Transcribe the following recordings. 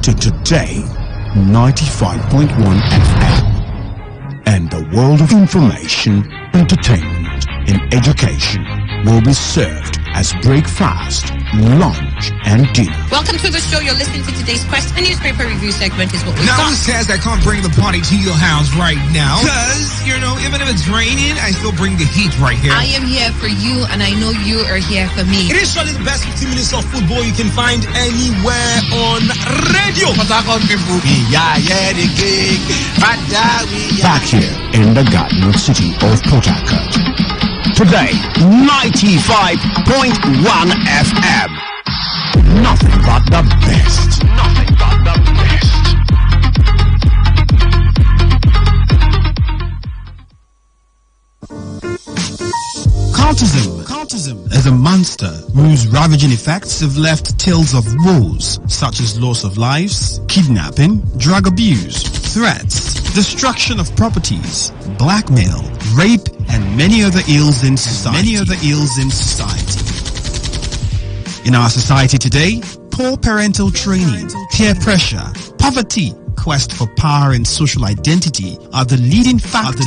to Today 95.1 FM and the world of information, entertainment, and education will be served as breakfast, lunch, and dinner. Welcome to the show. You're listening to today's Quest. The newspaper review segment is what we've now got. Now, says I can't bring the party to your house right now because, even if it's raining, I still bring the heat right here. I am here for you, and I know you are here for me. It is surely the best 15 minutes of football you can find anywhere on radio. People. The gig. Back here in the Garden City of Port Harcourt. Today, 95.1 FM. Nothing but the best. Nothing but the best. Cultism is a monster whose ravaging effects have left tales of woes such as loss of lives, kidnapping, drug abuse, threats, destruction of properties, blackmail, rape, and many other ills in society. In our society today, poor parental training, peer pressure, poverty, quest for power and social identity are the leading factors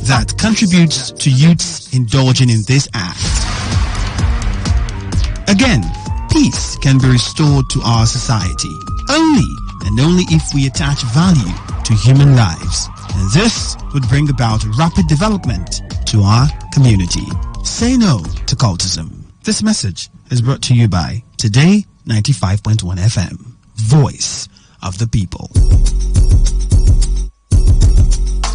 that contributes to youths indulging in this act. Again, peace can be restored to our society only if we attach value to human lives. And this would bring about rapid development to our community. Say no to cultism. This message is brought to you by Today 95.1 FM, Voice of the People.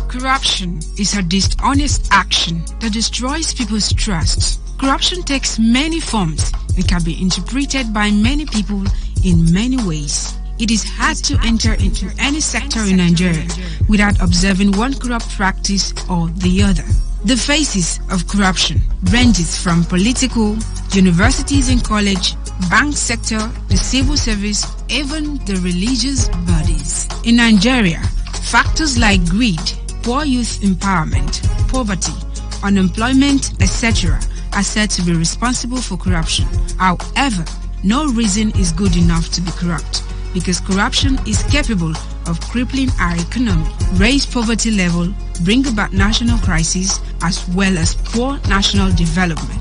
Corruption is a dishonest action that destroys people's trust. Corruption takes many forms and can be interpreted by many people in many ways. It is hard to enter into any sector in Nigeria without observing one corrupt practice or the other. The faces of corruption ranges from political, universities and college, bank sector, the civil service, even the religious bodies. In Nigeria, factors like greed, poor youth empowerment, poverty, unemployment, etc. are said to be responsible for corruption. However, no reason is good enough to be corrupt, because corruption is capable of crippling our economy, raise poverty level, bring about national crisis, as well as poor national development.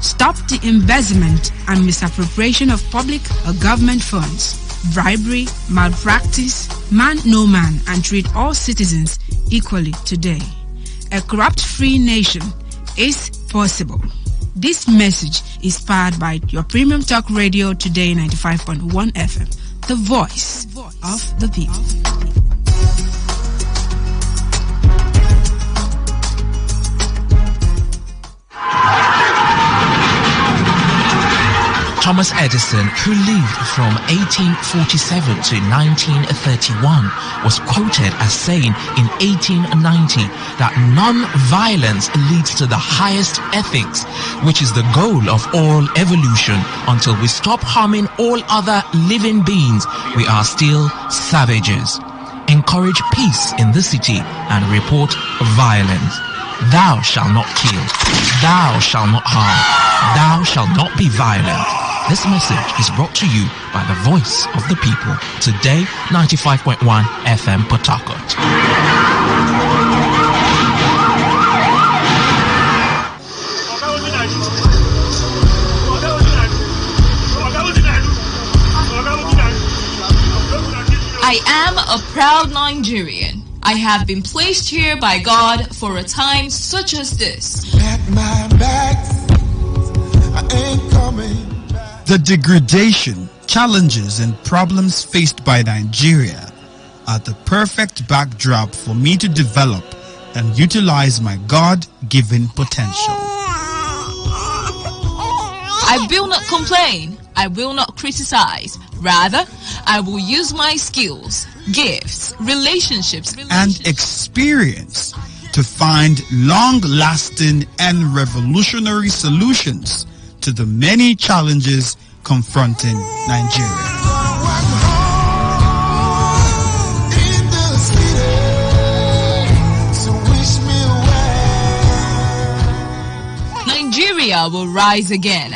Stop the embezzlement and misappropriation of public or government funds, bribery, malpractice, man no man, and treat all citizens equally today. A corrupt-free nation is possible. This message is powered by your premium talk radio Today 95.1 FM, the voice of the people. Thomas Edison, who lived from 1847 to 1931, was quoted as saying in 1890 that non-violence leads to the highest ethics, which is the goal of all evolution. Until we stop harming all other living beings, we are still savages. Encourage peace in the city and report violence. Thou shalt not kill. Thou shalt not harm. Thou shalt not be violent. This message is brought to you by the voice of the people. Today, 95.1 FM Port Harcourt. I am a proud Nigerian. I have been placed here by God for a time such as this. At my back, I ain't coming. The degradation, challenges, and problems faced by Nigeria are the perfect backdrop for me to develop and utilize my God-given potential. I will not complain. I will not criticize. Rather, I will use my skills, gifts, relationships, and experience to find long-lasting and revolutionary solutions to the many challenges confronting Nigeria. Nigeria will rise again.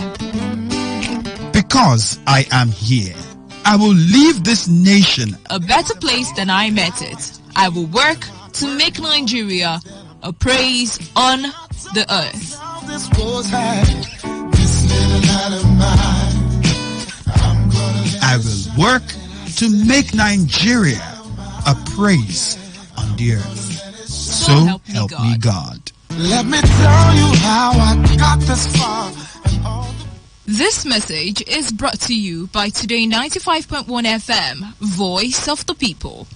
Because I am here, I will leave this nation a better place than I met it. I will work to make Nigeria a praise on the earth. I will work to make Nigeria a praise on the earth. So help me God. Let me tell you how I got this far. This message is brought to you by Today 95.1 FM, Voice of the People.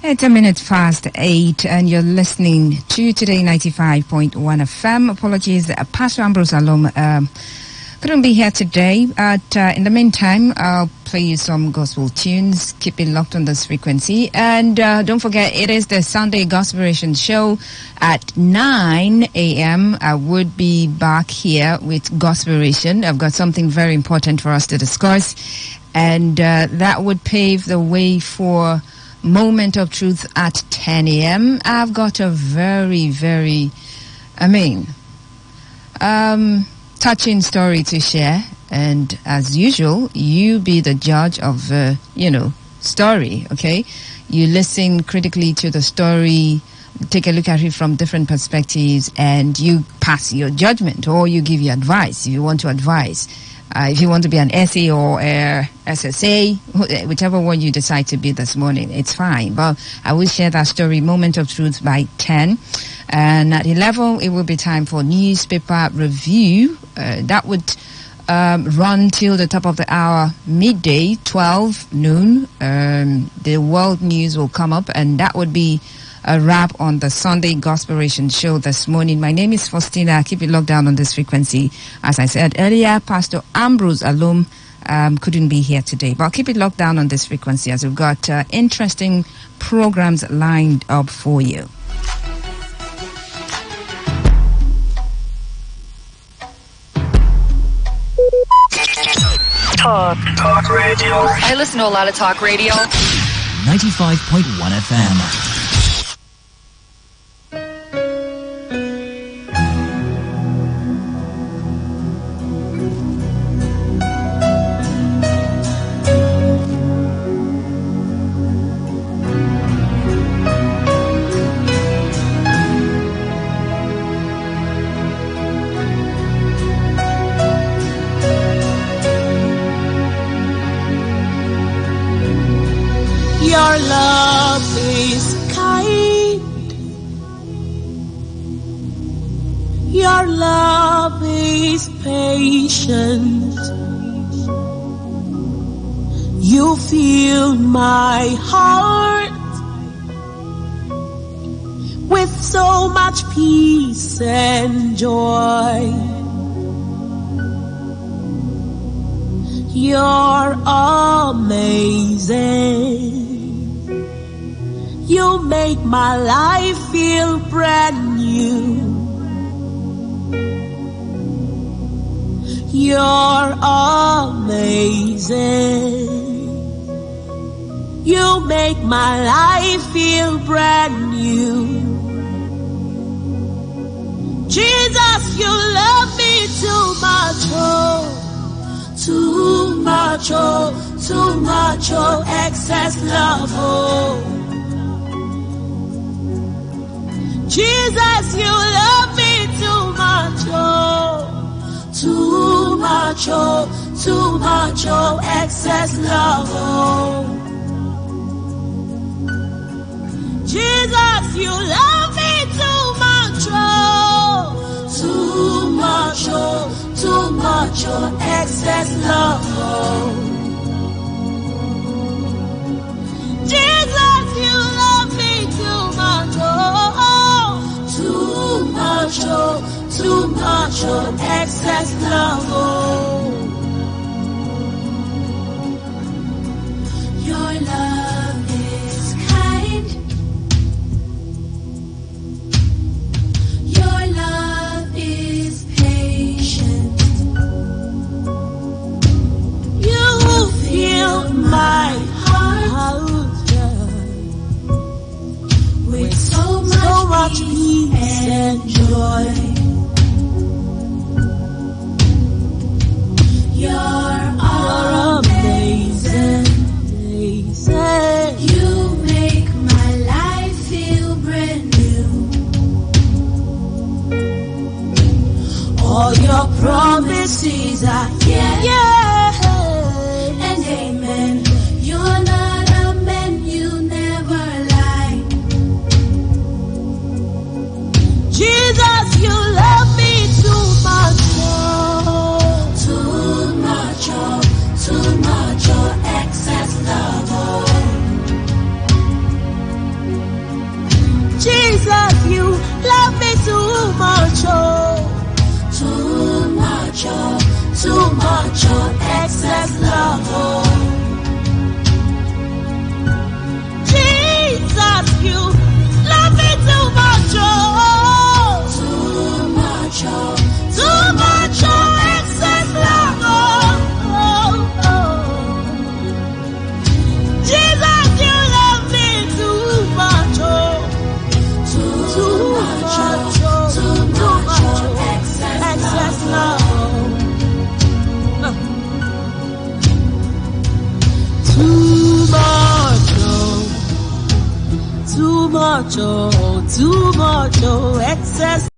It's 8:08 and you're listening to Today 95.1 FM. Apologies, Pastor Ambrose Alom couldn't be here today, but in the meantime, I'll play you some gospel tunes. Keep it locked on this frequency. And don't forget, it is the Sunday Gospelation Show at 9 a.m. I would be back here with Gospelation. I've got something very important for us to discuss, and that would pave the way for Moment of Truth at 10 a.m. I've got a very, very, touching story to share. And as usual, you be the judge of the, story, okay? You listen critically to the story, take a look at it from different perspectives, and you pass your judgment, or you give your advice if you want to advise. If you want to be an essay or SSA, whichever one you decide to be this morning, it's fine. But I will share that story, Moment of Truth, by 10. And at 11, it will be time for newspaper review. That would run till the top of the hour, midday, 12 noon. The world news will come up, and that would be a wrap on the Sunday Gospelation Show this morning. My name is Faustina. Keep it locked down on this frequency. As I said earlier, Pastor Ambrose Alom couldn't be here today, but keep it locked down on this frequency as we've got interesting programs lined up for you. Talk radio. I listen to a lot of talk radio. 95.1 FM. Your love is kind. Your love is patient. You fill my heart with so much peace and joy. You're amazing. You make my life feel brand new. You're amazing. You make my life feel brand new. Jesus, you love me too much, oh. Too much, oh, too much, oh, excess love, oh. Jesus, you love me too much, oh. Too much, oh, too much, oh, excess love, oh. Jesus, you love me too much, oh. Too much, oh, too much, oh, excess love, oh. Jesus, you love me too much, oh. Too much, oh, too much, oh, excess love, oh. Your love is kind. Your love is patient. and joy. You're amazing. You make my life feel brand new. All your promises are yeah, and amen. You're not a man, you never lie. Jesus, you love me too much, oh. Too much, oh, too much, oh, excess love, oh. Jesus, you love me too much, oh. Too much, oh, too much, oh, excess love, oh. Jesus, you love me too much, oh. Too much, oh, too much, oh, excess love, oh. Jesus, you love me too much, oh. Too much, oh, too much, oh, excess love. Too much, oh, excess.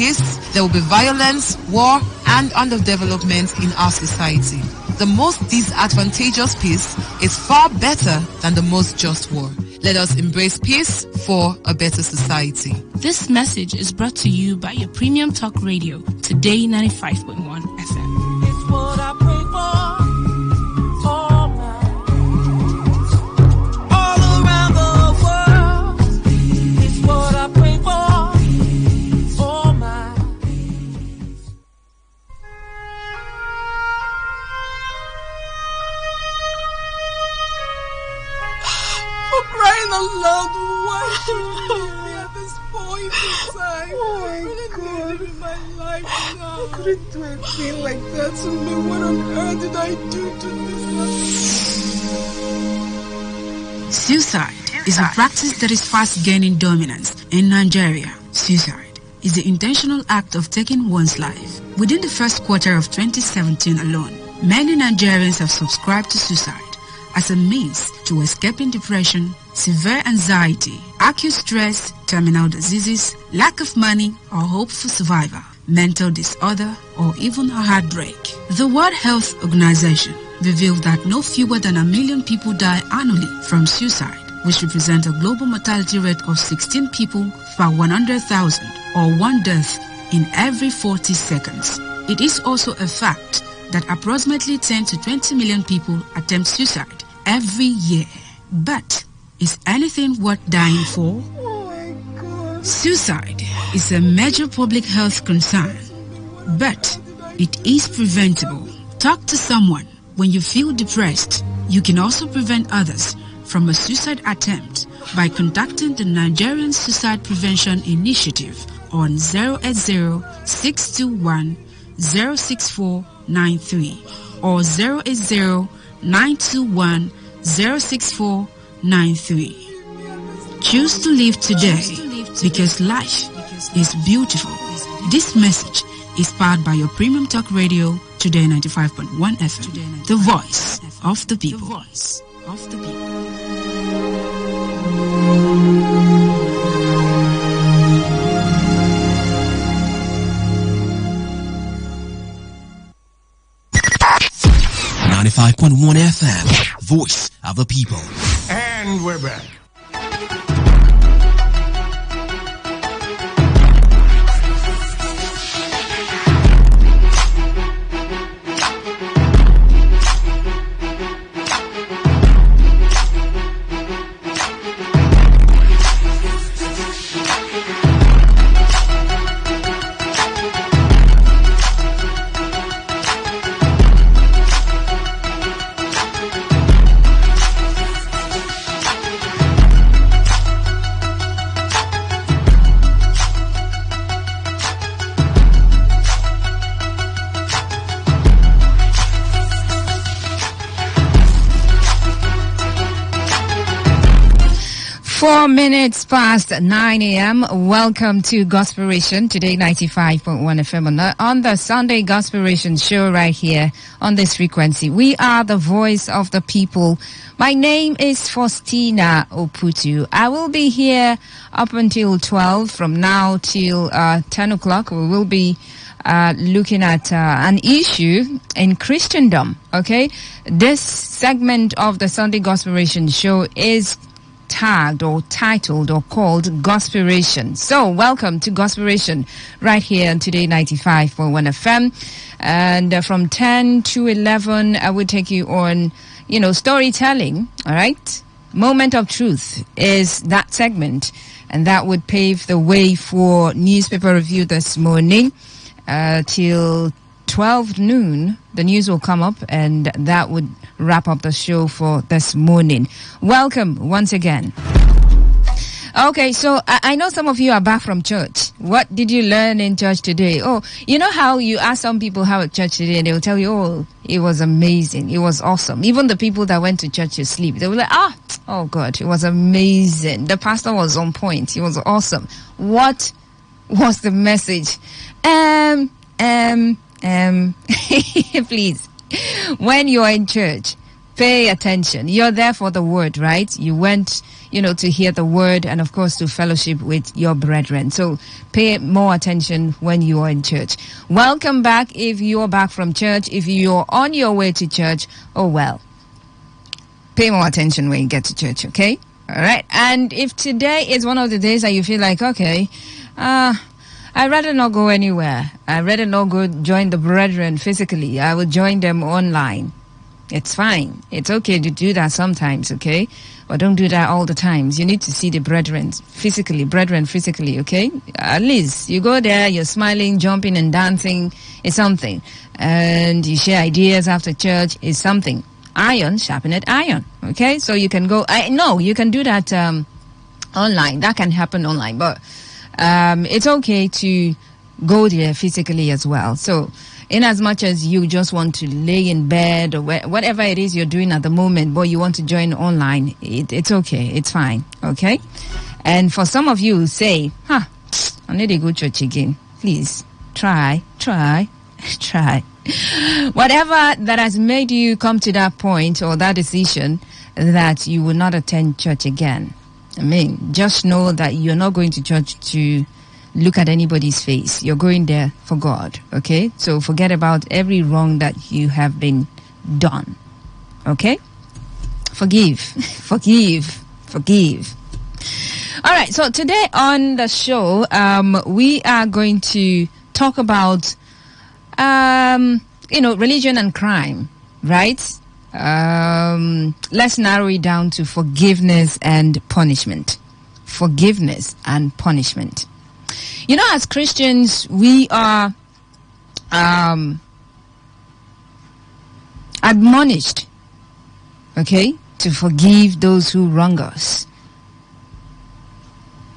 peace, there will be violence, war, and underdevelopment in our society. The most disadvantageous peace is far better than the most just war. Let us embrace peace for a better society. This message is brought to you by your premium talk radio, Today 95.1 FM. It's what I pray for. Lord, why should you leave me at this point in time? Oh my God. In my life now. How could it do a thing like that to me? What on earth did I do to this? Suicide is a practice that is fast gaining dominance in Nigeria. Suicide is the intentional act of taking one's life. Within the first quarter of 2017 alone, many Nigerians have subscribed to suicide as a means to escaping depression, severe anxiety, acute stress, terminal diseases, lack of money or hope for survival, mental disorder, or even a heartbreak. The World Health Organization revealed that no fewer than 1 million people die annually from suicide, which represents a global mortality rate of 16 people per 100,000, or 1 death in every 40 seconds. It is also a fact that approximately 10 to 20 million people attempt suicide every year. But is anything worth dying for? Oh my God. Suicide is a major public health concern, but it is preventable. Talk to someone when you feel depressed. You can also prevent others from a suicide attempt by contacting the Nigerian Suicide Prevention Initiative on 080-621-06493 or 080-921-06493. Choose to live today because life is beautiful. This message is powered by your premium talk radio, Today 95.1 FM, the voice of the people. The voice of the people. 95.1 FM, voice of the people. And we're back. Minutes past 9 a.m. Welcome to Gospiration, Today 95.1 FM on the Sunday Gospiration show right here on this frequency. We are the voice of the people. My name is Faustina Oputu. I will be here up until 12, from now till 10 o'clock. We will be looking at an issue in Christendom, okay? This segment of the Sunday Gospiration show is tagged or titled or called Gospiration. So welcome to Gospiration right here on Today 95.1 FM. And from 10 to 11, I will take you on, storytelling. All right. Moment of Truth is that segment. And that would pave the way for newspaper review this morning till 12 noon. The news will come up and that would wrap up the show for this morning. Welcome once again. Okay, so I know some of you are back from church. What did you learn in church today? Oh, you know how you ask some people how at church today and they will tell you, oh, it was amazing. It was awesome. Even the people that went to church to sleep, they were like, oh God, it was amazing. The pastor was on point. It was awesome. What was the message? Please, when you are in church, pay attention. You're there for the word, right? You went, to hear the word and, of course, to fellowship with your brethren. So pay more attention when you are in church. Welcome back if you're back from church. If you're on your way to church, oh well. Pay more attention when you get to church, okay? All right. And if today is one of the days that you feel like, okay, I'd rather not go anywhere. I'd rather not go join the brethren physically. I will join them online. It's fine. It's okay to do that sometimes, okay? But don't do that all the times. You need to see the brethren physically, okay? At least you go there, you're smiling, jumping and dancing is something. And you share ideas after church is something. Iron sharpened iron, okay? So you can go, you can do that online. That can happen online. But it's okay to go there physically as well. So in as much as you just want to lay in bed or whatever it is you're doing at the moment, but you want to join online, it's okay. It's fine, okay? And for some of you who say, I need to go to church again. Please, try. Whatever that has made you come to that point or that decision that you will not attend church again. Just know that you're not going to church to look at anybody's face. You're going there for God, okay? So forget about every wrong that you have been done, okay? Forgive. All right, so today on the show, we are going to talk about religion and crime, right? Let's narrow it down to forgiveness and punishment. As Christians, we are admonished, okay, to forgive those who wrong us.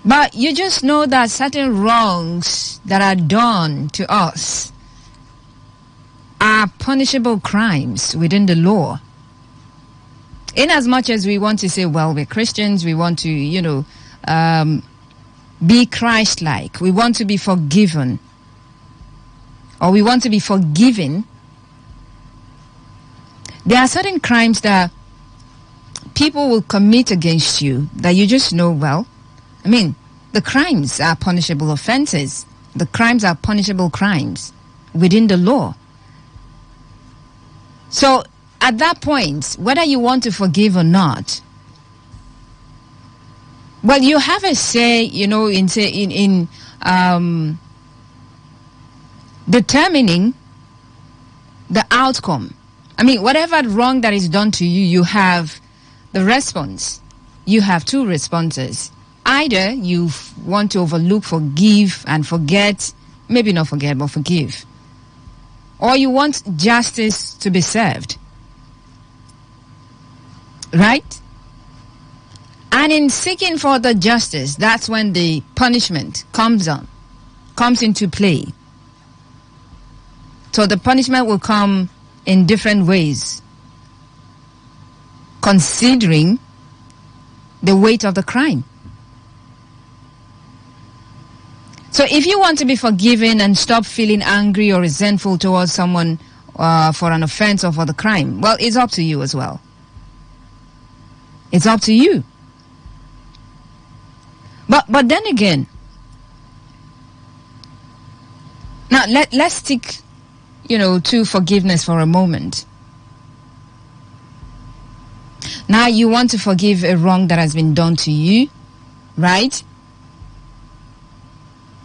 But you just know that certain wrongs that are done to us are punishable crimes within the law. In as much as we want to say, well, we're Christians, we want to, be Christ-like, we want to be forgiven, or we want to be forgiven, there are certain crimes that people will commit against you that you just know, well, the crimes are punishable offenses. The crimes are punishable crimes within the law. So at that point, whether you want to forgive or not, well, you have a say, in determining the outcome. Whatever wrong that is done to you, you have the response. You have two responses. Either you want to overlook, forgive, and forget, maybe not forget, but forgive. Or you want justice to be served. Right? And in seeking for the justice, that's when the punishment comes into play. So the punishment will come in different ways, considering the weight of the crime. So if you want to be forgiven and stop feeling angry or resentful towards someone for an offense or for the crime, well, it's up to you as well. It's up to you. But then again, now let's stick, to forgiveness for a moment. Now you want to forgive a wrong that has been done to you, right?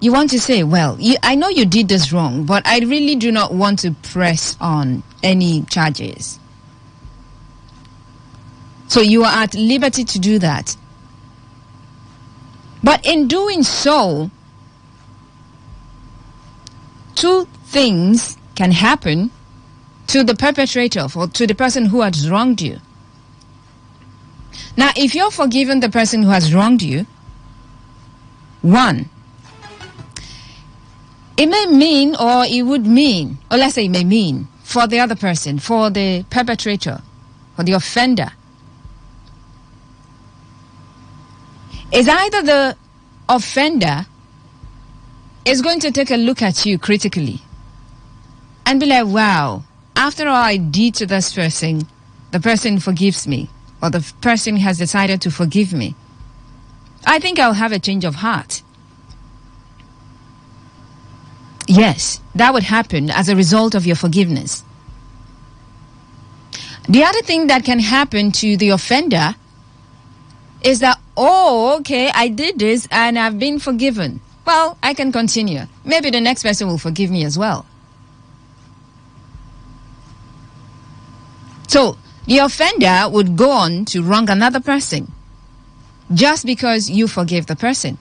You want to say, well, I know you did this wrong, but I really do not want to press on any charges. So you are at liberty to do that. But in doing so, two things can happen to the perpetrator or to the person who has wronged you. Now, if you're forgiving the person who has wronged you, one, it may mean, or it would mean, or let's say it may mean, for the other person, for the perpetrator, for the offender, is either the offender is going to take a look at you critically and be like, wow, after all I did to this person, the person forgives me, or the person has decided to forgive me, I think I'll have a change of heart. Yes, that would happen as a result of your forgiveness. The other thing that can happen to the offender is that, oh, okay, I did this and I've been forgiven. Well, I can continue. Maybe the next person will forgive me as well. So, the offender would go on to wrong another person just because you forgave the person.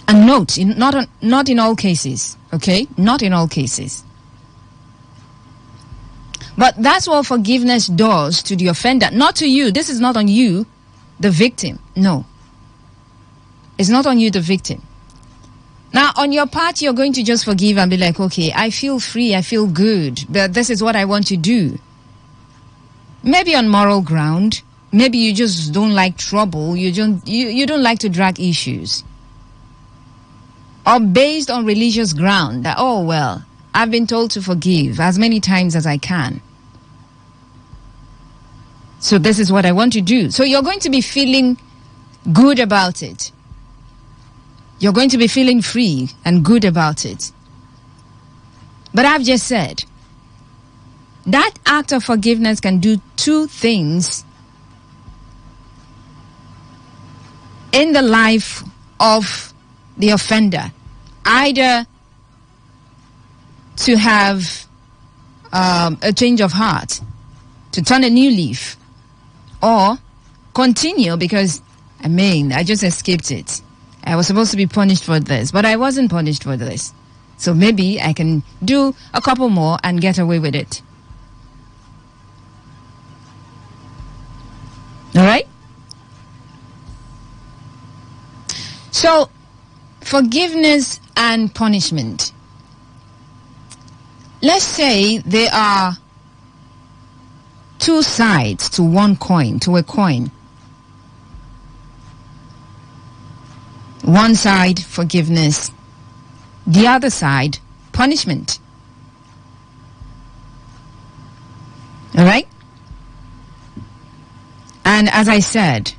And note, not in all cases, okay? Not in all cases. But that's what forgiveness does to the offender. Not to you. This is not on you, the victim. No. It's not on you, the victim. Now, on your part, you're going to just forgive and be like, okay, I feel free, I feel good, but this is what I want to do. Maybe on moral ground. Maybe you just don't like trouble. You don't like to drag issues. Or based on religious ground that, oh, well, I've been told to forgive as many times as I can. So this is what I want to do. So you're going to be feeling good about it. You're going to be feeling free and good about it. But I've just said, that act of forgiveness can do two things in the life of the offender. Either to have a change of heart, to turn a new leaf, or continue because, I just escaped it. I was supposed to be punished for this, but I wasn't punished for this. So maybe I can do a couple more and get away with it. All right? So, forgiveness and punishment. Let's say there are two sides to one coin, to a coin. One side, forgiveness. The other side, punishment. All right? And as I said,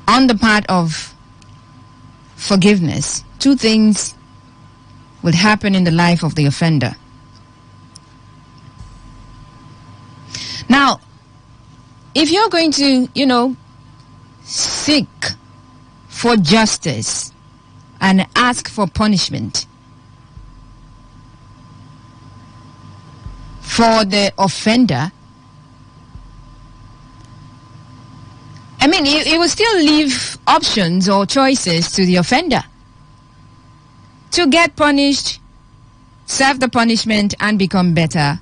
on the part of forgiveness, two things will happen in the life of the offender. Now, if you're going to, seek for justice and ask for punishment for the offender, it will still leave options or choices to the offender to get punished, serve the punishment and become better,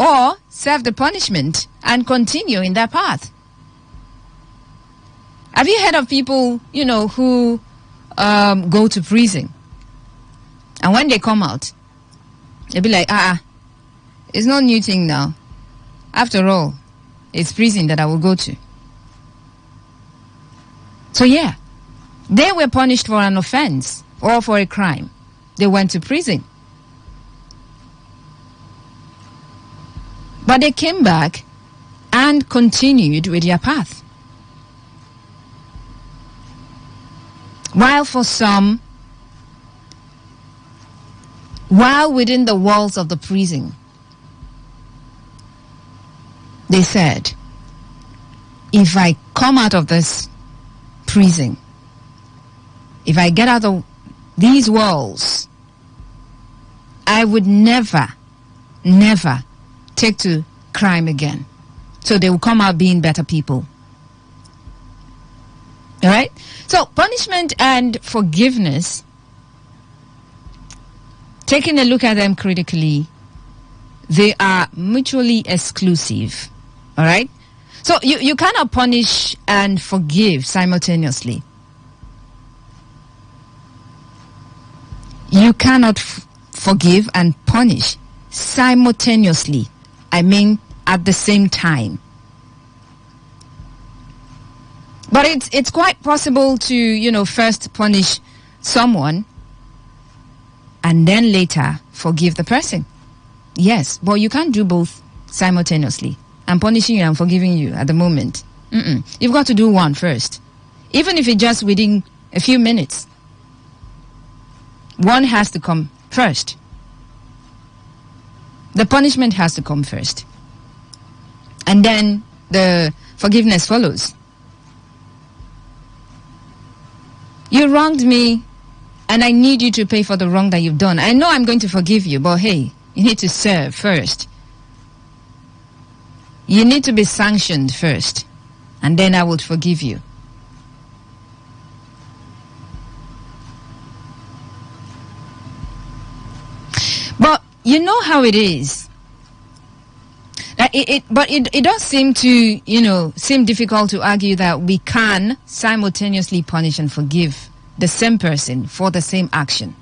or serve the punishment and continue in that path. Have you heard of people, who go to prison, and when they come out, they'll be like, it's not a new thing now. After all, it's prison that I will go to. So yeah, they were punished for an offense or for a crime. They went to prison. But they came back and continued with their path. While for some, while within the walls of the prison, they said, if I come out of this prison, if I get out of these walls, I would never take to crime again. So they will come out being better people. All right? So punishment and forgiveness, taking a look at them critically, they are mutually exclusive. All right? So you cannot punish and forgive simultaneously. You cannot forgive and punish simultaneously. At the same time. But it's quite possible to, first punish someone and then later forgive the person. Yes, but you can't do both simultaneously. I'm punishing you and forgiving you at the moment. You've got to do one first. Even if it's just within a few minutes. One has to come first. The punishment has to come first. And then the forgiveness follows. You wronged me, and I need you to pay for the wrong that you've done. I know I'm going to forgive you, but hey, you need to serve first. You need to be sanctioned first, and then I will forgive you. But you know how it is. It does seem to, seem difficult to argue that we can simultaneously punish and forgive the same person for the same action.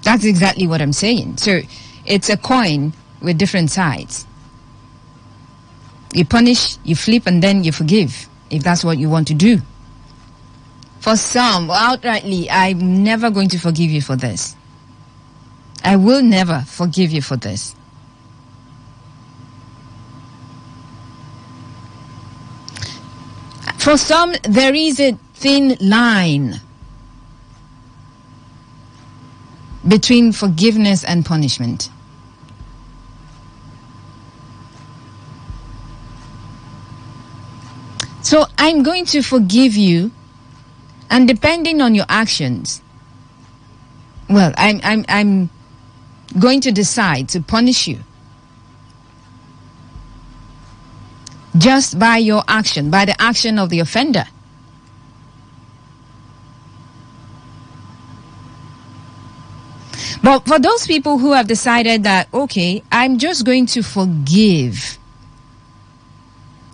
That's exactly what I'm saying. So it's a coin with different sides. You punish, you flip, and then you forgive, if that's what you want to do. For some, outrightly, I'm never going to forgive you for this. I will never forgive you for this. For some, there is a thin line between forgiveness and punishment. So I'm going to forgive you, and depending on your actions, well, I'm going to decide to punish you just by your action, by the action of the offender. But for those people who have decided that, okay, I'm just going to forgive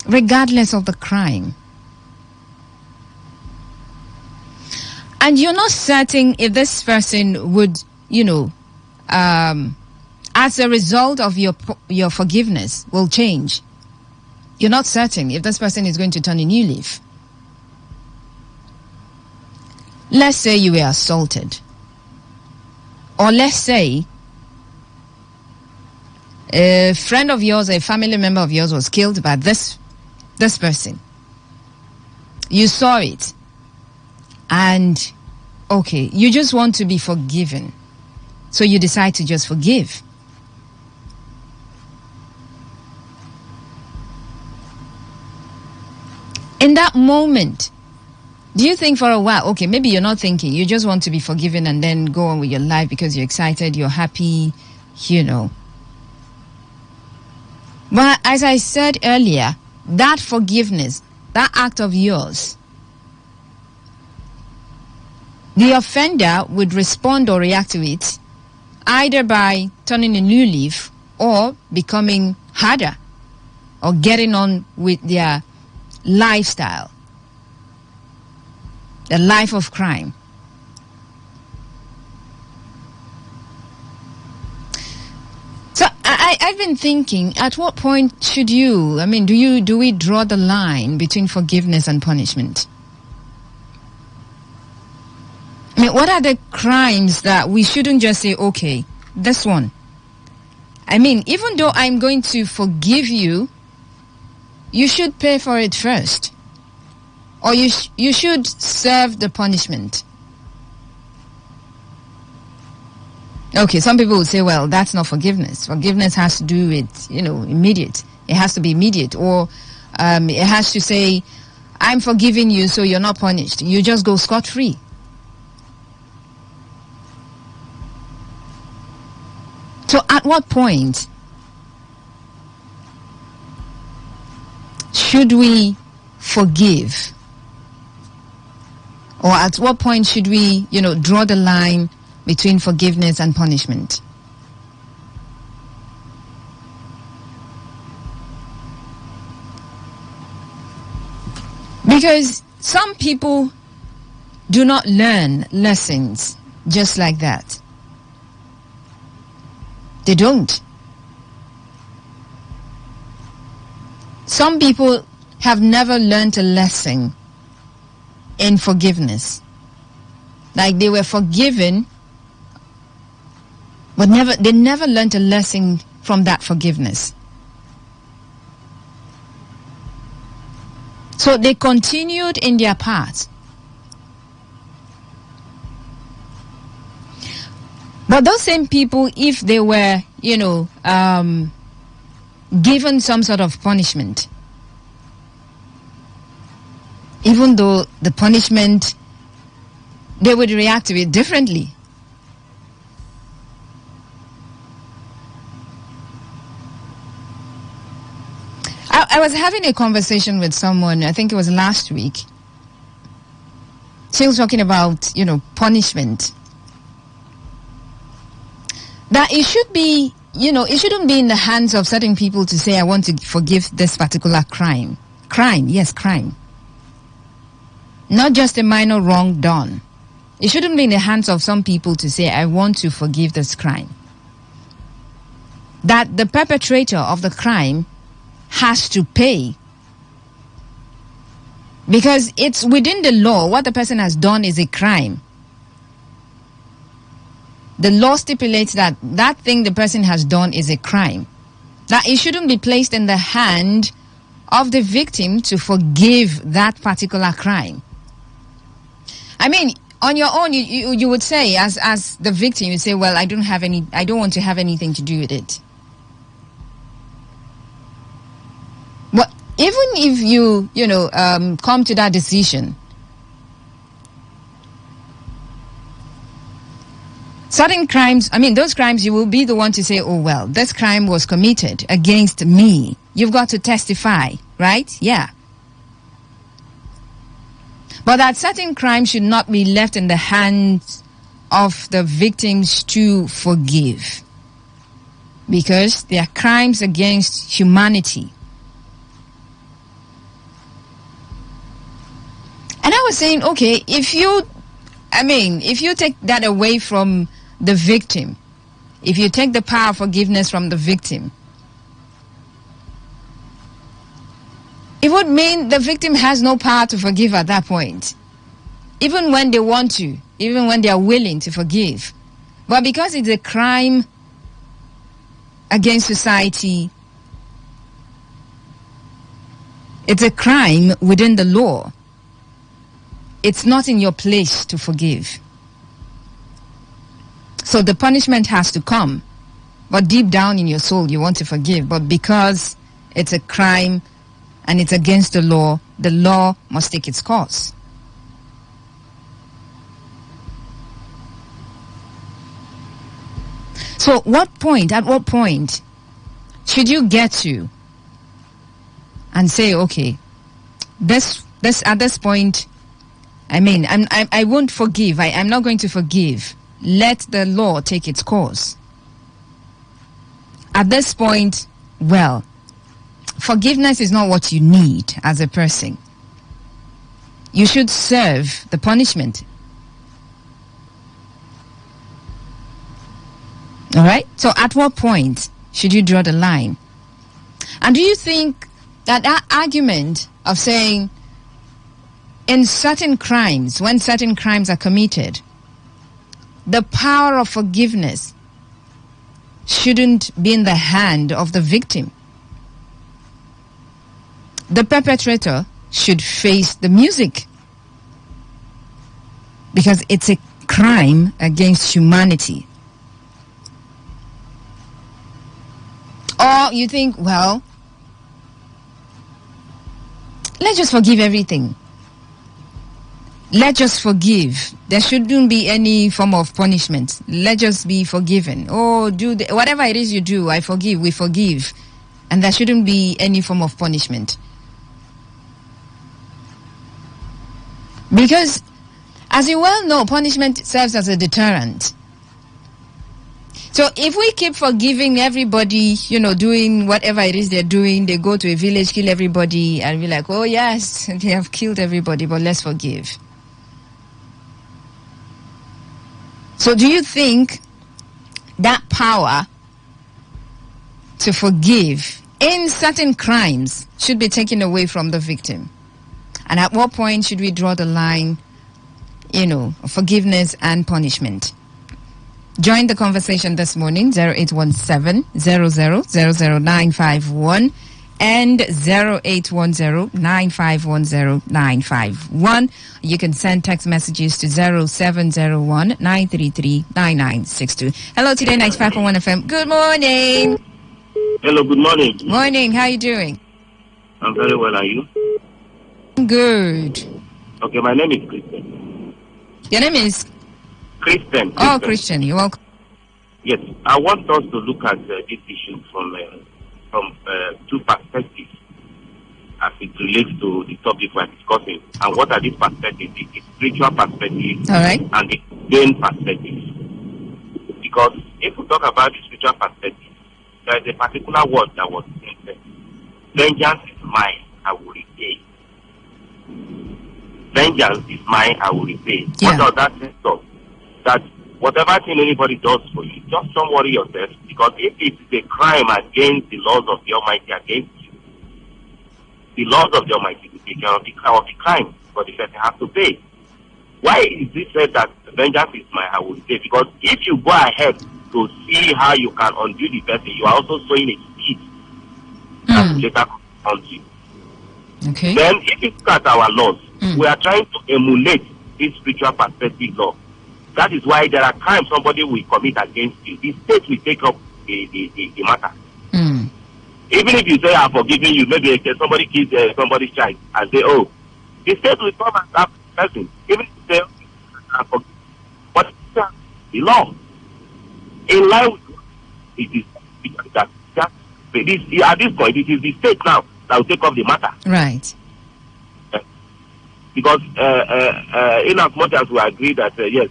regardless of the crime, and you're not certain if this person would, as a result of your forgiveness, will change. You're not certain if this person is going to turn a new leaf. Let's say you were assaulted. Or let's say a friend of yours, a family member of yours was killed by this person. You saw it. And, okay, you just want to be forgiven. So you decide to just forgive. In that moment, do you think for a while, okay, maybe you're not thinking, you just want to be forgiven and then go on with your life because you're excited, you're happy, But as I said earlier, that forgiveness, that act of yours, the offender would respond or react to it either by turning a new leaf or becoming harder or getting on with their lifestyle, the life of crime. So I've been thinking, at what point should do we draw the line between forgiveness and punishment? What are the crimes that we shouldn't just say, okay, this one? Even though I'm going to forgive you, you should pay for it first. Or you should serve the punishment. Okay, some people will say, well, that's not forgiveness. Forgiveness has to do with, immediate. It has to be immediate. Or it has to say, I'm forgiving you, so you're not punished. You just go scot-free. So at what point should we forgive? Or at what point should we, draw the line between forgiveness and punishment? Because some people do not learn lessons just like that. They don't. Some people have never learned a lesson in forgiveness. Like they were forgiven But they never learned a lesson from that forgiveness. So they continued in their path. But those same people, if they were, given some sort of punishment, even though the punishment, they would react to it differently. I was having a conversation with someone, I think it was last week. She was talking about, punishment. That it should be, it shouldn't be in the hands of certain people to say, I want to forgive this particular crime. Crime, yes, crime. Not just a minor wrong done. It shouldn't be in the hands of some people to say, I want to forgive this crime. That the perpetrator of the crime has to pay. Because it's within the law. What the person has done is a crime. The law stipulates that that thing the person has done is a crime. That it shouldn't be placed in the hand of the victim to forgive that particular crime. I mean, on your own, you would say, as the victim, you say, well, I don't want to have anything to do with it. But even if you come to that decision, certain crimes, those crimes, you will be the one to say, oh, well, this crime was committed against me. You've got to testify, right? Yeah. But that certain crimes should not be left in the hands of the victims to forgive. Because they are crimes against humanity. And I was saying, okay, if you take that away from the victim, if you take the power of forgiveness from the victim, it would mean the victim has no power to forgive at that point. Even when they want to, even when they are willing to forgive. But because it's a crime against society, it's a crime within the law, it's not in your place to forgive. So the punishment has to come. But deep down in your soul, you want to forgive. But because it's a crime and it's against the law must take its course. So at what point should you get to and say, okay, this at this point, I won't forgive. I'm not going to forgive. Let the law take its course. At this point, well, forgiveness is not what you need as a person. You should serve the punishment. All right? So at what point should you draw the line? And do you think that argument of saying in certain crimes, when certain crimes are committed, the power of forgiveness shouldn't be in the hand of the victim? The perpetrator should face the music because it's a crime against humanity. Or you think, well, let's just forgive everything. Let's just forgive. There shouldn't be any form of punishment. Let's just be forgiven. Oh, whatever it is you do, I forgive, we forgive. And there shouldn't be any form of punishment. Because, as you well know, punishment serves as a deterrent. So if we keep forgiving everybody, doing whatever it is they're doing, they go to a village, kill everybody, and we're like, oh yes, they have killed everybody, but let's forgive. So do you think that power to forgive in certain crimes should be taken away from the victim? And at what point should we draw the line, forgiveness and punishment? Join the conversation this morning, 0817-000951 and 0810-9510-951. You can send text messages to 0701-933-9962. Hello, Today 95.1 FM. Good morning. Hello, good morning. Morning, how are you doing? I'm very well, are you? Good. Okay, my name is Christian. Your name is? Christian. Oh, Christian, you're welcome. Yes, I want us to look at this issue from two perspectives as it relates to the topic we're discussing. And what are these perspectives? The spiritual perspective and the human perspective. Because if we talk about the spiritual perspective, there is a particular word that was said. Vengeance is mine, I will repay. Vengeance is mine, I will repay. Yeah. What does that mean? So, that whatever thing anybody does for you, just don't worry yourself, because if it's a crime against the laws of the Almighty against you, the laws of the Almighty will take care of the crime, but the person has to pay. Why is it said that vengeance is mine, I will repay? Because if you go ahead to see how you can undo the person, you are also sowing a seed that will later come on you. Okay. Then, if you look at our laws, we are trying to emulate this spiritual perspective law. That is why there are crimes somebody will commit against you. The state will take up the matter. Even if you say, I'm forgiving you, maybe somebody kills somebody's child and say, oh, the state will come and have the person. Even if you say, I'm forgiving you. But it's the law. In line with it is that at this point, it is the state now that will take up the matter. Right. Because in as much as we agree that, yes,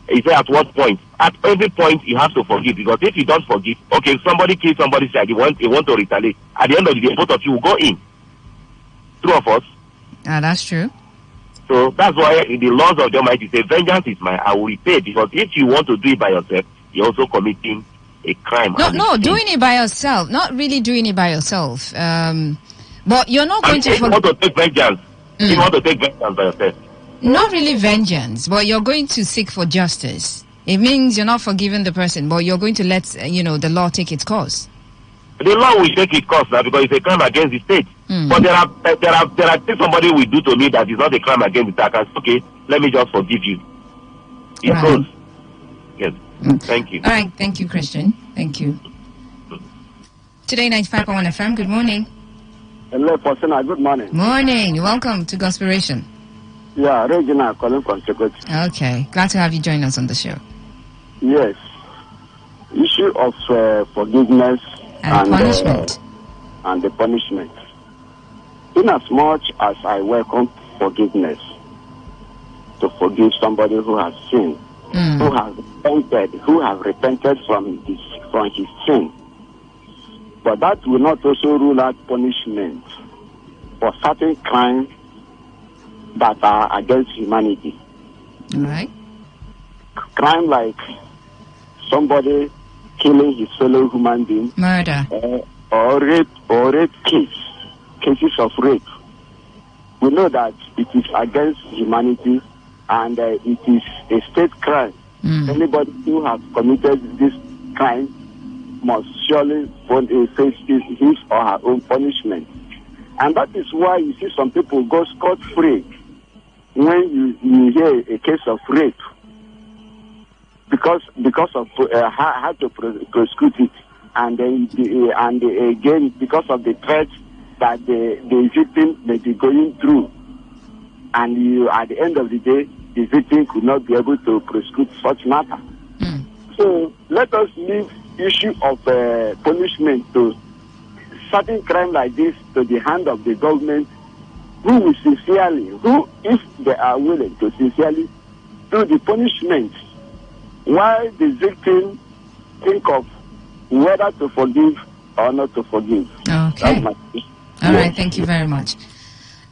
he said at what point? At every point, you have to forgive. Because if you don't forgive, okay, if somebody kills somebody's child, you want to retaliate. At the end of the day, both of you will go in. Two of us. That's true. So that's why the laws of the Almighty say, vengeance is mine, I will repay. Because if you want to do it by yourself, you're also committing a crime. No, doing it by yourself. Not really doing it by yourself. But you're not going to... If you want to take vengeance, you want to take vengeance by yourself. Not really vengeance, but you're going to seek for justice. It means you're not forgiving the person, but you're going to let, the law take its course. The law will take its course now because it's a crime against the state. But there are things somebody will do to me that is not a crime against the state. I can say, okay, let me just forgive you. It goes. Yes. Thank you. All right. Thank you, Christian. Thank you. Today, 95.1 FM. Good morning. Hello, Persona. Good morning. Morning. Welcome to Gospiration. Yeah, Regina calling from Secretary. Okay. Glad to have you join us on the show. Yes. Issue of forgiveness and punishment. And the punishment. In as much as I welcome forgiveness, to forgive somebody who has sinned, who has repented from his sin. But that will not also rule out punishment for certain crimes that are against humanity. Right. Crime like somebody killing his fellow human being. Murder. Or rape cases of rape. We know that it is against humanity and it is a state crime. Anybody who has committed this crime must surely face his or her own punishment. And that is why you see some people go scot-free when you hear a case of rape because of how to prosecute it, and then again because of the threat that the victim may be going through, and at the end of the day the victim could not be able to prosecute such matter. So let us leave issue of punishment to certain crime like this to the hand of the government, who will sincerely, if they are willing to sincerely do the punishment, while the victim think of whether to forgive or not to forgive. Okay. All right, thank you very much.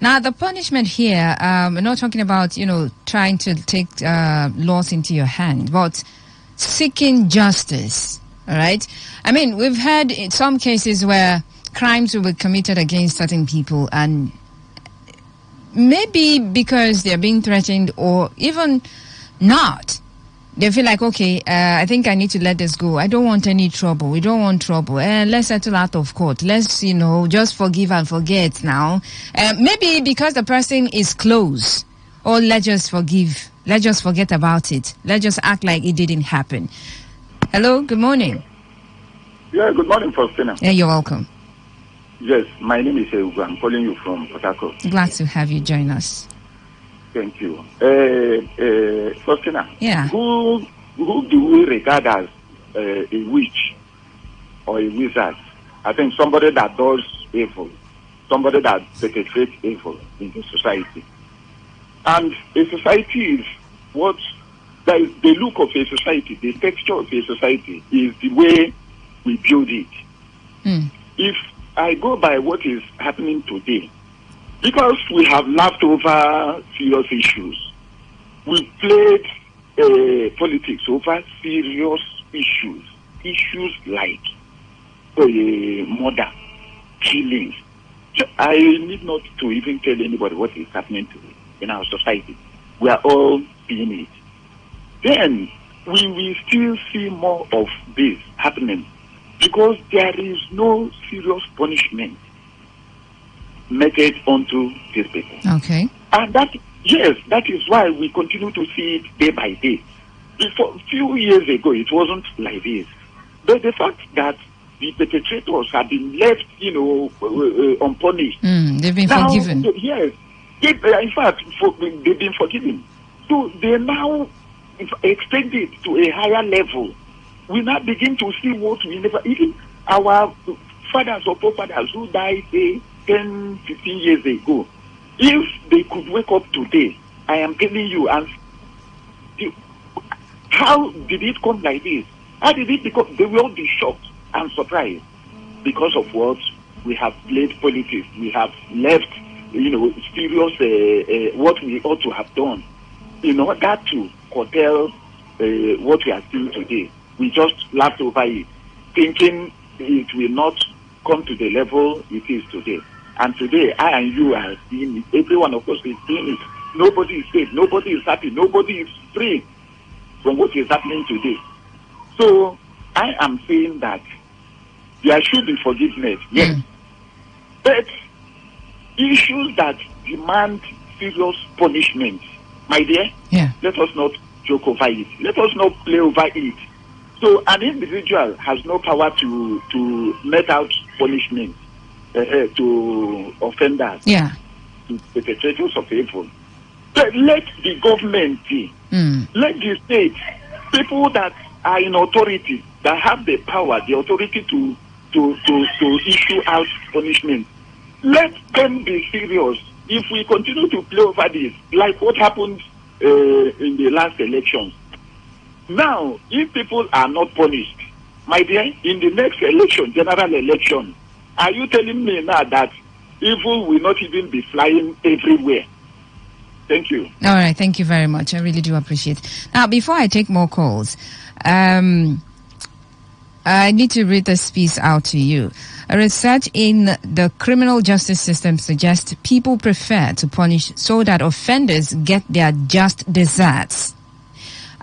Now, the punishment here, we're not talking about, trying to take laws into your hand, but seeking justice, all right? I mean, we've had some cases where crimes will be committed against certain people, and maybe because they're being threatened or even not, They feel like, okay, I think I need to let this go. I don't want any trouble. We don't want trouble. Let's settle out of court. Let's, just forgive and forget now. Maybe because the person is close. Or let's just forgive. Let's just forget about it. Let's just act like it didn't happen. Hello, good morning. Yeah, good morning, Faustina. Yeah, you're welcome. Yes, my name is Ugo. I'm calling you from Port Harcourt. Glad to have you join us. Thank you. Faustina, yeah. Who do we regard as a witch or a wizard? I think somebody that does evil, somebody that perpetrates evil in the society. And a society is what, the look of a society, the texture of a society is the way we build it. If I go by what is happening today, because we have laughed over serious issues, we played politics over serious issues like murder, killings. So I need not to even tell anybody what is happening today in our society. We are all seeing it. Then we will still see more of this happening because there is no serious punishment meted onto these people. Okay. And that is why we continue to see it day by day. Before, a few years ago, it wasn't like this. But the fact that the perpetrators have been left, unpunished. They've been forgiven. Yes. In fact, they've been forgiven. So they now extend it to a higher level. We now begin to see what we never, even our fathers or forefathers who died, 10, 15 years ago, if they could wake up today, I am telling you, and how did it come like this? How did it become? They will all be shocked and surprised because of what we have played politics. We have left, serious what we ought to have done in order to curtail what we are seeing today. We just laughed over it, thinking it will not come to the level it is today. And today, I and you are seeing it. Every one of us is seeing it. Nobody is safe. Nobody is happy. Nobody is free from what is happening today. So, I am saying that there should be forgiveness, yes. But issues that demand serious punishment, my dear, let us not joke over it. Let us not play over it. So, an individual has no power to met out punishment to offenders, to perpetrators of evil. But let the government, let the state, people that are in authority, that have the power, the authority to issue out punishment, let them be serious. If we continue to play over this, like what happened in the last elections, now, if people are not punished, my dear, in the next election, general election, are you telling me now that evil will not even be flying everywhere? Thank you. All right, thank you very much. I really do appreciate it. Now, before I take more calls, I need to read this piece out to you. A research in the criminal justice system suggests people prefer to punish so that offenders get their just deserts.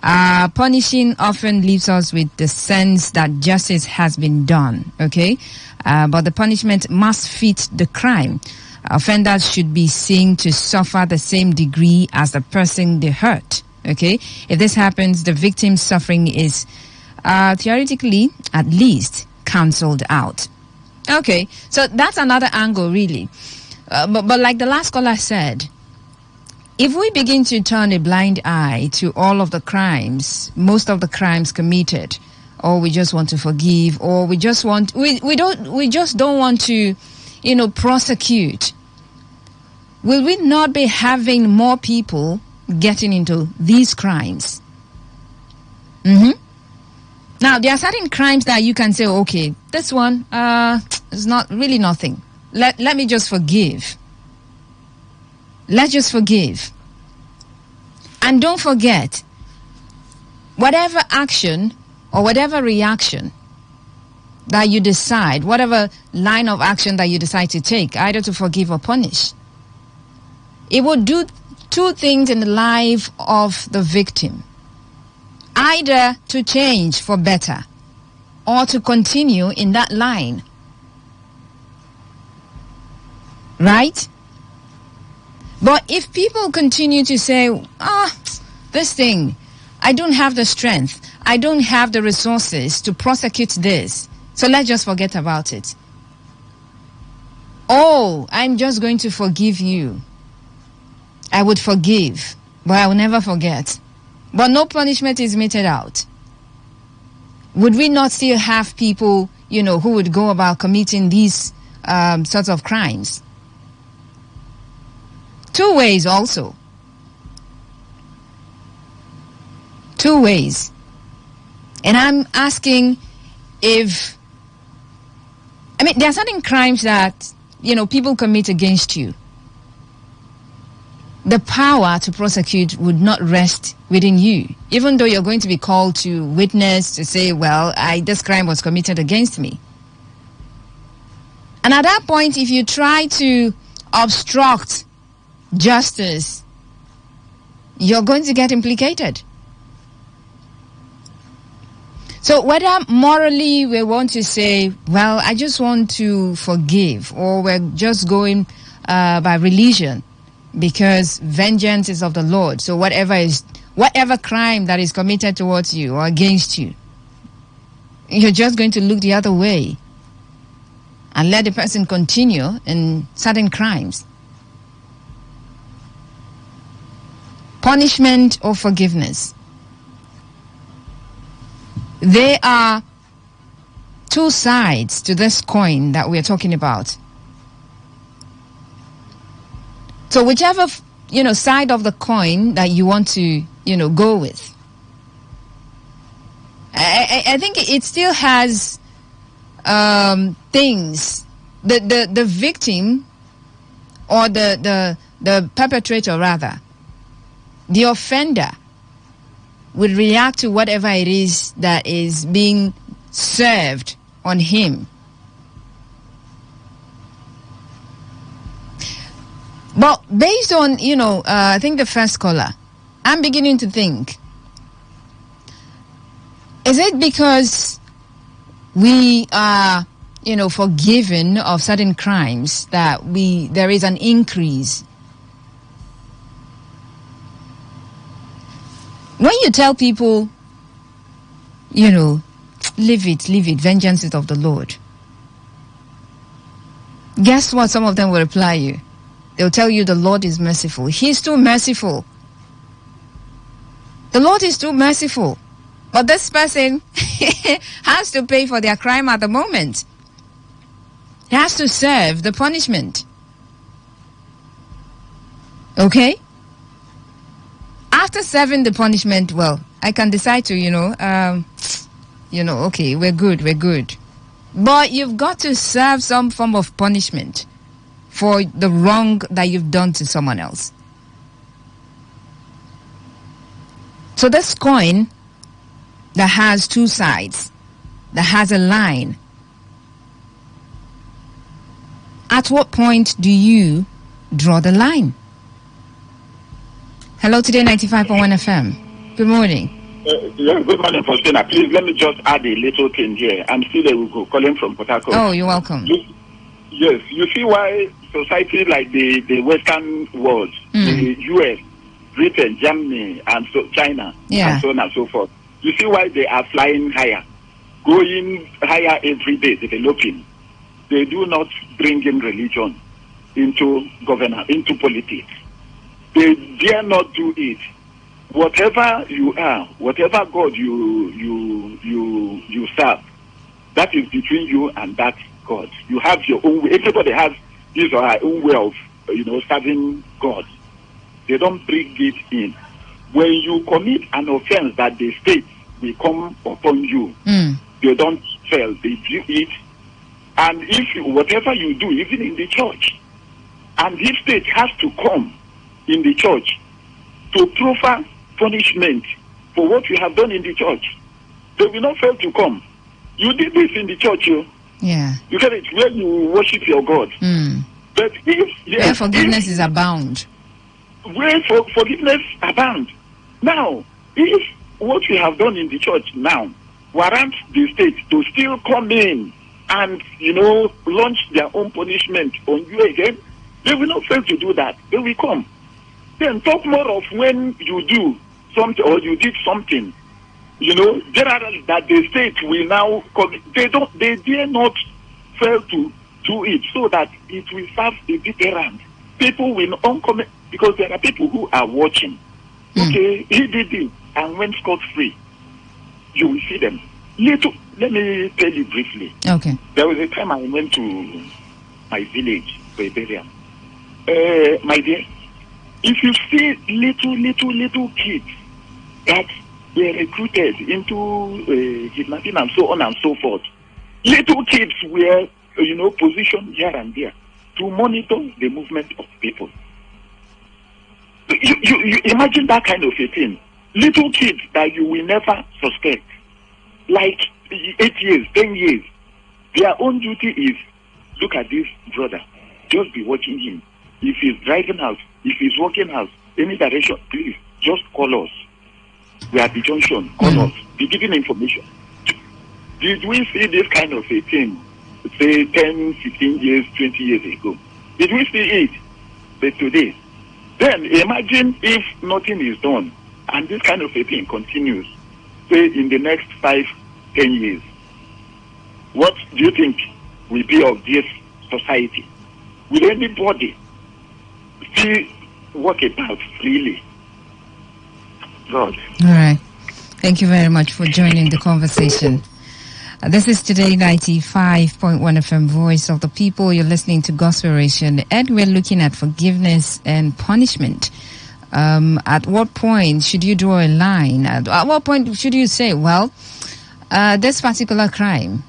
Punishing often leaves us with the sense that justice has been done, okay? But the punishment must fit the crime. Offenders should be seen to suffer the same degree as the person they hurt, okay? If this happens, the victim's suffering is theoretically, at least, cancelled out. Okay, so that's another angle, really. But like the last caller said, if we begin to turn a blind eye to all of the crimes, most of the crimes committed, or we just want to forgive, or we just don't want to, prosecute, will we not be having more people getting into these crimes? Now, there are certain crimes that you can say, okay, this one is not really nothing. Let me just forgive. Let's just forgive. And don't forget, whatever action or whatever reaction that you decide, whatever line of action that you decide to take, either to forgive or punish, it will do two things in the life of the victim. either to change for better or to continue in that line. Right? But if people continue to say, this thing, I don't have the strength, I don't have the resources to prosecute this, so let's just forget about it. Oh, I'm just going to forgive you. I would forgive, but I will never forget. But no punishment is meted out. Would we not still have people, who would go about committing these sorts of crimes? Two ways also. Two ways. And I'm asking if, there are certain crimes that, people commit against you. The power to prosecute would not rest within you, even though you're going to be called to witness to say, well, this crime was committed against me. And at that point, if you try to obstruct justice, you're going to get implicated. So whether morally we want to say, well, I just want to forgive, or we're just going by religion, because vengeance is of the Lord. So whatever crime that is committed towards you or against you, you're just going to look the other way and let the person continue in certain crimes. Punishment or forgiveness. There are two sides to this coin that we're talking about. So whichever, side of the coin that you want to, go with. I think it still has things. The victim, or the perpetrator rather, the offender, would react to whatever it is that is being served on him. But based on, I think the first caller, I'm beginning to think, is it because we are, forgiven of certain crimes that there is an increase? When you tell people, leave it, vengeance is of the Lord, guess what some of them will reply you? They'll tell you the Lord is merciful. He's too merciful. The Lord is too merciful. But this person has to pay for their crime at the moment. He has to serve the punishment. Okay? After serving the punishment, well, I can decide to, okay, we're good. But you've got to serve some form of punishment for the wrong that you've done to someone else. So this coin that has two sides, that has a line, at what point do you draw the line? Hello, Today 95.1 FM. Good morning. Good morning, Faustina. Please let me just add a little thing here. I'm still Ugo, calling from Port Harcourt. Oh, you're welcome. Yes, you see why society like the Western world, the US, Britain, Germany, and China, and so on and so forth. You see why they are flying higher, going higher every day, developing. They do not bring in religion into governance, into politics. They dare not do it. Whatever you are, whatever God you serve, that is between you and that God. You have your own way. Everybody has his or her own way of, serving God. They don't bring it in. When you commit an offense that the state will come upon you, they don't fail. They do it. And whatever you do, even in the church, and this state has to come in the church to proffer punishment for what you have done in the church, they will not fail to come. You did this in the church, you get it, where you worship your God. But where forgiveness is abound. Where forgiveness abound. Now, if what we have done in the church now warrants the state to still come in and, launch their own punishment on you again. They will not fail to do that. They will come. Then talk more of when you do something or you did something, generally that the state will now they dare not fail to do it so that it will serve a deterrent. People will not come because there are people who are watching. Okay, he did it and went scot-free. You will see them. Let me tell you briefly. Okay. There was a time I went to my village for a burial. My dear, if you see little kids that were recruited into kidnapping and so on and so forth, little kids were, positioned here and there to monitor the movement of people. You imagine that kind of a thing. Little kids that you will never suspect, like 8 years, 10 years. Their own duty is, look at this brother, just be watching him. If he's driving out, if he's walking out, any direction, please, just call us. We are at the junction, call us, be giving information. Did we see this kind of a thing, say 10, 15 years, 20 years ago? Did we see it? But today, then imagine if nothing is done and this kind of a thing continues, say in the next 5, 10 years. What do you think will be of this society? Will anybody still walk about freely? God. All right. Thank you very much for joining the conversation. This is Today 95.1 FM, Voice of the People. You're listening to Gospelration, and we're looking at forgiveness and punishment. At what point should you draw a line? At what point should you say, well, this particular crime,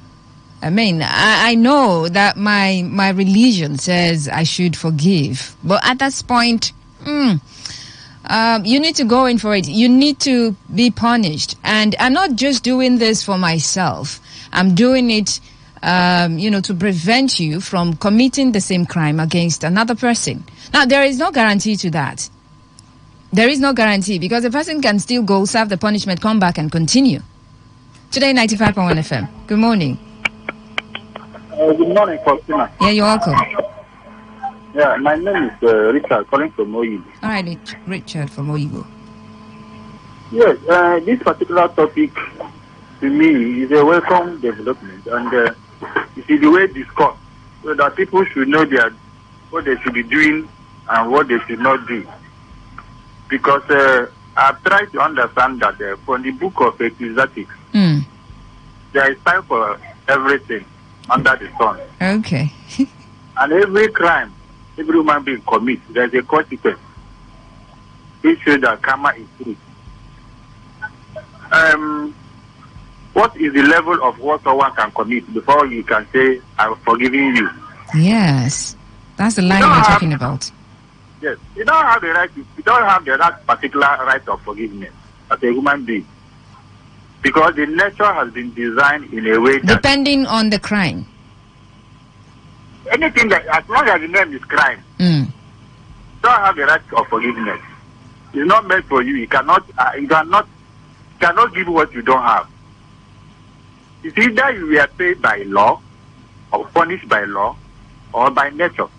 I know that my religion says I should forgive, but at that point, you need to go in for it. You need to be punished. And I'm not just doing this for myself. I'm doing it, to prevent you from committing the same crime against another person. Now, there is no guarantee to that. There is no guarantee because the person can still go serve the punishment, come back and continue. Today, 95.1 FM. Good morning. Good morning, Faustina. Yeah, you're welcome. Yeah, my name is Richard, calling from Oyibo. All right, Richard from Oyibo. Yes, this particular topic, to me, is a welcome development. And you see, the way discussed, so that people should know what they should be doing and what they should not do. Because I've tried to understand that from the book of Ecclesiastes, there is time for everything under the sun. Okay. And every crime, every human being commits, there's a consequence. It shows that karma is true. What is the level of what someone can commit before you can say, I'm forgiving you? Yes. That's the line we're talking about. Yes. You don't have the right that particular right of forgiveness as a human being. Because the nature has been designed in a way that... Depending on the crime. Anything that, as long as the name is crime, you don't have the right of forgiveness. It's not meant for you. You cannot give what you don't have. It's either you are paid by law, or punished by law, or by nature.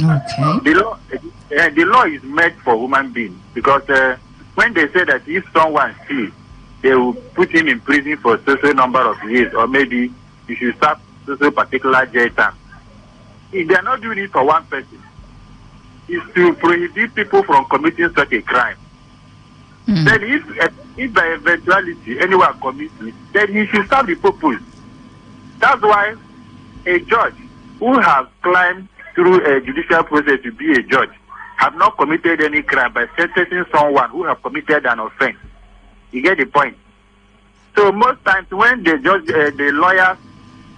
Okay. The law is made for human beings because when they say that if someone steals, they will put him in prison for a certain number of years, or maybe you should serve a particular jail term. If they are not doing it for one person, it's to prohibit people from committing such a crime. Then if by eventuality anyone commits it, then he should serve the purpose. That's why a judge who has climbed through a judicial process to be a judge have not committed any crime by sentencing someone who have committed an offense. You get the point? So most times when the lawyers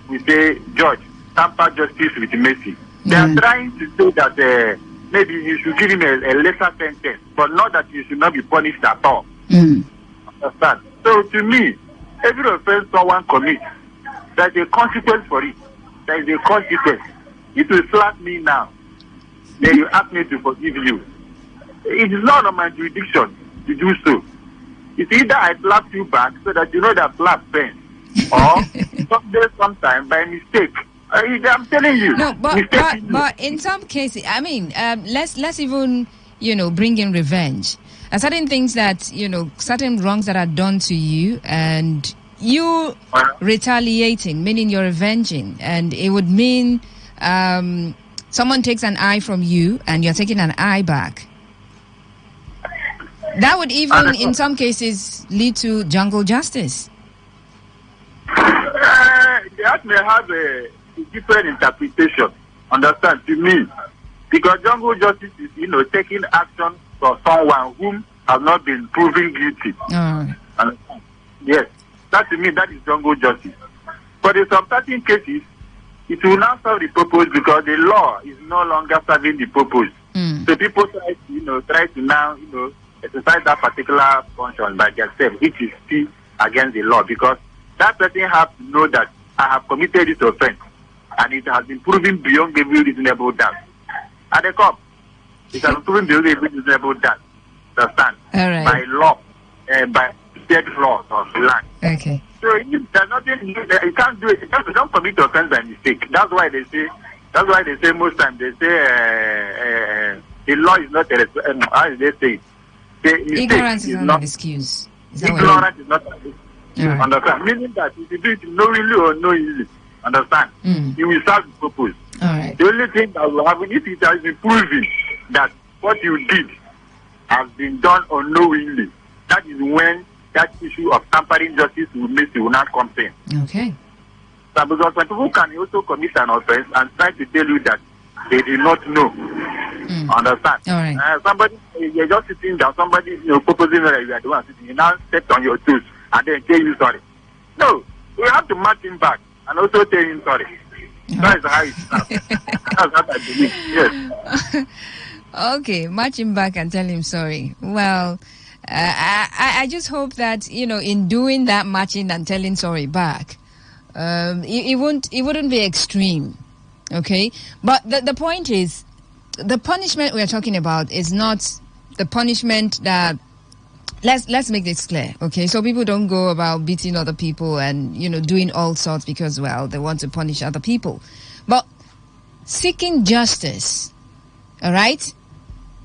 will say, judge, tamper justice with mercy, they are trying to say that maybe you should give him a lesser sentence, but not that you should not be punished at all. Understand? So to me, every offense someone commits, there's a consequence for it. There is a consequence. If you slap me now, then you ask me to forgive you. It is not on my jurisdiction to do so. It's either I slap you back so that you know that slap pain, or sometime by mistake. I'm telling you. No, but in some cases, I mean, let's even bring in revenge. Certain things that certain wrongs that are done to you, and you retaliating, meaning you're avenging, and it would mean someone takes an eye from you, and you're taking an eye back. That would even, in some cases, lead to jungle justice. That may have a different interpretation, understand, to me. Because jungle justice is, taking action for someone whom has not been proven guilty. Yes, that to me, that is jungle justice. But in some certain cases, it will not serve the purpose because the law is no longer serving the purpose. So people try to now, exercise that particular function by themselves, which is still against the law, because that person has to know that I have committed this offense and it has been proven beyond every reasonable doubt. At the cop, it has been proven beyond every reasonable doubt. Understand? Right. By law, by state laws of the land. Okay. So there's nothing you can't do it. You don't commit offense by mistake. That's why they say most times they say the law is not how do they say it? Ignorance is not an excuse. Ignorance is not an excuse. Right. Understand? Meaning that if you do it knowingly or unknowingly, understand? You will serve the purpose. All right. The only thing that will happen, if it has been proven that what you did has been done unknowingly, that is when that issue of tampering justice will not come in. Okay. So because when people can also commit an offense and try to tell you that they do not know. Understand? All right. Somebody, you're just sitting down, somebody proposing that you are the one sitting, you now step on your toes and then tell you sorry. No, we have to match him back and also tell him sorry. That is how it starts. That's what I believe. Yes. Okay, match him back and tell him sorry. Well, I just hope that in doing that matching and telling sorry back, it wouldn't be extreme. Okay, but the point is, the punishment we are talking about is not the punishment that. Let's make this clear, okay? So people don't go about beating other people and doing all sorts because they want to punish other people, but seeking justice, all right,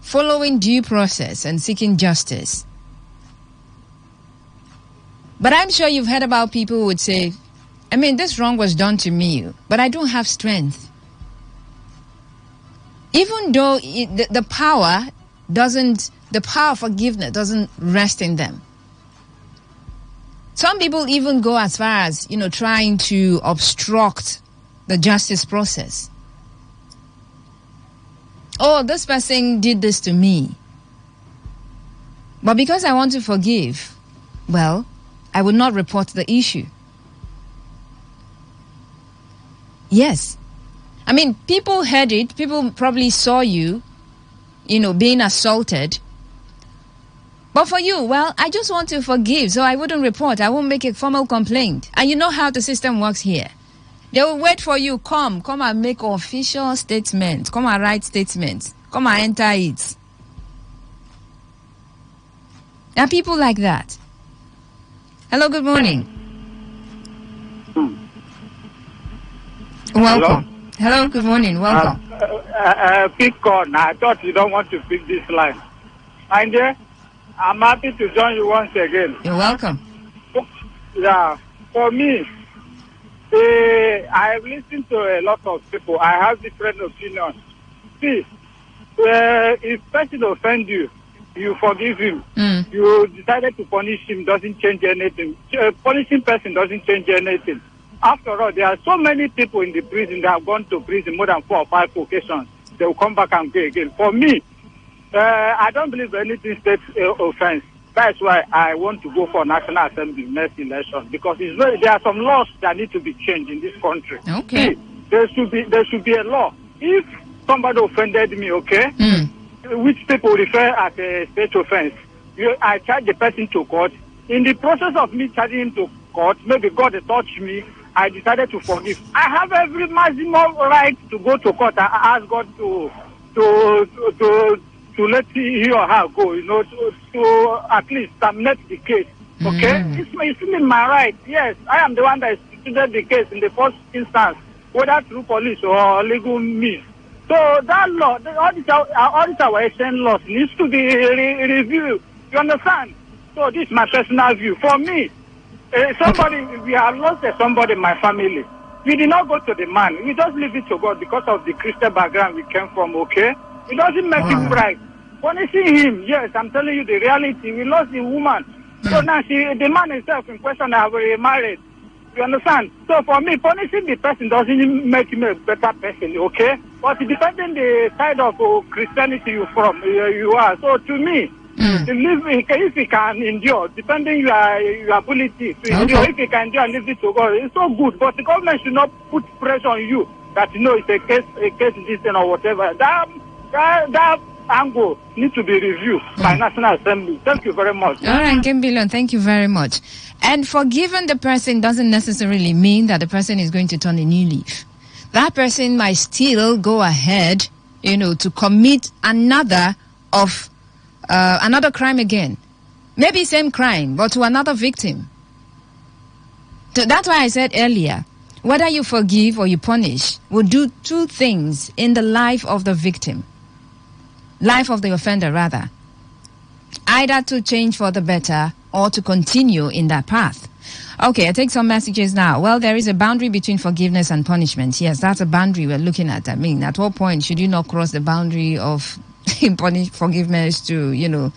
following due process and seeking justice. But I'm sure you've heard about people who would say, I mean, this wrong was done to me, but I don't have strength. Even though the power of forgiveness doesn't rest in them. Some people even go as far as, trying to obstruct the justice process. Oh, this person did this to me, but because I want to forgive, I would not report the issue. Yes. I mean, people heard it. People probably saw you, being assaulted. But for you, I just want to forgive, so I wouldn't report. I won't make a formal complaint. And you know how the system works here. They will wait for you. Come and make official statements. Come and write statements. Come and enter it. There are people like that. Hello, good morning. Welcome. Hello, good morning. Welcome. Pick on. I thought you don't want to pick this line. And I'm happy to join you once again. You're welcome. Yeah, for me, I've listened to a lot of people. I have different opinions. See, if person offend you, you forgive him. You decided to punish him, doesn't change anything. Punishing person doesn't change anything. After all, there are so many people in the prison that have gone to prison more than 4 or 5 occasions. They will come back and go again. For me, I don't believe anything state offense. That's why I want to go for National Assembly next election, because there are some laws that need to be changed in this country. Okay. See, there should be a law. If somebody offended me, okay, which people refer as a state offense, I charge the person to court. In the process of me charging him to court, maybe God touched me, I decided to forgive. I have every maximum right to go to court and ask God to to let he or her go, to at least terminate the case. Okay? It's in my right. Yes, I am the one that instituted the case in the first instance, whether through police or legal means. So that law, all these our ancient laws needs to be reviewed. You understand? So this is my personal view. For me, we have lost somebody in my family. We did not go to the man. We just leave it to God because of the Christian background we came from, okay? It doesn't make it right. Punishing him, yes, I'm telling you the reality. We lost the woman. So now the man himself in question have remarried. You understand? So for me, punishing the person doesn't make him a better person, okay? But depending the side of Christianity you are. So to me, to live, if you can endure, depending your ability to endure, if you can endure and leave it to God, it's so good. But the government should not put pressure on you that it's a case this or whatever. That angle needs to be reviewed by National Assembly. Thank you very much. All right, Kimbilon, thank you very much. And forgiving the person doesn't necessarily mean that the person is going to turn a new leaf. That person might still go ahead, to commit another crime again. Maybe same crime, but to another victim. So that's why I said earlier, whether you forgive or you punish will do two things in the life of the victim. Life of the offender, rather. Either to change for the better or to continue in that path. Okay, I take some messages now. Well, there is a boundary between forgiveness and punishment. Yes, that's a boundary we're looking at. I mean, at what point should you not cross the boundary of forgiveness to,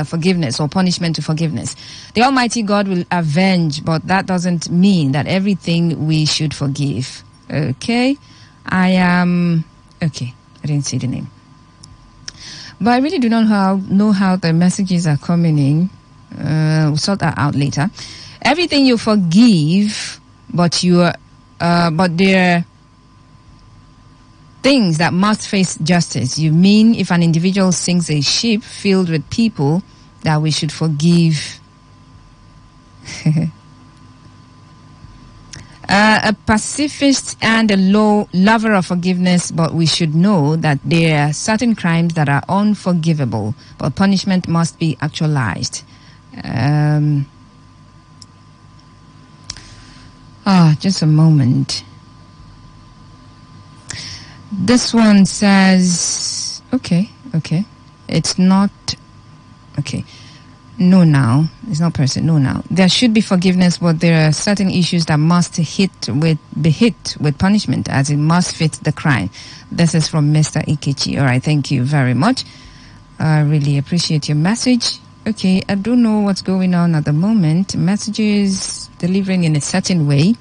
forgiveness or punishment to forgiveness? The Almighty God will avenge, but that doesn't mean that everything we should forgive. Okay? Okay, I didn't see the name. But I really do not know how the messages are coming in. We'll sort that out later. Everything you forgive, but there are things that must face justice. You mean if an individual sinks a ship filled with people, that we should forgive? A pacifist and a lover of forgiveness, but we should know that there are certain crimes that are unforgivable, but punishment must be actualized. Just a moment. This one says, okay. It's not, okay. No now. It's not person. No now. There should be forgiveness, but there are certain issues that must be hit with punishment, as it must fit the crime. This is from Mr. Ikechi. All right. Thank you very much. I really appreciate your message. Okay. I don't know what's going on at the moment. Messages delivering in a certain way.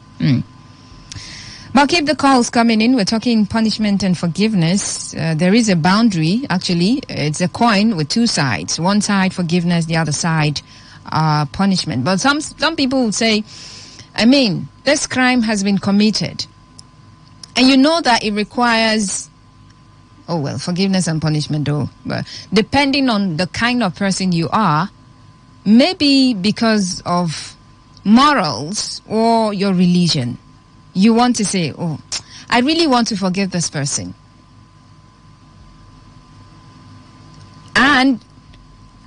But keep the calls coming in. We're talking punishment and forgiveness. There is a boundary, actually. It's a coin with two sides. One side forgiveness, the other side punishment. But some people would say, this crime has been committed. And you know that it requires, forgiveness and punishment, though. But depending on the kind of person you are, maybe because of morals or your religion, you want to say, I really want to forgive this person. And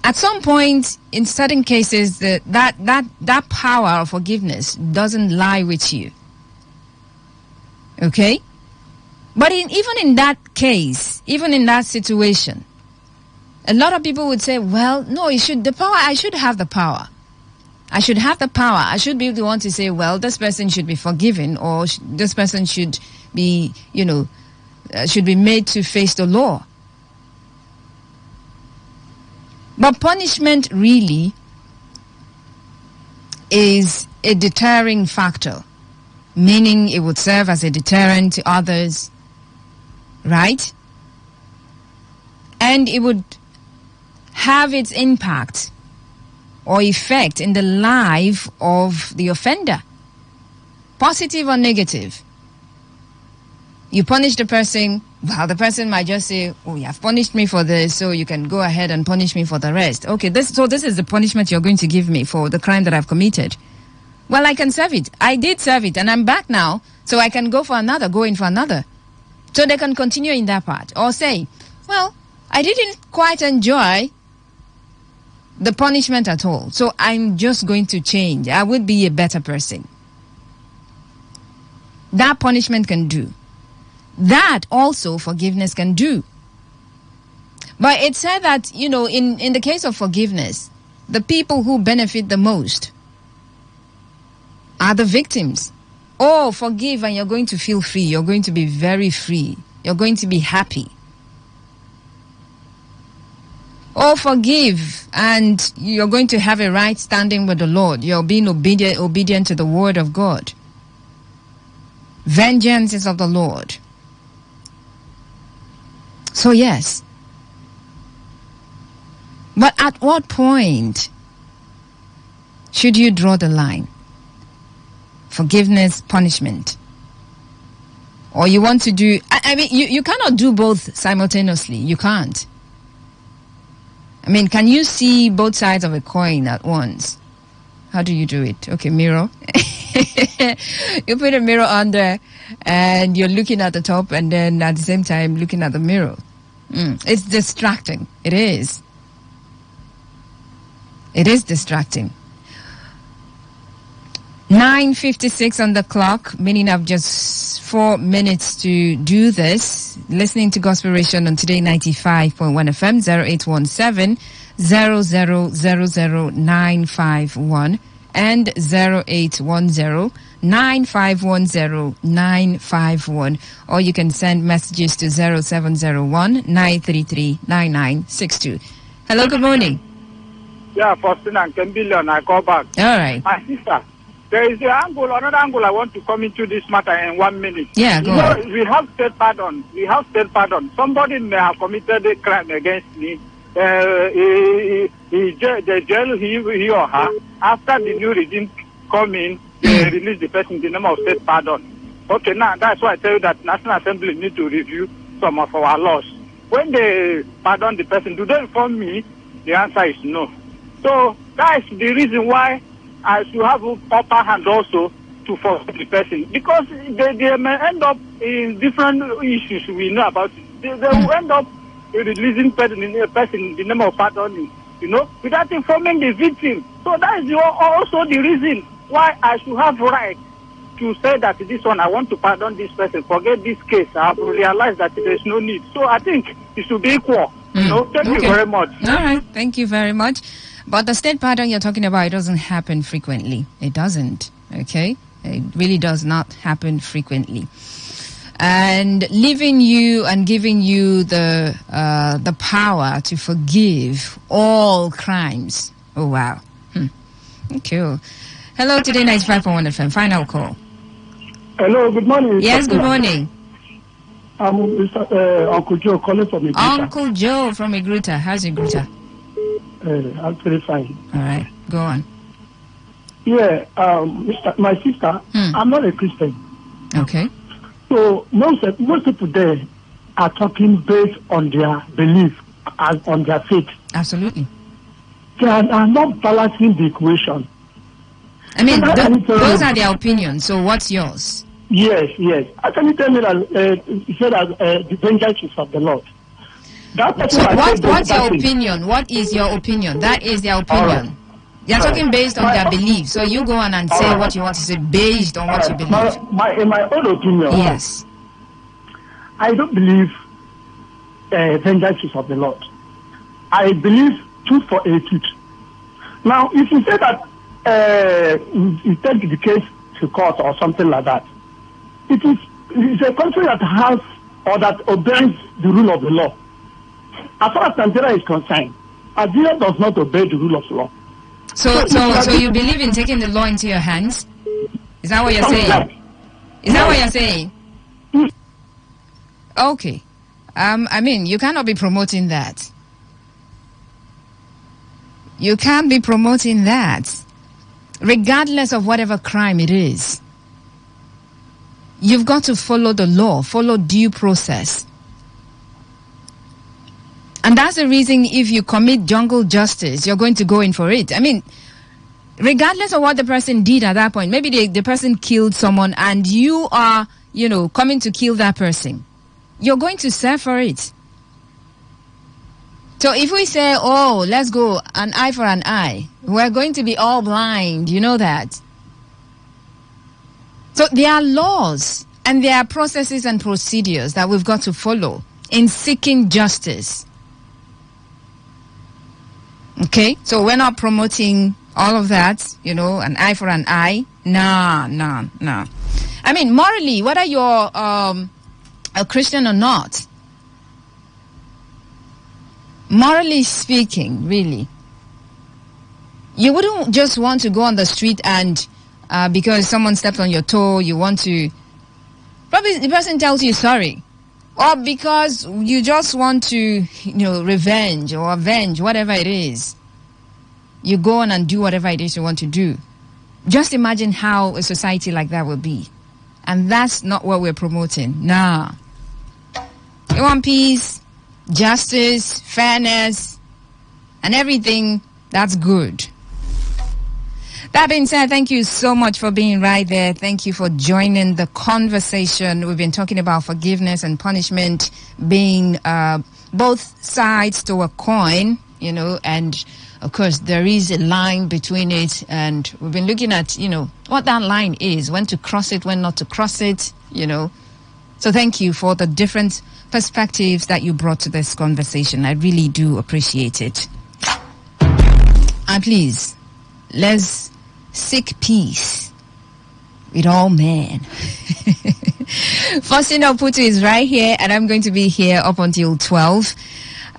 at some point, in certain cases, that power of forgiveness doesn't lie with you. Okay? But even in that case, even in that situation, a lot of people would say, well, no, I should have the power. I should have the power. I should be the one to say, well, this person should be forgiven, or this person should be, should be made to face the law. But punishment really is a deterring factor, meaning it would serve as a deterrent to others, right? And it would have its impact or effect in the life of the offender, positive or negative. You punish the person, the person might just say, you have punished me for this, so you can go ahead and punish me for the rest. Okay, this is the punishment you're going to give me for the crime that I've committed. Well, I can serve it. I did serve it, and I'm back now, so I can go in for another. So they can continue in that part. Or say, I didn't quite enjoy the punishment at all. So I'm just going to change. I would be a better person. That punishment can do. That also forgiveness can do. But it said that, in the case of forgiveness, the people who benefit the most are the victims. Oh, forgive and you're going to feel free. You're going to be very free. You're going to be happy. Oh, forgive and you're going to have a right standing with the Lord. You're being obedient to the word of God. Vengeance is of the Lord. So yes. But at what point should you draw the line? Forgiveness, punishment. Or you want to do... I mean, you cannot do both simultaneously. You can't. I mean, can you see both sides of a coin at once? How do you do it? Okay, mirror. You put a mirror on there and you're looking at the top and then at the same time looking at the mirror. It's distracting. It is. It is distracting. 9:56 on the clock, meaning I've just 4 minutes to do this. Listening to Gospiration on Today 95.1 FM, 0817-0000-951 and 0810-9510951. Or you can send messages to 0701-933-9962. Hello, good morning. Yeah, Faustina and Kembillion, I call back. All right. My sister, there is another angle I want to come into this matter in 1 minute. Yeah, go on. We have state pardon. Somebody may have committed a crime against me. They jail he or her. After the new regime come in, they release the person in the name of state pardon. Okay, now that's why I tell you that National Assembly need to review some of our laws. When they pardon the person, do they inform me? The answer is no. So that's the reason why I should have an upper hand also to forgive the person, because they may end up in different issues we know about it. They will end up releasing person in the name of pardoning, without informing the victim. So that is also the reason why I should have right to say that this one, I want to pardon this person, forget this case. I have realized that there is no need. So I think it should be equal. Thank you very much. All right, thank you very much. But the state pardon you're talking about, it doesn't happen frequently. It doesn't, okay? It really does not happen frequently. And leaving you and giving you the power to forgive all crimes. Oh, wow. Cool. Hello, Today 95.1 FM. Final call. Hello, good morning. Yes, good morning. I'm Mr. Uncle Joe calling from Igruta. Uncle Joe from Igruta. How's Igruta? I'm very fine. All right, go on. Yeah, my sister, I'm not a Christian. Okay. So most people there are talking based on their belief and on their faith. Absolutely. They are not balancing the equation. I mean, those are their opinions. So what's yours? Yes. Actually, tell me that you said that the vengeance is of the Lord. So what's your opinion? What is your opinion? That is their opinion. They're talking based on their belief. So you go on and say what you want to say based on what you believe. In my own opinion, yes, I don't believe vengeance is of the Lord. I believe tooth for a tooth. Now, if you say that you take the case to court or something like that, it's a country that has or that obeys the rule of the law. As far as Nigeria is concerned, Nigeria does not obey the rule of law. So you believe in taking the law into your hands? Is that what you're saying? Is that what you're saying? Okay. I mean, you cannot be promoting that. You can't be promoting that. Regardless of whatever crime it is. You've got to follow the law, follow due process. And that's the reason if you commit jungle justice, you're going to go in for it. I mean, regardless of what the person did at that point, maybe the person killed someone and you are, coming to kill that person. You're going to serve for it. So if we say, oh, let's go an eye for an eye, we're going to be all blind. You know that. So there are laws and there are processes and procedures that we've got to follow in seeking justice. Okay? So we're not promoting all of that, you know, an eye for an eye. Nah. I mean, morally, whether you're a Christian or not, morally speaking, really, you wouldn't just want to go on the street and because someone stepped on your toe, you want to, probably the person tells you sorry, or because you just want to, you know, revenge or avenge, whatever it is, you go on and do whatever it is you want to do. Just imagine how a society like that will be. And that's not what we're promoting. Nah. You want peace, justice, fairness, and everything, that's good. That being said, thank you so much for being right there. Thank you for joining the conversation. We've been talking about forgiveness and punishment being both sides to a coin, you know, and of course there is a line between it, and we've been looking at, you know, what that line is, when to cross it, when not to cross it, you know. So thank you for the different perspectives that you brought to this conversation. I really do appreciate it. And please, let's seek peace with all men. Faustino Putu is right here, and I'm going to be here up until 12.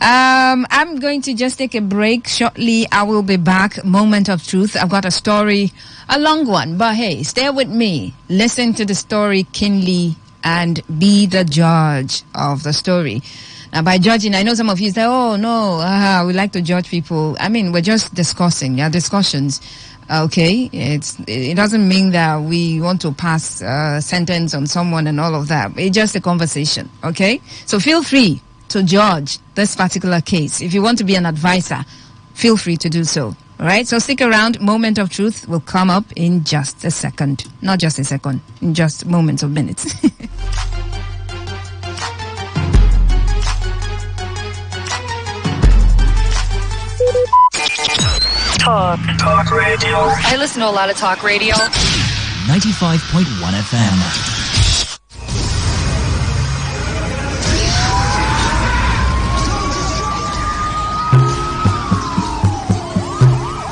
I'm going to just take a break shortly. I will be back. Moment of truth. I've got a story, a long one, but hey, stay with me. Listen to the story keenly and be the judge of the story. Now, by judging, I know some of you say, oh, no, we like to judge people. I mean, we're just discussing. There are discussions. Okay? It doesn't mean that we want to pass a sentence on someone and all of that. It's just a conversation. Okay? So feel free to judge this particular case. If you want to be an advisor, feel free to do so. All right? So stick around. Moment of truth will come up in just a second. Not just a second. In just moments of minutes. Talk radio. I listen to a lot of talk radio. 95.1 FM.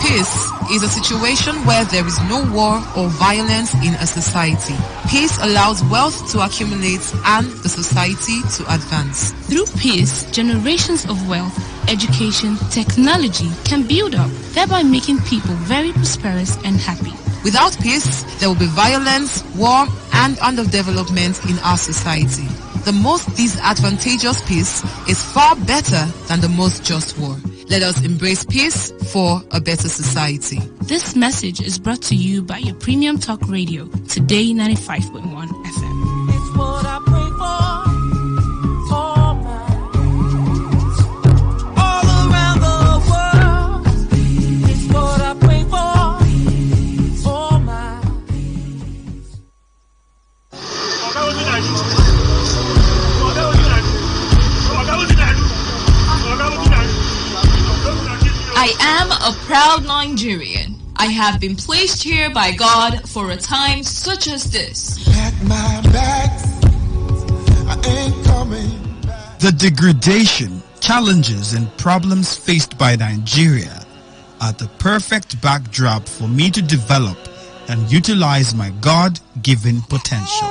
Peace is a situation where there is no war or violence in a society. Peace allows wealth to accumulate and the society to advance. Through peace, generations of wealth, education, technology can build up, thereby making people very prosperous and happy. Without peace, there will be violence, war, and underdevelopment in our society. The most disadvantageous peace is far better than the most just war. Let us embrace peace for a better society. This message is brought to you by your premium talk radio, Today 95.1 FM. It's what I pray for my all around the world. It's what I pray for my I am a proud Nigerian. I have been placed here by God for a time such as this. The degradation, challenges, and problems faced by Nigeria are the perfect backdrop for me to develop and utilize my God-given potential.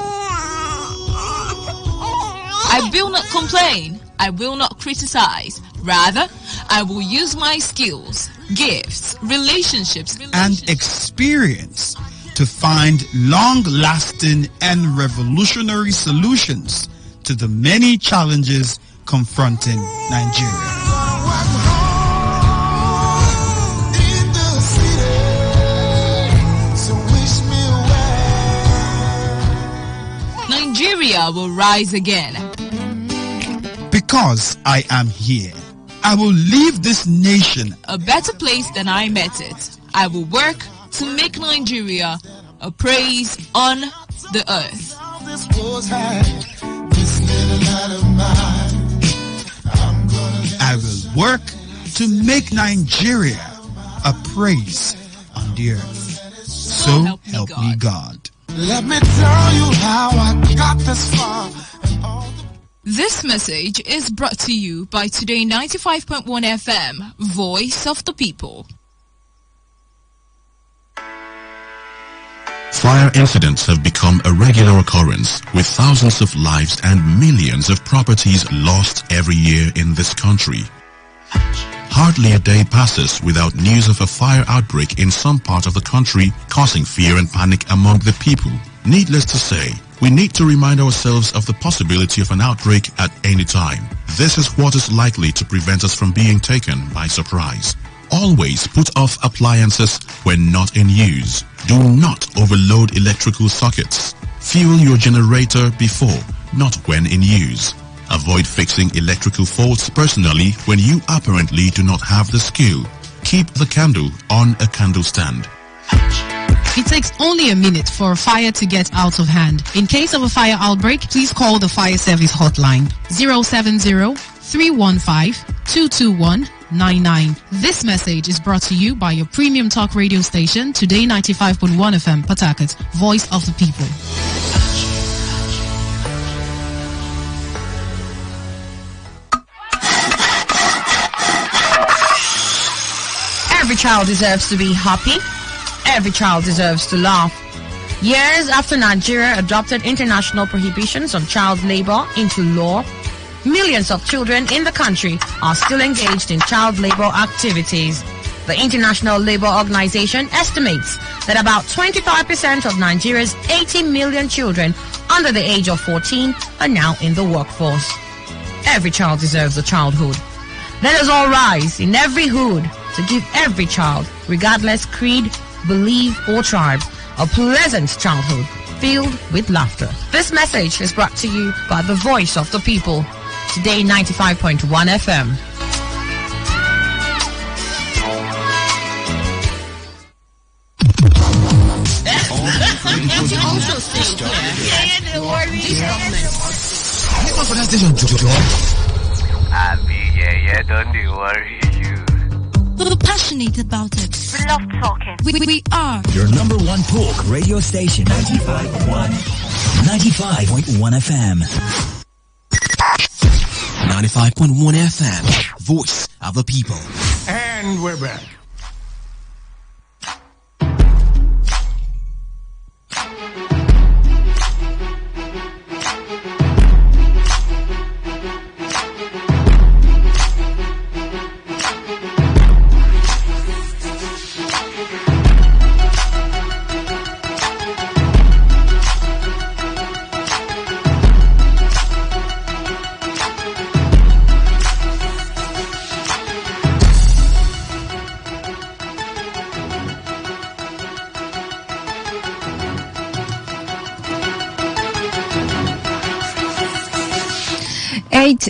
I will not complain. I will not criticize. Rather, I will use my skills, gifts, relationships, and experience to find long-lasting and revolutionary solutions to the many challenges confronting Nigeria. Nigeria will rise again. Because I am here, I will leave this nation a better place than I met it. I will work to make Nigeria a praise on the earth. I will work to make Nigeria a praise on the earth. So help me God. Let me tell you how I got this far. This message is brought to you by Today 95.1 FM, Voice of the People. Fire incidents have become a regular occurrence, with thousands of lives and millions of properties lost every year in this country. Hardly a day passes without news of a fire outbreak in some part of the country, causing fear and panic among the people. Needless to say, we need to remind ourselves of the possibility of an outbreak at any time. This is what is likely to prevent us from being taken by surprise. Always put off appliances when not in use. Do not overload electrical sockets. Fuel your generator before, not when in use. Avoid fixing electrical faults personally when you apparently do not have the skill. Keep the candle on a candle stand. It takes only a minute for a fire to get out of hand. In case of a fire outbreak, please call the fire service hotline 070-315-221-99. This message is brought to you by your premium talk radio station, Today 95.1 FM, Port Harcourt, Voice of the People. Every child deserves to be happy. Every child deserves to laugh. Years after Nigeria adopted international prohibitions on child labor into law, millions of children in the country are still engaged in child labor activities. The International Labour Organization estimates that about 25% of Nigeria's 80 million children under the age of 14 are now in the workforce. Every child deserves a childhood. Let us all rise in every hood to give every child, regardless creed, belief, or tribe, a pleasant childhood filled with laughter. This message is brought to you by the Voice of the People, Today 95.1 FM. Can't you also sing? Don't you worry. We're passionate about it. We love talking. We are your number one talk radio station, 95.1 FM. 95.1 FM, Voice of the People. And we're back.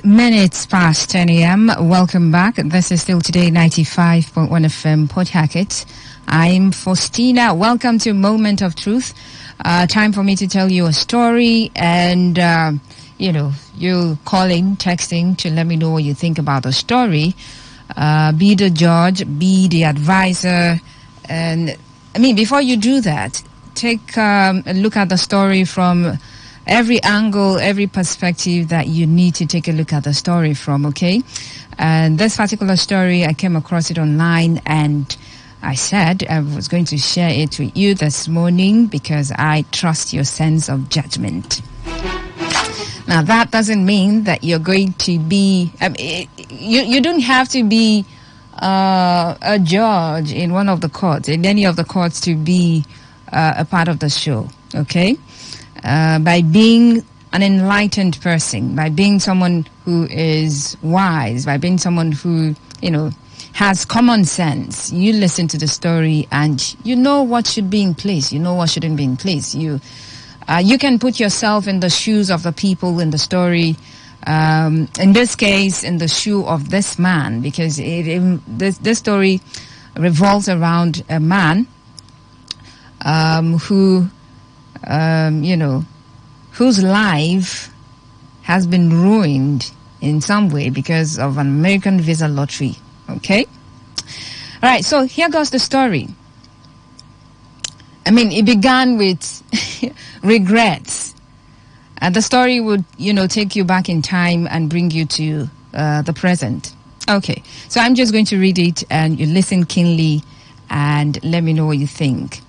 Minutes past 10 a.m. Welcome back. This is still Today 95.1 FM Port Harcourt. I'm Faustina. Welcome to Moment of Truth. Time for me to tell you a story, and you calling, texting to let me know what you think about the story. Be the judge, be the advisor, and before you do that, take a look at the story from every angle, every perspective that you need to take a look at the story from, okay? And this particular story, I came across it online, and I said I was going to share it with you this morning because I trust your sense of judgment. Now, that doesn't mean that you're going to be... you don't have to be a judge in one of the courts, in any of the courts, to be a part of the show, okay? By being an enlightened person, by being someone who is wise, by being someone who, has common sense, you listen to the story and you know what should be in place, you know what shouldn't be in place. You can put yourself in the shoes of the people in the story, in this case, in the shoe of this man, because this story revolves around a man who... whose life has been ruined in some way because of an American visa lottery. Okay? All right, so here goes the story. I mean, it began with regrets. And the story would, take you back in time and bring you to the present. Okay, so I'm just going to read it and you listen keenly and let me know what you think.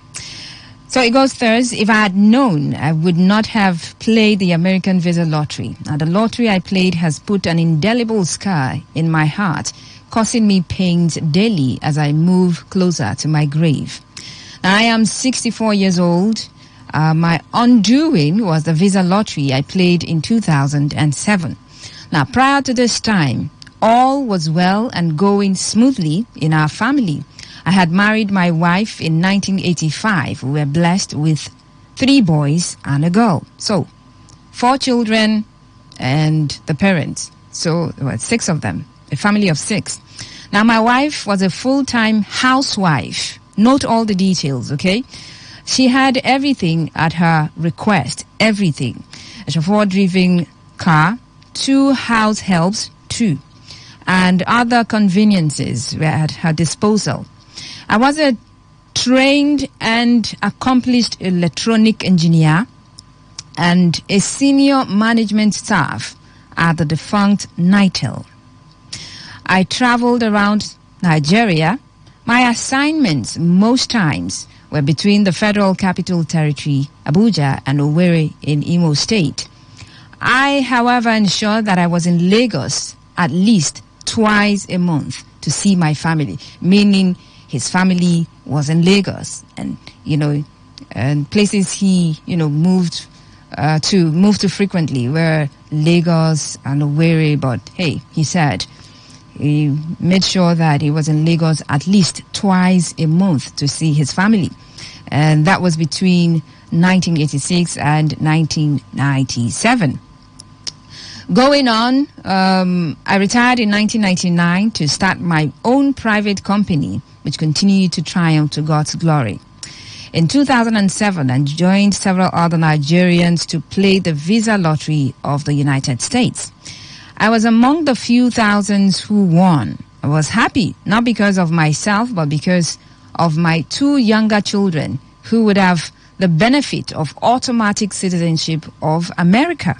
So it goes first. If I had known, I would not have played the American visa lottery. Now, the lottery I played has put an indelible scar in my heart, causing me pains daily as I move closer to my grave. Now, I am 64 years old. My undoing was the visa lottery I played in 2007. Now, prior to this time, all was well and going smoothly in our family. I had married my wife in 1985. We were blessed with 3 boys and a girl. So, 4 children and the parents. So, there were 6 of them, a family of 6. Now, my wife was a full-time housewife. Note all the details, okay? She had everything at her request, everything. A chauffeur-driven car, 2 house helps, 2. And other conveniences were at her disposal. I was a trained and accomplished electronic engineer and a senior management staff at the defunct NITEL. I traveled around Nigeria. My assignments most times were between the Federal Capital Territory, Abuja, and Owerri in Imo State. I, however, ensured that I was in Lagos at least twice a month to see my family, meaning his family was in Lagos and, and places he, moved to frequently were Lagos and Owerri. But hey, he said he made sure that he was in Lagos at least twice a month to see his family. And that was between 1986 and 1997. Going on, I retired in 1999 to start my own private company, which continued to triumph to God's glory. In 2007, I joined several other Nigerians to play the visa lottery of the United States. I was among the few thousands who won. I was happy, not because of myself, but because of my 2 younger children who would have the benefit of automatic citizenship of America.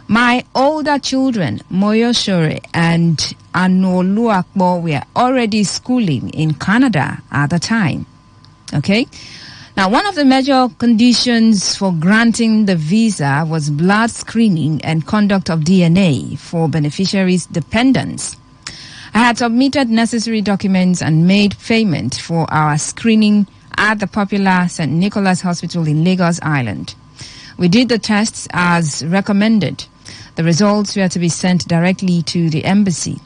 My older children, Moyoshore and Anoluakbo, were already schooling in Canada at the time. Okay? Now, one of the major conditions for granting the visa was blood screening and conduct of DNA for beneficiaries' dependents. I had submitted necessary documents and made payment for our screening at the popular St. Nicholas Hospital in Lagos Island. We did the tests as recommended. The results were to be sent directly to the embassy.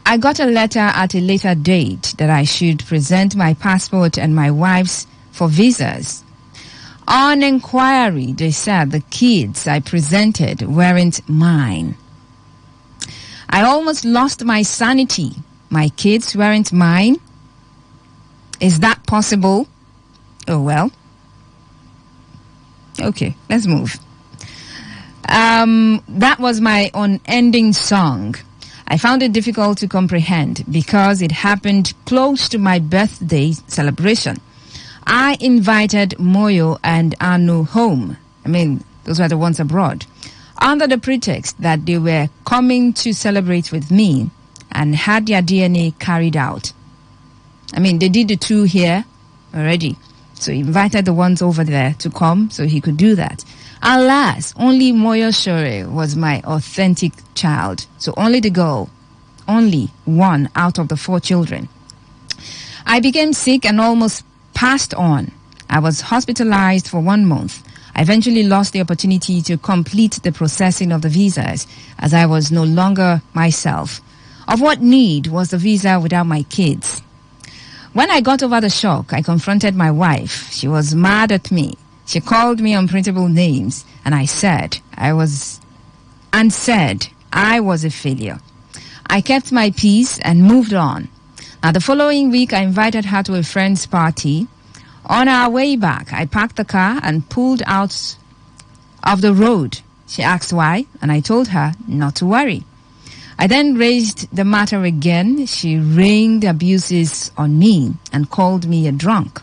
I got a letter at a later date that I should present my passport and my wife's for visas. On inquiry, they said the kids I presented weren't mine. I almost lost my sanity. My kids weren't mine? Is that possible? Oh, well. Okay, let's move. That was my unending song. I found it difficult to comprehend because it happened close to my birthday celebration. I invited Moyo and Anu home. I mean, those were the ones abroad, under the pretext that they were coming to celebrate with me and had their DNA carried out. I mean, they did the 2 here already. So he invited the ones over there to come so he could do that. Alas, only Moyo Shore was my authentic child. So only the girl, only one out of the 4 children. I became sick and almost passed on. I was hospitalized for 1 month. I eventually lost the opportunity to complete the processing of the visas as I was no longer myself. Of what need was the visa without my kids? When I got over the shock, I confronted my wife. She was mad at me. She called me unprintable names, and I said I was a failure. I kept my peace and moved on. Now, the following week, I invited her to a friend's party. On our way back, I parked the car and pulled out of the road She asked why, and I told her not to worry. I then raised the matter again. She rained abuses on me and called me a drunk.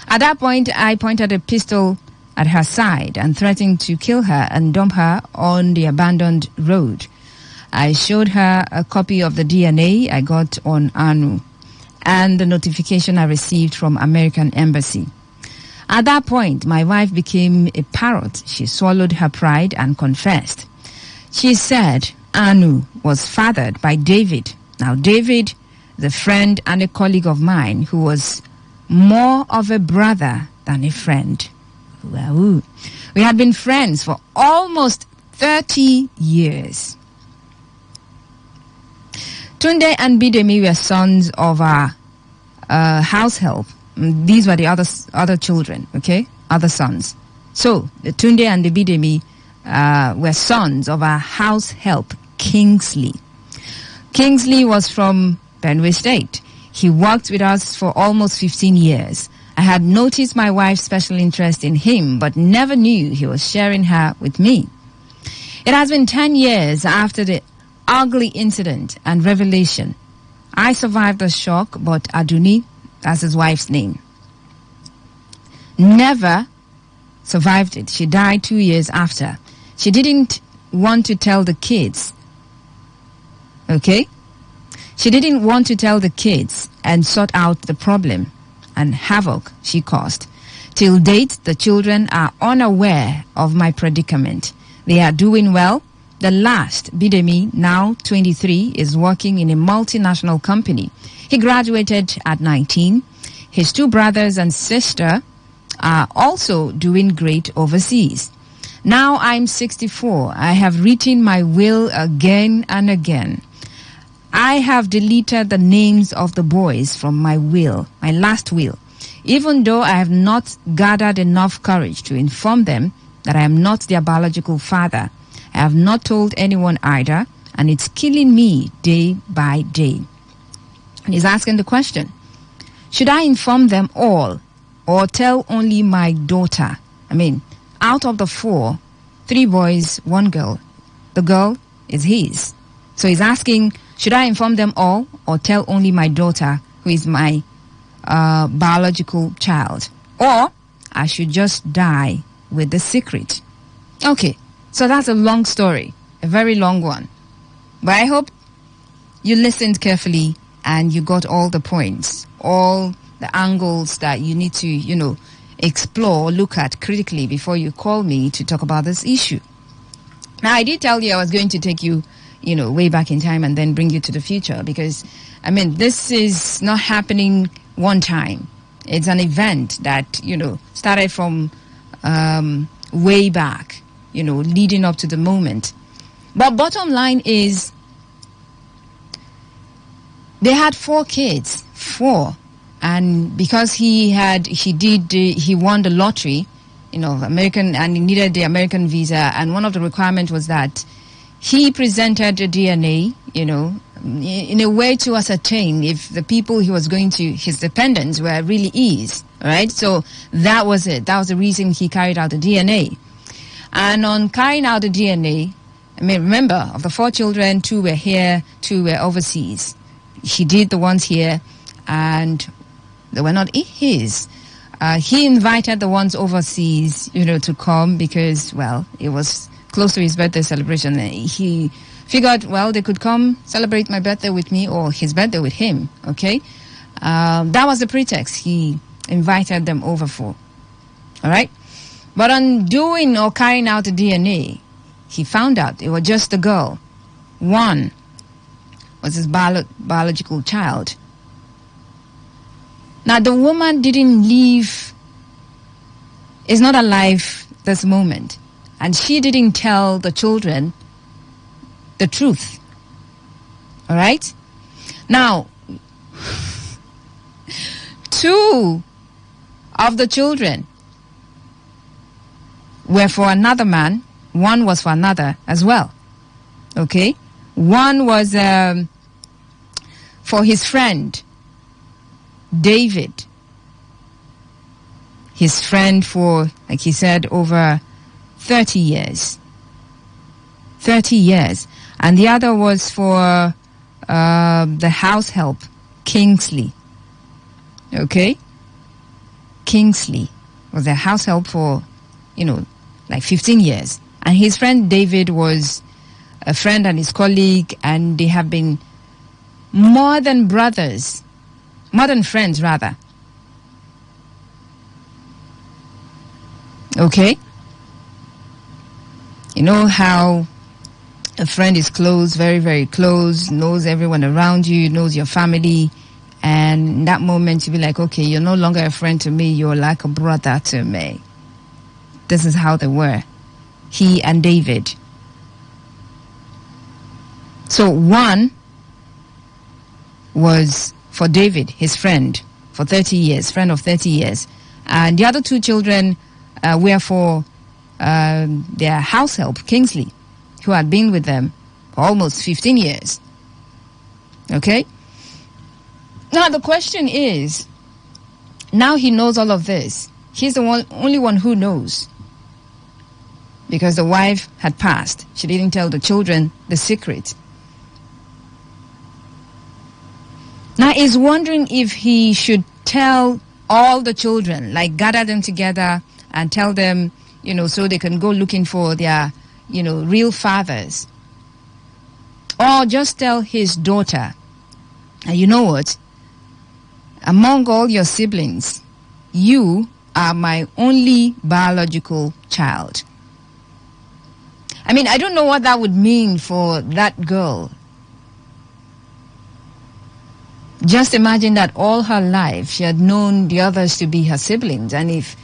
At that point, I pointed a pistol at her side and threatened to kill her and dump her on the abandoned road. I showed her a copy of the DNA I got on Anu and the notification I received from American Embassy. At that point, my wife became a parrot. She swallowed her pride and confessed. She said Anu was fathered by David. Now, David, the friend and a colleague of mine who was more of a brother than a friend. Wow. We had been friends for almost 30 years. Tunde and Bidemi were sons of our house help. These were the other children, okay? Other sons. So, the Tunde and the Bidemi were sons of our house help, Kingsley. Kingsley was from Benue State. He worked with us for almost 15 years. I had noticed my wife's special interest in him, but never knew he was sharing her with me. It has been 10 years after the ugly incident and revelation. I survived the shock, but Aduni, that's his wife's name, never survived it. She died 2 years after. She didn't want to tell the kids. Okay? She didn't want to tell the kids and sort out the problem and havoc she caused. Till date, the children are unaware of my predicament. They are doing well. The last, Bidemi, now 23, is working in a multinational company. He graduated at 19. His two brothers and sister are also doing great overseas. Now I'm 64. I have written my will again and again. I have deleted the names of the boys from my will, my last will, even though I have not gathered enough courage to inform them that I am not their biological father. I have not told anyone either, and it's killing me day by day. And he's asking the question, should I inform them all or tell only my daughter? I mean, out of the 4, 3 boys, 1 girl. The girl is his. So he's asking, should I inform them all or tell only my daughter, who is my biological child? Or I should just die with the secret? Okay, so that's a long story, a very long one. But I hope you listened carefully and you got all the points, all the angles that you need to, explore, look at critically before you call me to talk about this issue. Now, I did tell you I was going to take you, way back in time and then bring you to the future because, this is not happening one time. It's an event that, started from way back, leading up to the moment. But bottom line is, they had 4 kids, 4. And because he won the lottery, American, and he needed the American visa. And one of the requirements was that he presented the DNA, in a way to ascertain if the people he was going to, his dependents, were really his, right? So that was it. That was the reason he carried out the DNA. And on carrying out the DNA, remember, of the 4 children, 2 were here, 2 were overseas. He did the ones here, and they were not his. He invited the ones overseas, to come because, it was close to his birthday celebration. He figured, they could come celebrate my birthday with me or his birthday with him, okay? That was the pretext he invited them over for, all right? But on doing or carrying out the DNA, he found out it was just a girl. 1 was his biological child. Now, the woman didn't leave, is not alive this moment. And she didn't tell the children the truth. All right? Now, 2 of the children were for another man. 1 was for another as well. Okay? 1 was for his friend, David. His friend for, like he said, over 30 years. 30 years. And the other was for the house help, Kingsley. Okay? Kingsley was a house help for, like 15 years. And his friend David was a friend and his colleague, and they have been more than brothers, more than friends, rather. Okay? You know how a friend is close, very, very close, knows everyone around you, knows your family, and in that moment you be like, okay, you're no longer a friend to me, you're like a brother to me. This is how they were, he and David. So one was for David, his friend, for 30 years, friend of 30 years. And the other two children were for their house help, Kingsley, who had been with them for almost 15 years. Okay? Now the question is, now he knows all of this. He's the only one who knows. Because the wife had passed. She didn't tell the children the secret. Now he's wondering if he should tell all the children, like gather them together and tell them, so they can go looking for their, real fathers. Or just tell his daughter, and you know what? Among all your siblings, you are my only biological child. I mean, I don't know what that would mean for that girl. Just imagine that all her life she had known the others to be her siblings, and if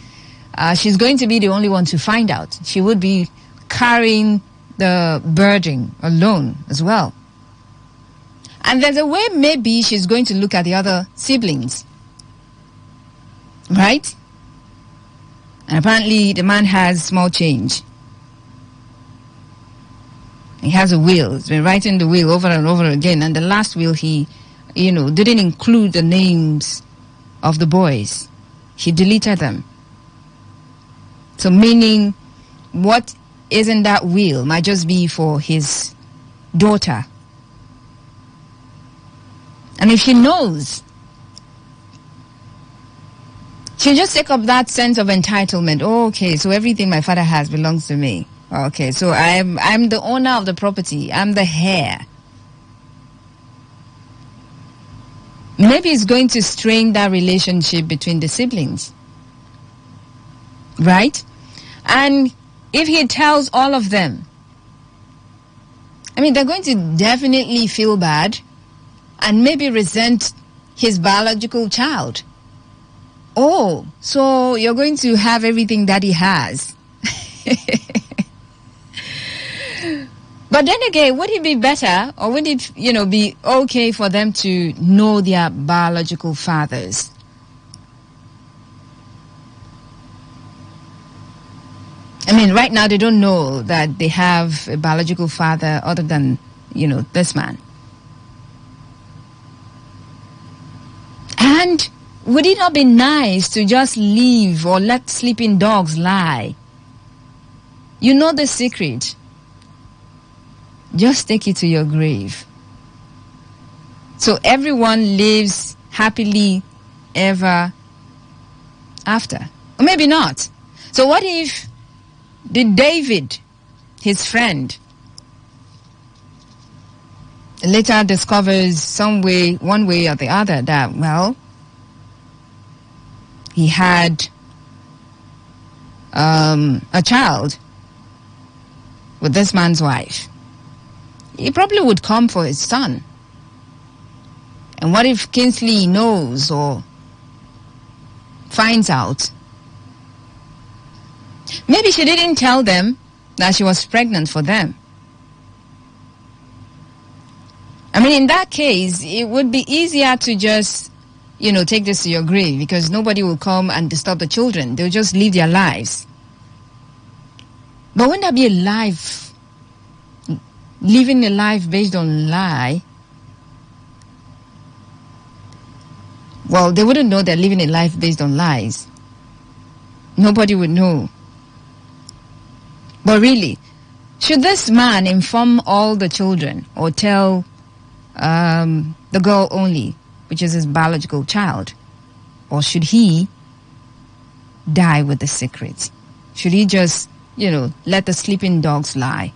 she's going to be the only one to find out, she would be carrying the burden alone as well. And there's a way maybe she's going to look at the other siblings, right? And apparently the man has small change. He has a will. He's been writing the will over and over again, and the last will he didn't include the names of the boys. He deleted them. So meaning what is in that will might just be for his daughter. And if she knows, she'll just take up that sense of entitlement. Oh, okay, so everything my father has belongs to me. Okay, so I'm the owner of the property. I'm the heir. Maybe it's going to strain that relationship between the siblings. Right? And if he tells all of them, I mean, they're going to definitely feel bad and maybe resent his biological child. Oh, so you're going to have everything that he has. But then again, would it be better, or would it, be okay for them to know their biological fathers? I mean, right now they don't know that they have a biological father other than, this man. And would it not be nice to just leave or let sleeping dogs lie? You know the secret. Just take it to your grave. So everyone lives happily ever after. Or maybe not. So what if David, his friend, later discovers one way or the other that, well, he had a child with this man's wife. He probably would come for his son. And what if Kingsley knows or finds out? Maybe she didn't tell them that she was pregnant for them. I mean, in that case, it would be easier to just, take this to your grave, because nobody will come and disturb the children. They'll just live their lives. But wouldn't that be living a life based on lie? Well, they wouldn't know they're living a life based on lies. Nobody would know. But really, should this man inform all the children or tell the girl only, which is his biological child? Or should he die with the secret? Should he just, let the sleeping dogs lie?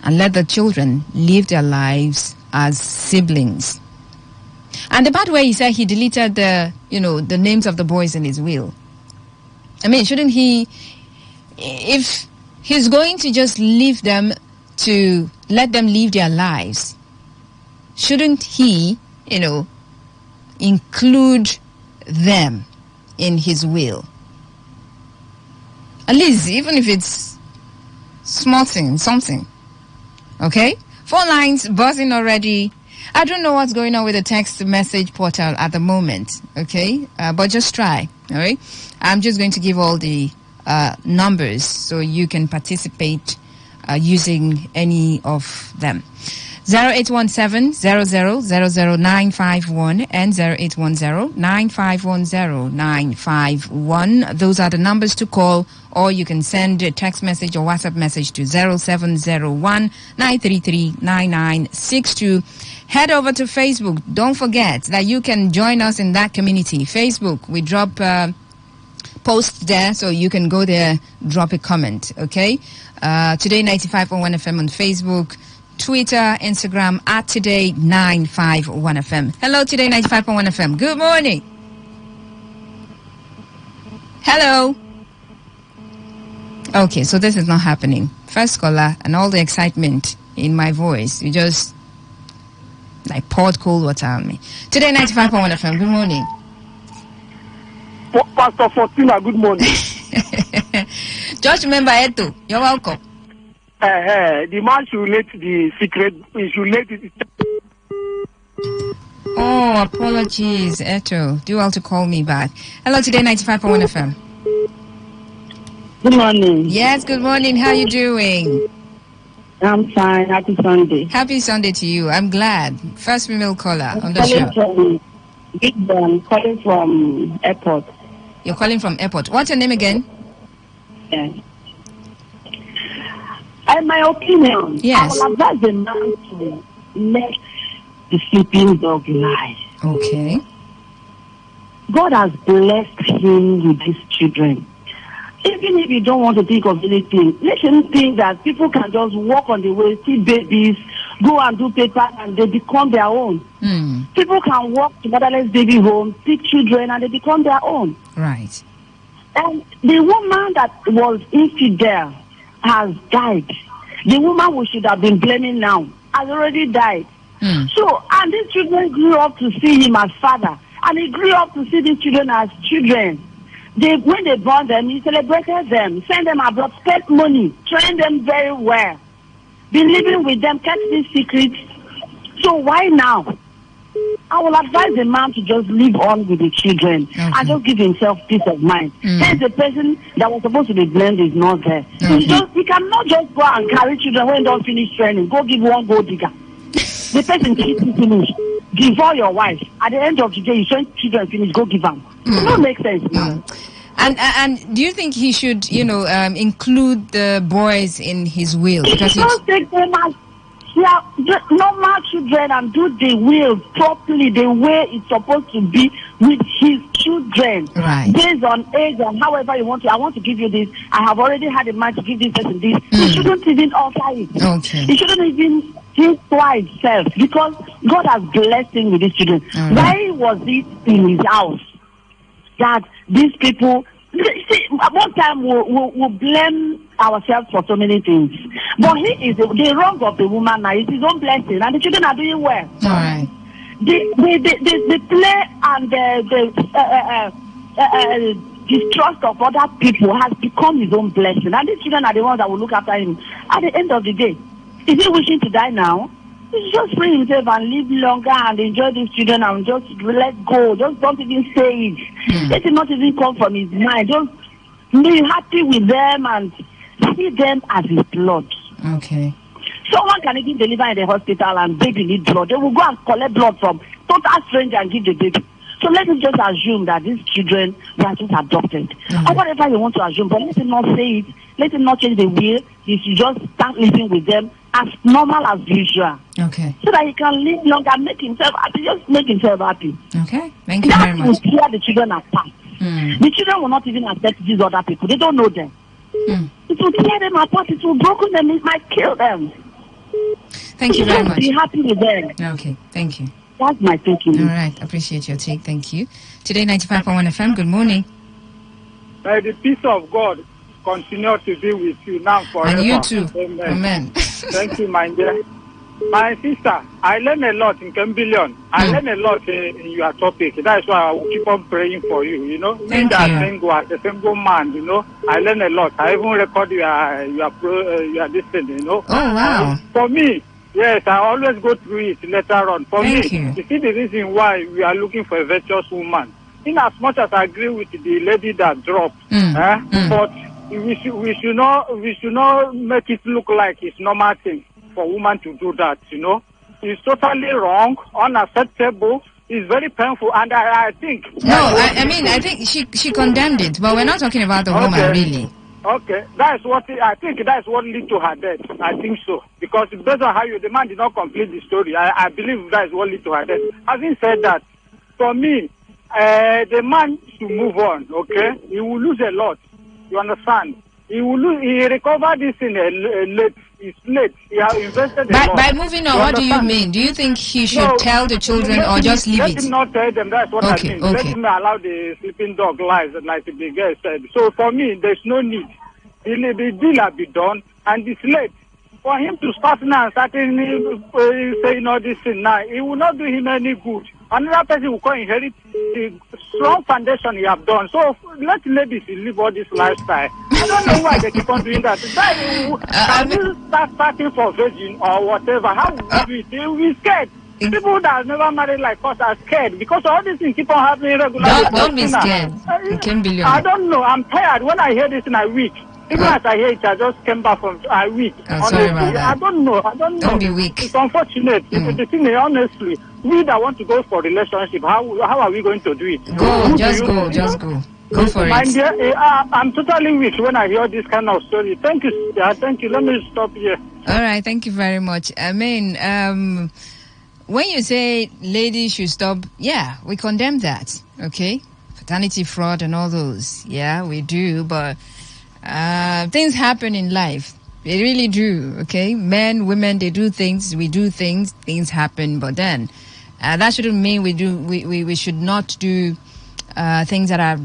And let the children live their lives as siblings? And the part where he said he deleted the names of the boys in his will. I mean, shouldn't he, if he's going to just leave them to let them live their lives, shouldn't he, include them in his will? At least, even if it's small thing, something. Okay? Phone lines buzzing already. I don't know what's going on with the text message portal at the moment. Okay? But just try. All right? I'm just going to give all the numbers so you can participate using any of them. 0817-0000-951 and 0810-9510-951. Those are the numbers to call, or you can send a text message or WhatsApp message to 0701-933-9962. Head over to Facebook. Don't forget that you can join us in that community. Facebook, we drop posts there, so you can go there, drop a comment, okay? Today 95.1 FM on Facebook, Twitter, Instagram at Today951 FM. Hello, Today 95.1 FM. Good morning. Hello. Okay, so this is not happening. First caller, and all the excitement in my voice, you just poured cold water on me. Today 95.1 FM. Good morning. Pastor Fortuna, good morning. Just remember, Eto, you're welcome. The man should relate the secret. He should relate it. Oh, apologies, Eto. Do well to call me back. Hello, Today 95.1 FM. Good morning. Yes, good morning. How are you doing? I'm fine. Happy Sunday. Happy Sunday to you. I'm glad. First female caller on the show. Calling from airport. You're calling from airport. What's your name again? Yes. In my opinion, yes, I will advise the man to let the sleeping dog lie. Okay. God has blessed him with these children. Even if you don't want to think of anything, let him think that people can just walk on the way, see babies, go and do paper, and they become their own. People can walk to motherless baby homes, pick children, and they become their own. Right. And the woman that was infidel has died. The woman we should have been blaming now has already died. So, and these children grew up to see him as father, and he grew up to see these children as children. When they born them, he celebrated them, sent them abroad, spent money, trained them very well, been living with them, kept these secrets. So why now? I will advise the man to just live on with the children and just give himself peace of mind. There's the person that was supposed to be blamed is not there. He cannot just go and carry children when they don't finish training. Go give one gold digger. The person keeps finish. Divorce your wife. At the end of the day, you send children finish. Go give them. It don't make sense now. And do you think he should, include the boys in his will? Because just take them as normal children and do the will properly, the way it's supposed to be with his children. Right. Based on age and however you want to. I want to give you this. I have already had a mind to give this person this. He shouldn't even alter it. Okay. He shouldn't even think twice himself because God has blessed him with these children. Why was it in his house that these people? See, at one time we'll blame ourselves for so many things, but he is the wrong of the woman now. It's his own blessing, and the children are doing well. All right. The play and the distrust of other people has become his own blessing, and these children are the ones that will look after him. At the end of the day, is he wishing to die now? He should just free himself and live longer and enjoy these children and just let go. Just don't even say it. Let it not even come from his mind. Just be happy with them and see them as his blood. Okay. Someone can even deliver in the hospital and baby need blood. They will go and collect blood from total stranger and give the baby. So let us just assume that these children were just adopted. Or whatever you want to assume, but let him not say it. Let him not change the will. He should just start living with them as normal as usual. Okay. So that he can live longer, make himself happy. Just make himself happy. Okay. Thank you very much. That will tear the children apart. The children will not even accept these other people. They don't know them. It will tear them apart. It will broken them. It might kill them. Thank you very much. Be happy with them. Okay. Thank you. That's my thinking. All right. Appreciate your take. Thank you. Today 95.1 FM. Good morning. May the peace of God continue to be with you now forever. And you too. Amen. Thank you, my dear. My sister, I learn a lot in Cambillion. I learn a lot in your topic. That's why I will keep on praying for you. You know, thank you. As a single man, you know, I learn a lot. I even record your this thing, you know. Oh wow! For me, yes, I always go through it later on. For thank me, you see the reason why we are looking for a virtuous woman. In as much as I agree with the lady that dropped, but we should not make it look like it's normal thing for a woman to do that, you know. It's totally wrong, unacceptable, it's very painful, and I think... No, I think she condemned it, but we're not talking about the woman, really. Okay, I think that's what led to her death. I think so. Because based on how the man did not complete the story, I believe that is what led to her death. Having said that, for me, the man should move on, okay? He will lose a lot, you understand? He recovered this in late. It's late. He has invested a lot. By moving on, what do you mean? Do you think he should tell the children or just leave it? Let him not tell them. That's what I mean. Let him allow the sleeping dog lies, like the girl said. So for me, there's no need. The deal has been done, and it's late. For him to start now, starting saying all this thing now, it will not do him any good. Another person will come inherit the strong foundation he have done. So let ladies live all this lifestyle. I don't know why they keep on doing that. Can you start starting for virgin or whatever? How would you do it? They will be scared. People that have never married like us are scared because all these things keep on happening regularly. Don't be scared. I don't know. I'm tired. When I hear this in a week, even as I hear it, I just came back from a week. Sorry about that. I don't know. Don't be weak. It's unfortunate. The thing is, honestly, we that want to go for relationship, how are we going to do it? Just go. Go for it. Dear, I'm totally weak when I hear this kind of story. Thank you, sister. Thank you. Let me stop here. All right. Thank you very much. I mean, when you say ladies should stop, yeah, we condemn that. Okay? Paternity fraud and all those. Yeah, we do. But things happen in life. They really do. Okay? Men, women, they do things. We do things. Things happen. But then that shouldn't mean we should not do things that are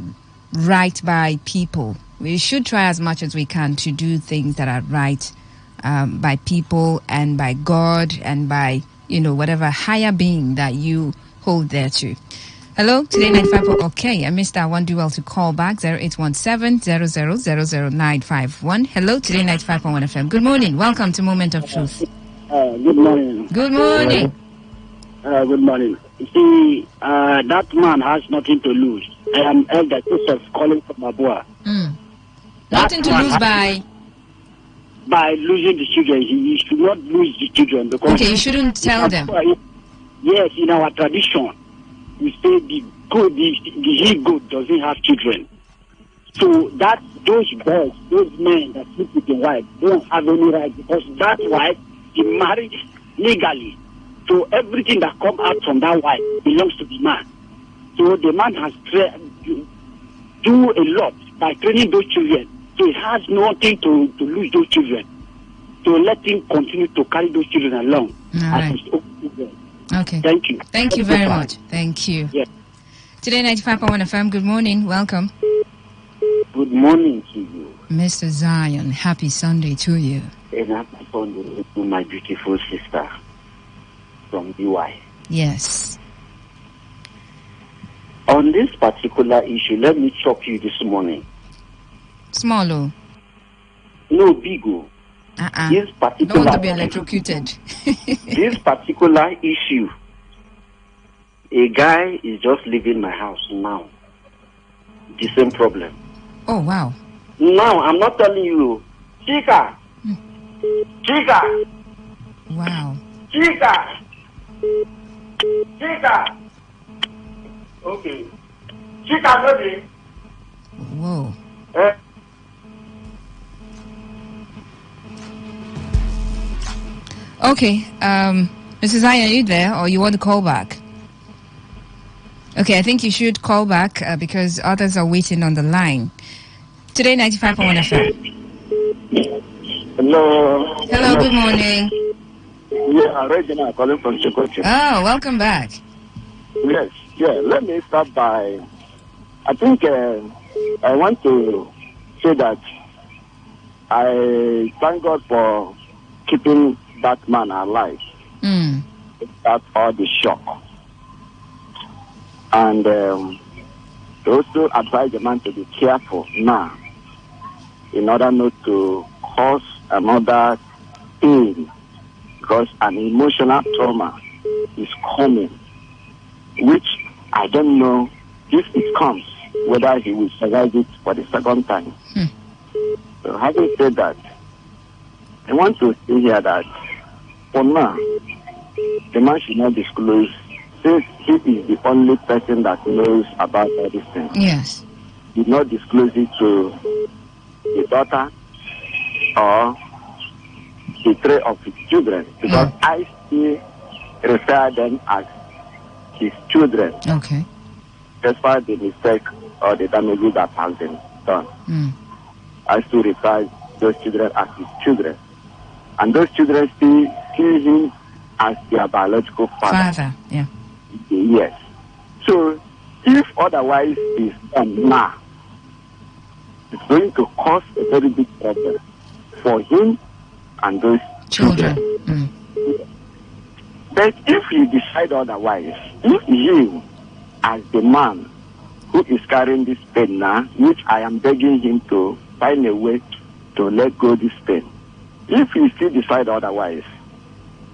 right by people. We should try as much as we can to do things that are right by people and by God and by, whatever higher being that you hold there to. Hello, Today 95. Okay, I missed that one. Do well to call back 0817-00000951. Hello, Today 95.1 FM. Good morning. Welcome to Moment of Truth. Good morning. Good morning. Good morning. You see, that man has nothing to lose. I am Elder Joseph calling from Abua. Nothing to lose by losing the children. He should not lose the children because you shouldn't tell them. Yes, in our tradition, we say the he-goat doesn't have children. So that those boys, those men that sleep with the wife don't have any right because that wife is married legally. So everything that comes out from that wife belongs to the man. So the man has do a lot by training those children. So he has nothing to lose those children. So let him continue to carry those children along as his own children. Okay. Thank you. Thank you very much. Thank you. Yeah. Today 95.1 FM. Good morning. Welcome. Good morning to you. Mr. Zion. Happy Sunday to you. And happy Sunday to my beautiful sister from UI. Yes. On this particular issue, let me shock you this morning. Small o. No, big o. This particular don't want to be electrocuted. This particular issue, a guy is just leaving my house now. The same problem. Oh, wow. Now, I'm not telling you. Chica! Chica! Wow. Chica! Chica! Okay. She cannot be. Whoa. Okay, Mrs. Zion, are you there, or you want to call back? Okay, I think you should call back because others are waiting on the line. Today, 95.1 FM. Hello. Hello, good morning. Yeah, Regina calling from Chicoche. Oh, welcome back. Yes, let me start by, I think I want to say that I thank God for keeping that man alive. That's all the shock. And also advise the man to be careful now in order not to cause another pain, because an emotional trauma is coming, which I don't know if it comes, whether he will survive it for the second time. So having said that, I want to say here that for now, the man should not disclose, since he is the only person that knows about all these things. Yes. Did not disclose it to the daughter or the three of his children, because I still refer them as his children. Okay. Despite the mistake or the damage that has been done. I still refer those children as his children. And those children still see him as their biological father. Yeah. Yes. So, if otherwise is done now, it's going to cause a very big problem for him and those children. But if you decide otherwise, if you, as the man who is carrying this pain now, which I am begging him to find a way to let go this pain, if he still decide otherwise,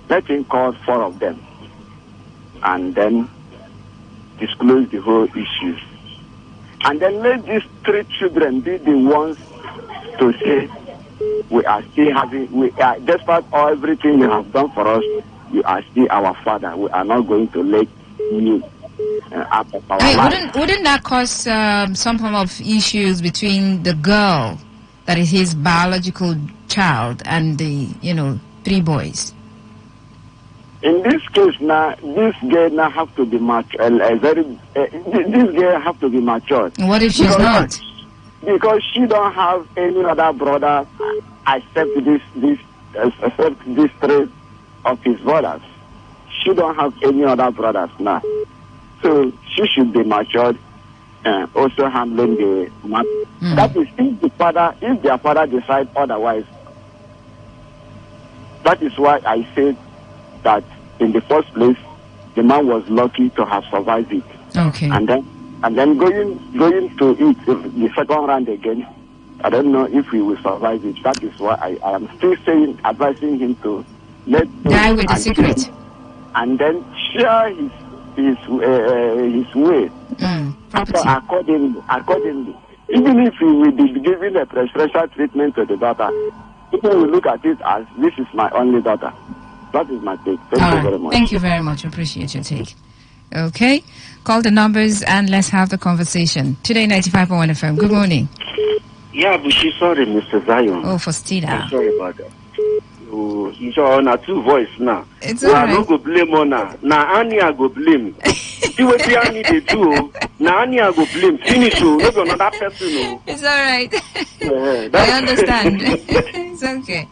let him call 4 of them and then disclose the whole issue. And then let these 3 children be the ones to say, we are still having, despite everything you have done for us, you are still our father. We are not going to let you out of our life. Wouldn't that cause some form of issues between the girl, that is his biological child, and the 3 boys? In this case now, this girl now have to be mature. This girl have to be matured. What if she's not? Because she don't have any other brother except these 3 of his brothers. She don't have any other brothers now. So she should be matured and also handling the matter. That is, if their father decides otherwise. That is why I said that in the first place, the man was lucky to have survived it. Okay. And then going to it the second round again, I don't know if he will survive it. That is why I am still advising him to let die with the secret, and then share his way accordingly. Even if he will be given a preferential treatment to the daughter, people will look at it as, this is my only daughter. That is my take. Thank you very much. Thank you very much. Appreciate your take. Okay. Call the numbers and let's have the conversation. Today, 95.1 FM. Good morning. Yeah, but she's sorry, Mr. Zion. Oh, for Stida. I'm sorry about that. He's on a 2 voice now. It's all right. I don't go blame on her. Now, Annie, I go blame. See what Annie they do. Now, Annie, I go blame. Finish, not another person. It's all right. Yeah, I understand. It's okay.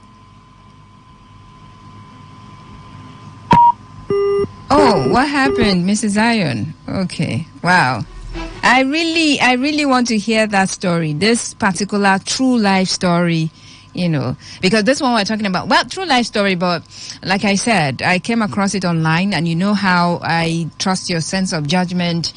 Oh, what happened, Mrs. Zion? Okay, wow. I really want to hear that story, this particular true life story, because this one we're talking about, well, true life story, but like I said, I came across it online, and you know how I trust your sense of judgment.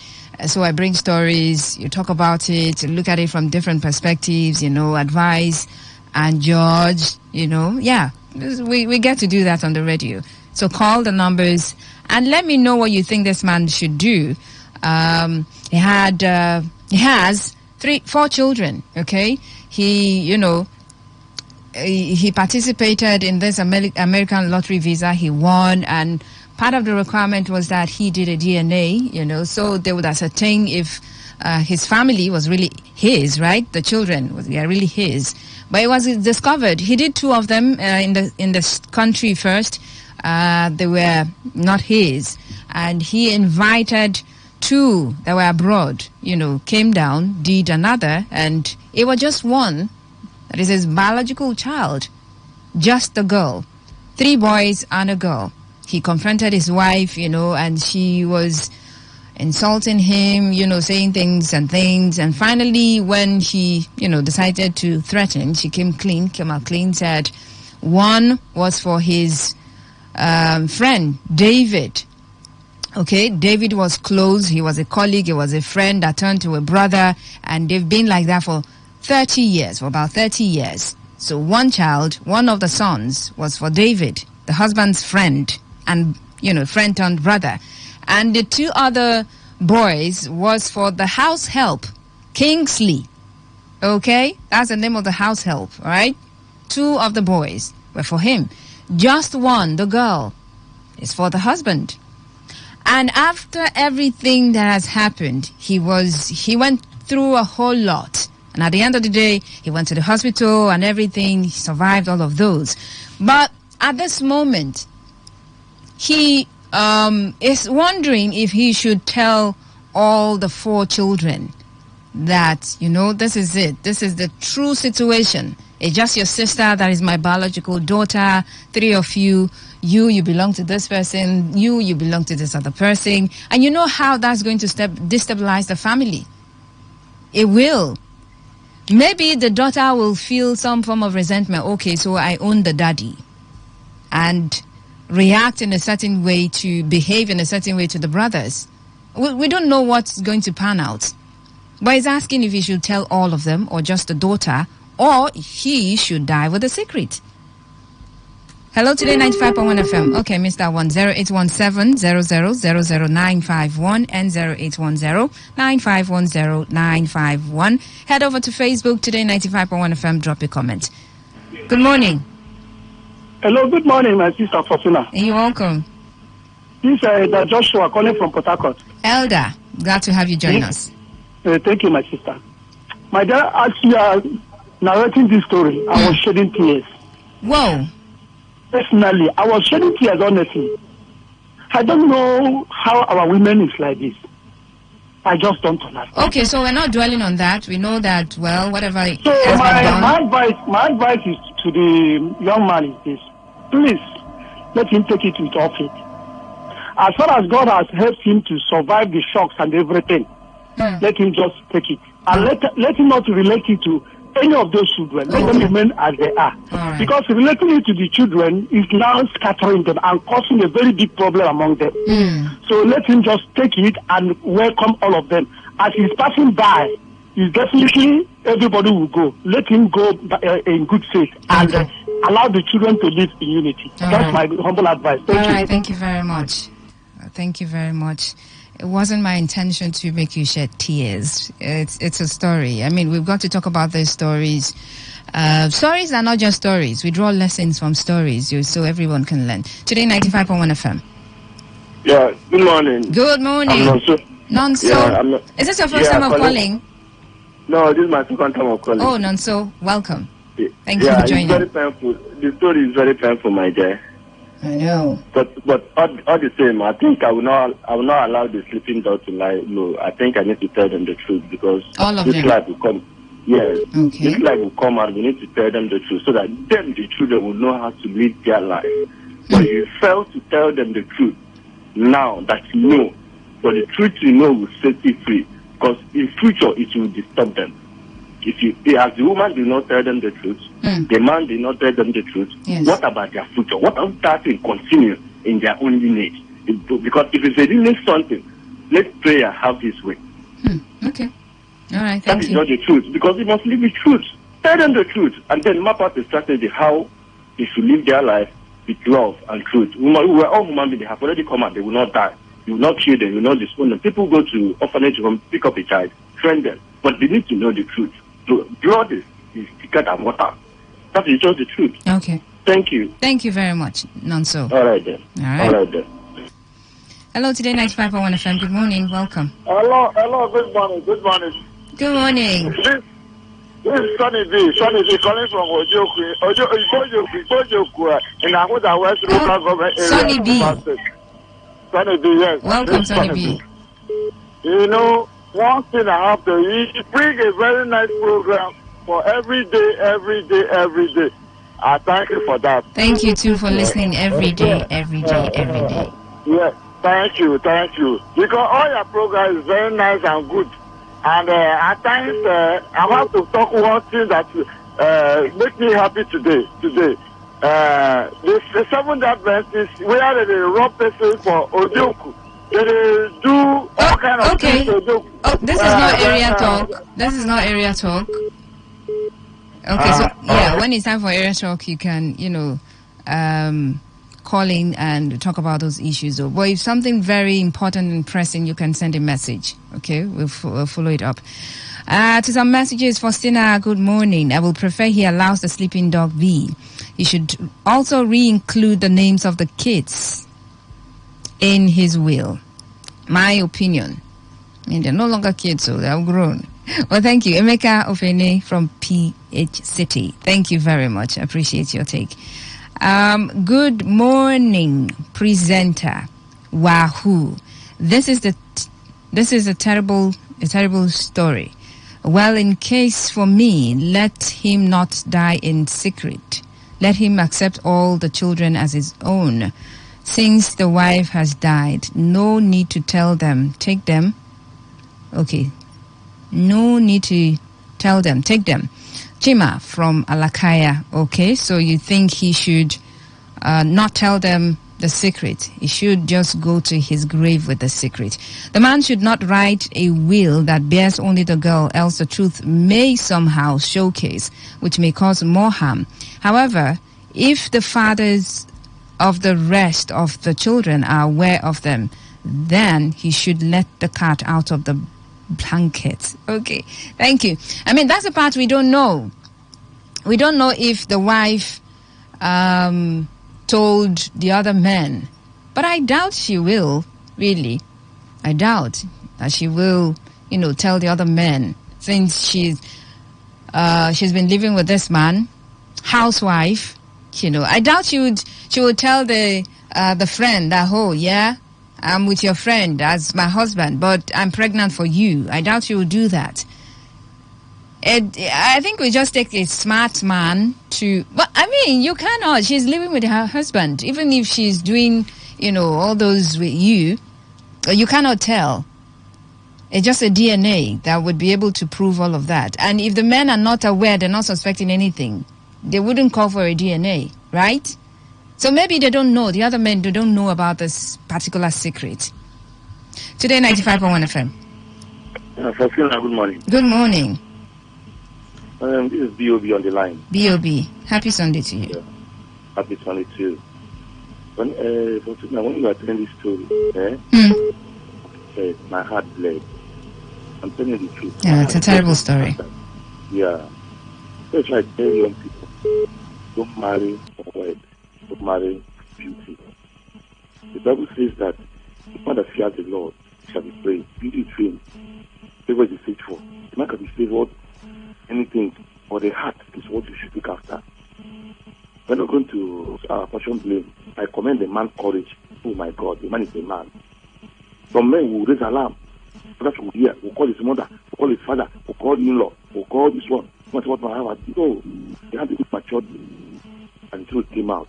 So I bring stories, you talk about it, look at it from different perspectives, advise and judge, yeah, we get to do that on the radio. So call the numbers and let me know what you think this man should do. He has 4 children. Okay, he participated in this American lottery visa. He won, and part of the requirement was that he did a DNA, you know, so they would ascertain if his family was really his, right? The children were really his. But it was discovered he did 2 of them in the country first. They were not his, and he invited 2 that were abroad. You know, came down, did another, and it was just one. That is his biological child, just a girl, 3 boys and a girl. He confronted his wife, you know, and she was insulting him, you know, saying things. And finally, when he, you know, decided to threaten, she came out clean, said one was for his friend, David. Okay, David was close. He was a colleague. He was a friend that turned to a brother. And they've been like that for 30 years, for about 30 years. So one child, one of the sons, was for David, the husband's friend, and, you know, friend turned brother. And the 2 other boys was for the house help, Kingsley. Okay? That's the name of the house help, all right? 2 of the boys were for him. Just one, the girl, is for the husband. And after everything that has happened, he went through a whole lot. And at the end of the day, he went to the hospital and everything. He survived all of those. But at this moment, he is wondering if he should tell all the 4 children that, you know, this is it. This is the true situation. It's just your sister that is my biological daughter. 3 of you. You belong to this person. You belong to this other person. And you know how that's going to destabilize the family. It will. Maybe the daughter will feel some form of resentment. Okay, so I own the daddy. And react in a certain way, to behave in a certain way to the brothers. We don't know what's going to pan out. But he's asking if he should tell all of them, or just the daughter, or he should die with a secret. Hello, Today 95.1 FM. Okay, Mr. 0817-00000951 and 0810-9510-951. Head over to Facebook, Today 95.1 FM. Drop a comment. Good morning. Hello, good morning, my sister Fortuna. You're welcome. This is Joshua calling from Port Harcourt. Elder, glad to have you join us. Thank you, my sister. My dear, as you are narrating this story, I was shedding tears. Whoa. Personally, I was shedding tears, honestly. I don't know how our women is like this. I just don't understand. Okay, so we're not dwelling on that. We know that, well, whatever so my advice is to the young man is this. Please, let him take it with all faith. As far as God has helped him to survive the shocks and everything, let him just take it. And let him not relate it to any of those children. Let them remain as they are. Right. Because relating it to the children is now scattering them and causing a very big problem among them. So let him just take it and welcome all of them. As he's passing by, he's definitely, everybody will go. Let him go in good faith and allow the children to live in unity. That's my humble advice. Thank you. Thank you very much. Thank you very much. It wasn't my intention to make you shed tears. It's a story. I mean, we've got to talk about these stories. Stories are not just stories. We draw lessons from stories so everyone can learn. Today, 95.1 FM. Yeah, good morning. Good morning. Nonso. Yeah, is this your first time of calling? No, this is my second time of calling. Oh, Nonso, welcome. Thank you for joining. It's very painful. The story is very painful, my dear. I know. But all the same, I think I will not allow the sleeping dog to lie low. I think I need to tell them the truth because this life will come. Yes. Okay. This life will come out. We need to tell them the truth so that then the children will know how to live their life. But you fail to tell them the truth now that you know. But the truth you know will set you free because in future it will disturb them. If as the woman did not tell them the truth, the man did not tell them the truth, what about their future? What if that will continue in their own lineage? Because if it's a lineage something, let prayer have his way. Okay. All right, thank you. That is not the truth because they must live the truth. Tell them the truth and then map out the strategy how they should live their life with love and truth. We are all human beings. They have already come out. They will not die. You will not kill them. You will not disown them. People go to orphanage home, pick up a child, train them. But they need to know the truth. Blood is thicker than water. That is just the truth. Okay. Thank you. Thank you very much, Nonso. All right then. All right. All right then. Hello, Today 95.1 FM. Good morning. Welcome. Hello, good morning. Good morning. This is Sonny B calling from Ojoku in Ahuda West Local Government area. Sonny B. Sonny B, yes. Welcome, Sonny B. You know, one thing I have to you bring a very nice program for every day. I thank you for that. Thank you too for listening every day. Yes, thank you. Because all your program is very nice and good. And at times, I want to talk one thing that makes me happy today. The 7th Adventists, where they rob person for Ojoku. They do all kind of things to Ojoku. Oh, this is not area talk. Okay, so when it's time for area talk, you can, call in and talk about those issues. But if something very important and pressing, you can send a message. Okay, we'll follow it up. To some messages, Faustina, good morning. I will prefer he allows the sleeping dog be. He should also re-include the names of the kids in his will. My opinion. I mean, they're no longer kids, so they're grown. Well, thank you. Emeka Ofene from PH City. Thank you very much. I appreciate your take. Good morning, presenter. Wahoo. This is a terrible story. Well, in case for me, let him not die in secret. Let him accept all the children as his own. Since the wife has died, no need to tell them. Take them. Okay. No need to tell them. Take them. Chima from Alakaya. Okay, so you think he should not tell them the secret. He should just go to his grave with the secret. The man should not write a will that bears only the girl, else the truth may somehow showcase, which may cause more harm. However, if the fathers of the rest of the children are aware of them, then he should let the cat out of the blanket. Okay, thank you. I mean, that's the part we don't know. We don't know if the wife told the other men, but I doubt she will, really. I doubt that she will, tell the other men, since she's been living with this man, housewife. I doubt she would tell the friend that, oh yeah, I'm with your friend as my husband, but I'm pregnant for you. I doubt she would do that. I think we just take a smart man to... But, I mean, you cannot. She's living with her husband. Even if she's doing, all those with you, you cannot tell. It's just a DNA that would be able to prove all of that. And if the men are not aware, they're not suspecting anything, they wouldn't call for a DNA, right? So maybe they don't know. The other men, they don't know about this particular secret. Today, 95.1 FM. Faustina, good morning. Good morning. This is B.O.B. on the line. B.O.B. Happy Sunday to you. Yeah. Happy Sunday to you. When you were telling this story, my heart bled. I'm telling you the truth. Yeah, it's a terrible story. Yeah. That's why I tell young people, don't marry for wealth. Don't marry beauty. The Bible says that the man that fears the Lord shall be praised. Beauty is fame. Favor is faithful. The man can be favored. Anything for the heart is what you should look after. We're not going to passion blame. I commend the man's courage. Oh my God, the man is a man. Some men will raise alarm. Others will hear, will call his mother, will call his father, will call the in-law, will call this one. What my husband? No, they had to be matured until it came out.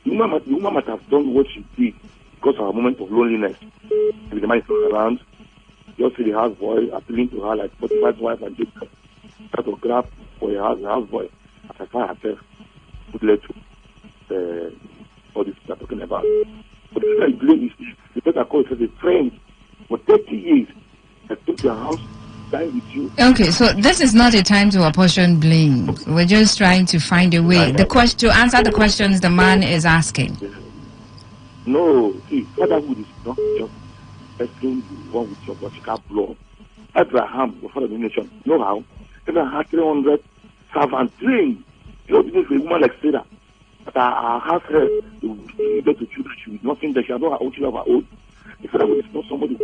The woman might have done what she did because of a moment of loneliness. If the man is around, you see the houseboy appealing to her like 45 wife and just try to grab for a houseboy as I find herself would lead to all this we're talking about. But the thing I blame is the person called as a friend for 30 years. I took your house, died with you. Okay, so this is not a time to apportion blame. We're just trying to find a way. To answer the questions the man is asking. No, see, fatherhood is not just person you want with your biological blood. Abraham, the father of the nation, know how? Abraham had 300 servants trained. You know, this is a woman like Sarah. But her house, the children, she was nothing that she had not her own children of her own. The father will not somebody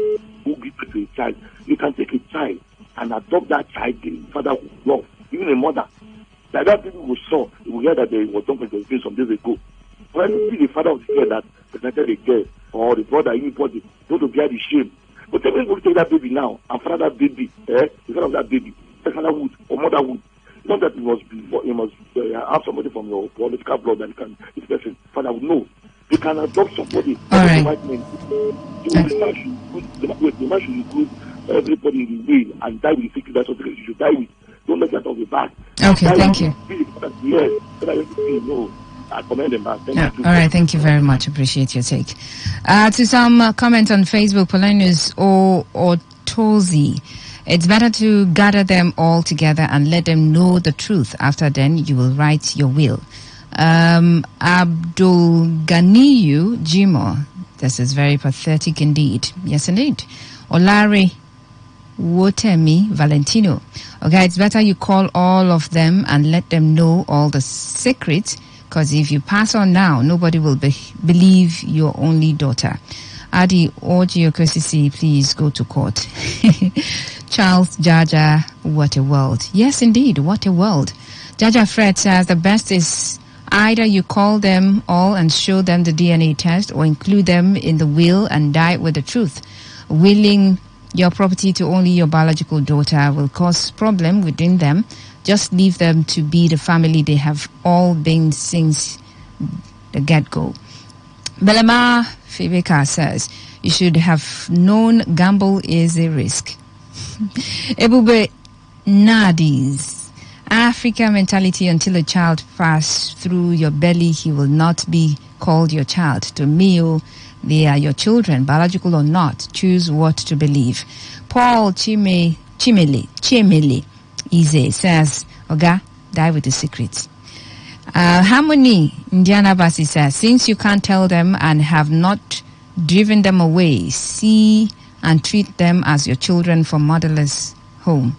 who gives birth to a child. You can take a child and adopt that child. The father will love, even a mother. Like that people who saw, you will hear that they were talking some days ago. When you see the father of the girl that presented a girl, or the brother, anybody, don't to bear the shame. But everybody take that baby now and father that baby, the father of that baby, the father would or mother would. Not that you must have somebody from your political blood that can, this person, father would know. You can adopt somebody. All right. The man should include everybody in the will and die with the secret. That's what you should die with. Don't let that on the back. Okay, thank you. Yes, no. I commend them back. Thank you. All right, thank you very much. Appreciate your take. To some comment on Facebook, Paulinus Otozi. It's better to gather them all together and let them know the truth. After then, you will write your will. Abdul Ganiyu Jimo. This is very pathetic indeed. Yes, indeed. Olare Wotemi Valentino. Okay, it's better you call all of them and let them know all the secrets, because if you pass on now, nobody will believe your only daughter. Adi Ojiokosisi, please go to court. Charles Jaja, what a world. Yes, indeed, what a world. Jaja Fred says the best is either you call them all and show them the DNA test, or include them in the will and die with the truth. Willing your property to only your biological daughter will cause problem within them. Just leave them to be the family they have all been since the get-go. Belema Fibeka says, you should have known gamble is a risk. Ebube Nadis, African mentality: until a child pass through your belly, he will not be called your child. To me, they are your children, biological or not. Choose what to believe. Paul Chimele Ize says, Oga, die with the secrets. Harmony Indiana Basi says, since you can't tell them and have not driven them away, see and treat them as your children from motherless home.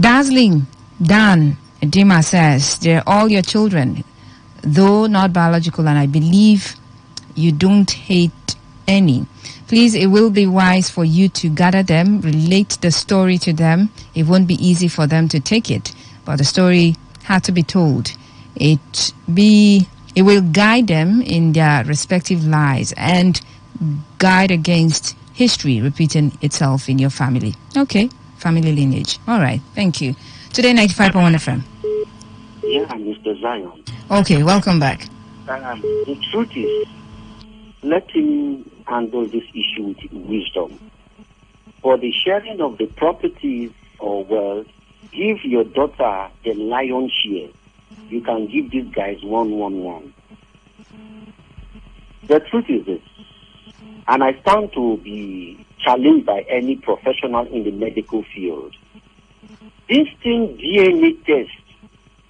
Dazzling Dan Dima says, they're all your children, though not biological, and I believe you don't hate any. Please, it will be wise for you to gather them, relate the story to them. It won't be easy for them to take it, but the story had to be told. It will guide them in their respective lives and guide against history repeating itself in your family. Okay, family lineage. All right, thank you. Today 95.1 FM. Yeah, Mr. Zion. Okay, welcome back. The truth is, let him handle this issue with wisdom. For the sharing of the properties or wealth, give your daughter the lion's share. You can give these guys 1-1-1. The truth is this, and I stand to be challenged by any professional in the medical field. This thing, DNA test,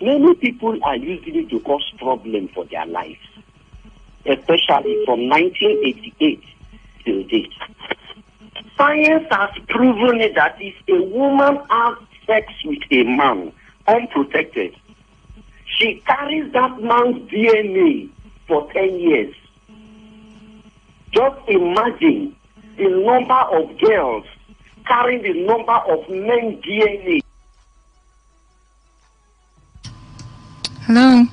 many people are using it to cause problem for their lives, especially from 1988 till date. Science has proven it that if a woman has sex with a man unprotected, she carries that man's DNA for 10 years. Just imagine the number of girls carrying the number of men's DNA. Hello.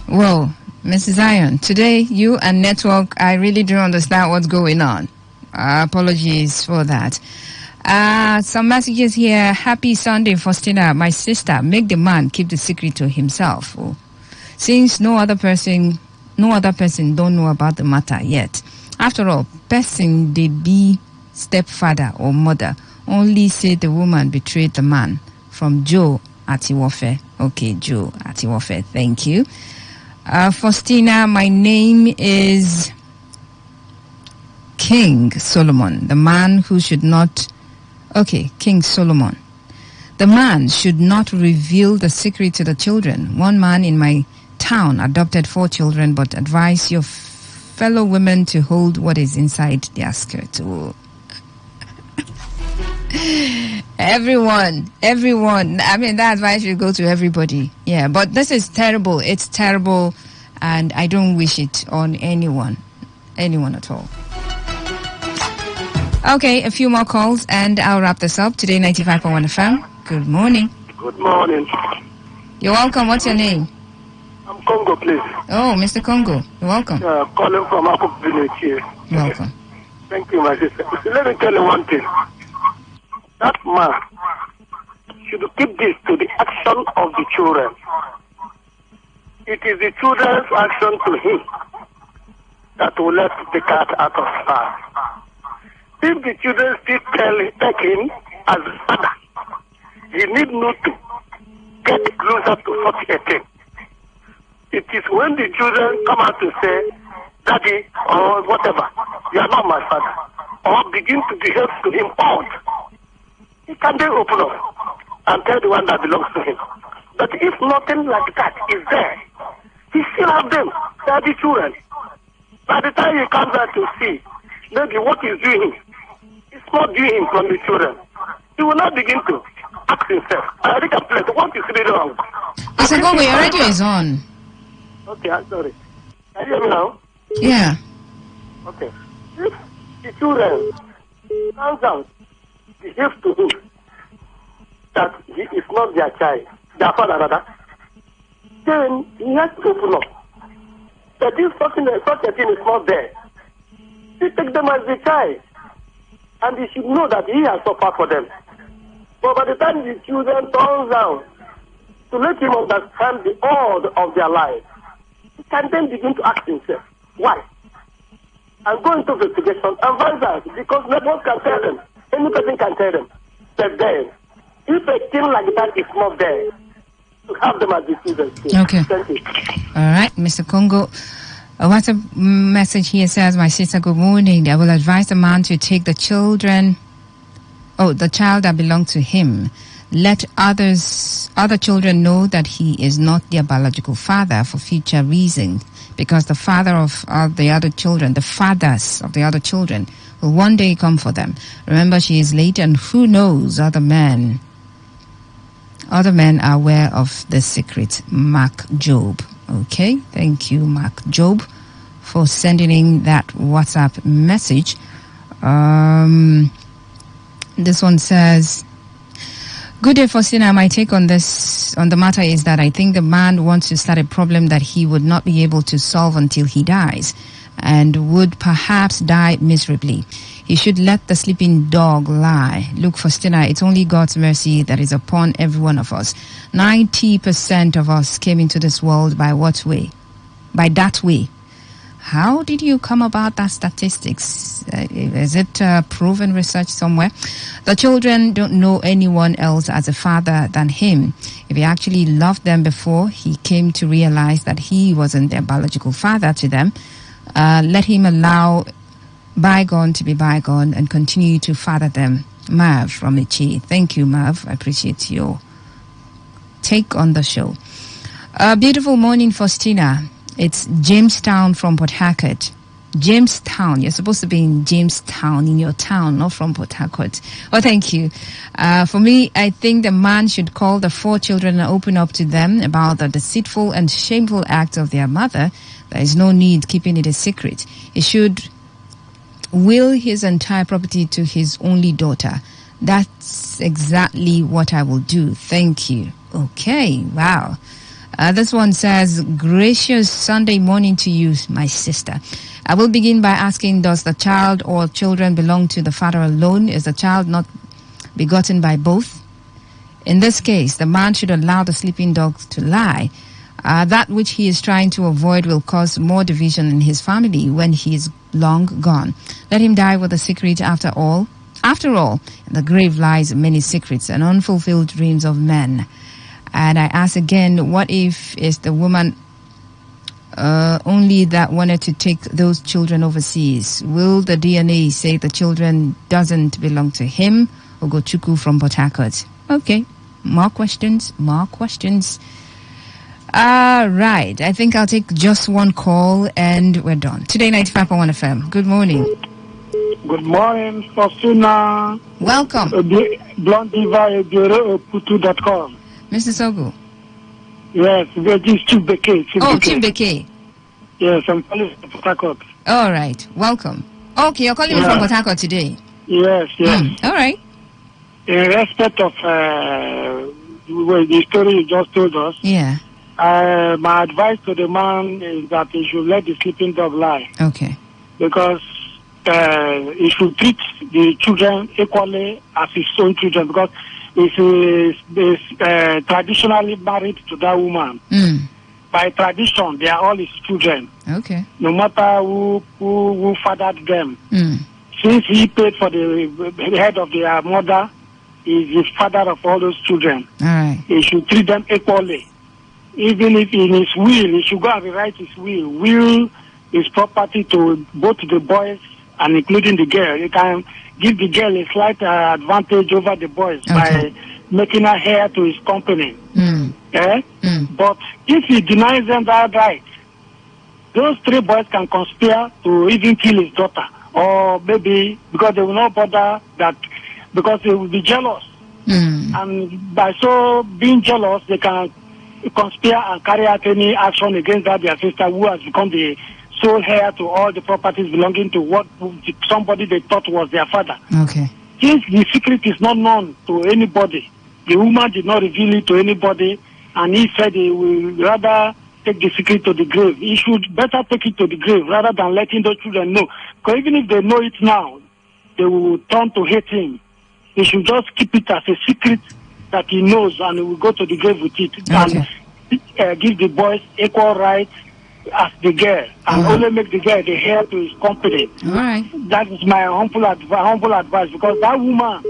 Whoa, Mrs. Zion, today you and network, I really don't understand what's going on. Apologies for that. Some messages here. Happy Sunday, Faustina, my sister. Make the man keep the secret to himself. Since no other person don't know about the matter yet. After all, person they be stepfather or mother. Only say the woman betrayed the man. From Joe Atiwofe. Okay, Joe Atiwofe. Thank you. Faustina, my name is King Solomon. The man who should not... Okay, King Solomon. The man should not reveal the secret to the children. One man in my town adopted 4 children, but advise your fellow women to hold what is inside their skirt. Oh. Everyone. I mean, that advice should go to everybody. Yeah, but this is terrible. It's terrible, and I don't wish it on anyone. anyone at all. Okay, a few more calls and I'll wrap this up. Today 95.1 FM. Good morning. Good morning. You're welcome. What's your name? I'm Congo, please. Oh, Mr. Congo. You're welcome. Calling from Akuk Village here. You're welcome. Thank you, my sister. Let me tell you one thing. That man should keep this to the action of the children. It is the children's action to him that will let the cat out of the bag. If the children still take him as a father, he need not to get closer to 48. It is when the children come out to say, Daddy, or whatever, you are not my father, or begin to behave to him odd, he can then open up and tell the one that belongs to him. But if nothing like that is there, he still have them. They are the children. By the time he comes out to see, maybe what he's doing, it's not doing him from the children. He will not begin to ask himself, I think I'm playing. What is really wrong? Mr. Congo, your radio is on. Okay, I'm sorry. Can you hear me now? Yeah. Okay. If the children turns out, behave to him that he is not their child, their father rather, then he has to open up. That if such a thing is not there, he take them as the child. And he should know that he has suffered for them. But by the time the children turns out to let him understand the order of their life, he can then begin to ask himself, why? And go into investigation and find out, because no one can tell them. Any person can tell them. But then, if a thing like that is not there, to have them as the students. Okay. Thank you. All right, Mr. Congo. A WhatsApp message here says, my sister, good morning. I will advise the man to take the child that belongs to him. Let other children know that he is not their biological father for future reasons, because the father of the other children, the fathers of the other children, will one day come for them. Remember, she is late, and who knows, other men are aware of the secret. Mark Job. Okay, thank you, Mark Job, for sending in that WhatsApp message. This one says, good day, Faustina. My take on the matter is that I think the man wants to start a problem that he would not be able to solve until he dies, and would perhaps die miserably. He should let the sleeping dog lie. Look, Faustina, it's only God's mercy that is upon every one of us. 90% of us came into this world by what way? By that way. How did you come about that statistics? Is it proven research somewhere? The children don't know anyone else as a father than him. If he actually loved them before he came to realize that he wasn't their biological father to them, let him allow bygone to be bygone and continue to father them. Mav from Ichi. Thank you, Mav. I appreciate your take on the show. Beautiful morning, Faustina. It's Jamestown from Port Harcourt. Jamestown. You're supposed to be in Jamestown, in your town, not from Port Harcourt. Oh, thank you. For me, I think the man should call the 4 children and open up to them about the deceitful and shameful acts of their mother. There is no need keeping it a secret. He should will his entire property to his only daughter. That's exactly what I will do. Thank you. Okay, wow. This one says, gracious Sunday morning to you, my sister. I will begin by asking, does the child or children belong to the father alone? Is the child not begotten by both? In this case, the man should allow the sleeping dog to lie. That which he is trying to avoid will cause more division in his family when he is long gone. Let him die with a secret after all. After all, in the grave lies many secrets and unfulfilled dreams of men. And I ask again, what if it's the woman only that wanted to take those children overseas? Will the DNA say the children doesn't belong to him? Ogochukwu from Port Harcourt. Okay, more questions. Right, I think I'll take just one call and we're done. Today 95.1 FM. Good morning. Good morning, Faustina. Welcome. Blondiva@putu.com. Mr. Sogo. Yes, this is Chief Beke. Chief Beke. Yes, I'm calling from Port Harcourt. All right. Welcome. Okay, you're calling me from Port Harcourt today. Yes. All right. In respect of the story you just told us, my advice to the man is that he should let the sleeping dog lie. Okay. Because he should treat the children equally as his own children, because he's traditionally married to that woman. By tradition, they are all his children. Okay. No matter who fathered them. Since he paid for the head of their mother, he is the father of all those children. All right. He should treat them equally. Even if in his will, he should go and rewrite his will his property to both the boys and including the girl. He can give the girl a slight advantage over the boys by making her heir to his company. But if he denies them that right, those 3 boys can conspire to even kill his daughter, or maybe because they will not bother that, because they will be jealous. And by so being jealous, they can conspire and carry out any action against their sister, who has become the sole heir to all the properties belonging to somebody they thought was their father. Okay. Since the secret is not known to anybody, the woman did not reveal it to anybody, and he said he will rather take the secret to the grave. He should better take it to the grave rather than letting those children know. Because even if they know it now, they will turn to hate him. He should just keep it as a secret that he knows, and he will go to the grave with it. And give the boys equal rights as the girl, and only make the girl the heir to his company. All right. That is my humble advice, because that woman,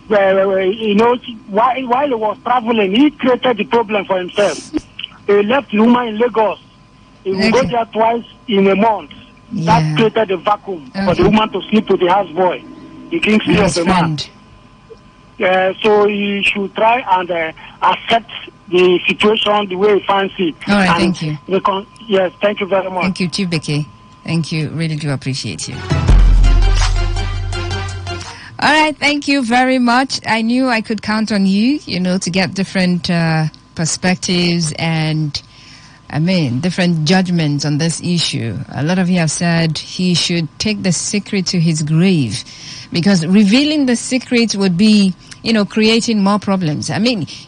while he was traveling, he created the problem for himself. He left the woman in Lagos. He will go there twice in a month. That created a vacuum for the woman to sleep with the houseboy, the kingsley of the man. So he should try and accept the situation the way he finds it. All right, thank you. Yes, thank you very much. Thank you, Chief Beke. Thank you. Really do appreciate you. All right, thank you very much. I knew I could count on you, to get different perspectives and, different judgments on this issue. A lot of you have said he should take the secret to his grave, because revealing the secret would be, creating more problems.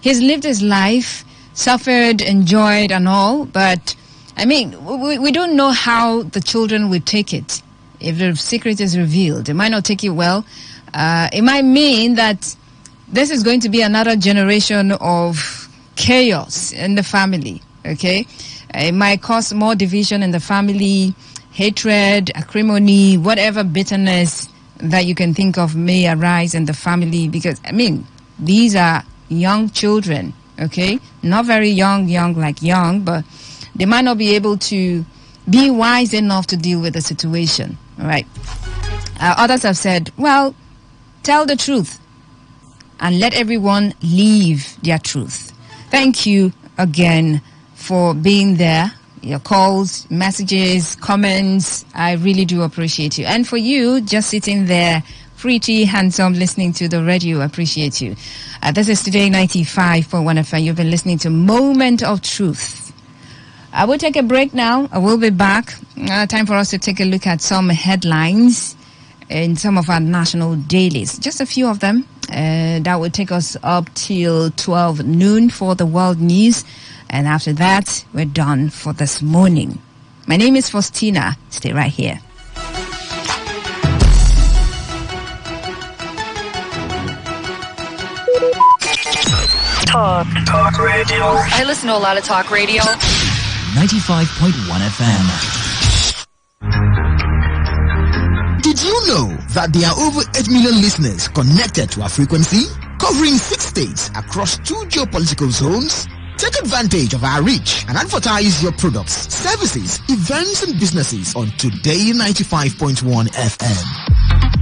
He's lived his life, suffered, enjoyed and all, but, we don't know how the children will take it. If the secret is revealed, they might not take it well. It might mean that this is going to be another generation of chaos in the family, okay? It might cause more division in the family, hatred, acrimony, whatever bitterness that you can think of may arise in the family, because, these are young children, okay? Not very young, but they might not be able to be wise enough to deal with the situation, all right? Others have said, well, tell the truth and let everyone live their truth. Thank you again for being there. Your calls, messages, comments, I really do appreciate you. And for you, just sitting there, pretty handsome, listening to the radio, appreciate you. This is Today 95.1 FM. You've been listening to Moment of Truth. I will take a break now. I will be back. Time for us to take a look at some headlines in some of our national dailies. Just a few of them. That will take us up till 12 noon for the world news. And after that, we're done for this morning. My name is Faustina. Stay right here. Talk radio. I listen to a lot of talk radio. 95.1 FM. Did you know that there are over 8 million listeners connected to our frequency, covering 6 states across 2 geopolitical zones? Take advantage of our reach and advertise your products, services, events and businesses on Today 95.1 FM.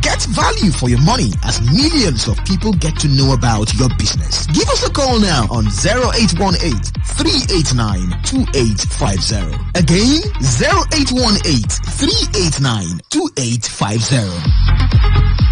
Get value for your money as millions of people get to know about your business. Give us a call now on 0818-389-2850. Again, 0818-389-2850.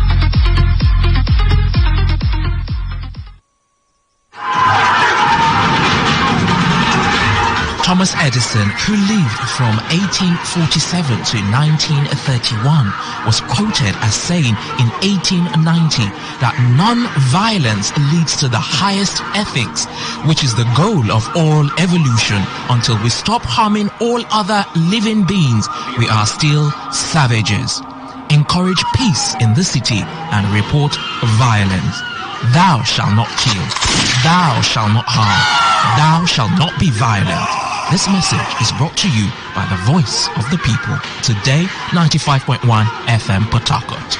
Thomas Edison, who lived from 1847 to 1931, was quoted as saying in 1890 that non-violence leads to the highest ethics, which is the goal of all evolution. Until we stop harming all other living beings, we are still savages. Encourage peace in the city and report violence. Thou shalt not kill. Thou shalt not harm. Thou shalt not be violent. This message is brought to you by the voice of the people. Today, 95.1 FM Port Harcourt.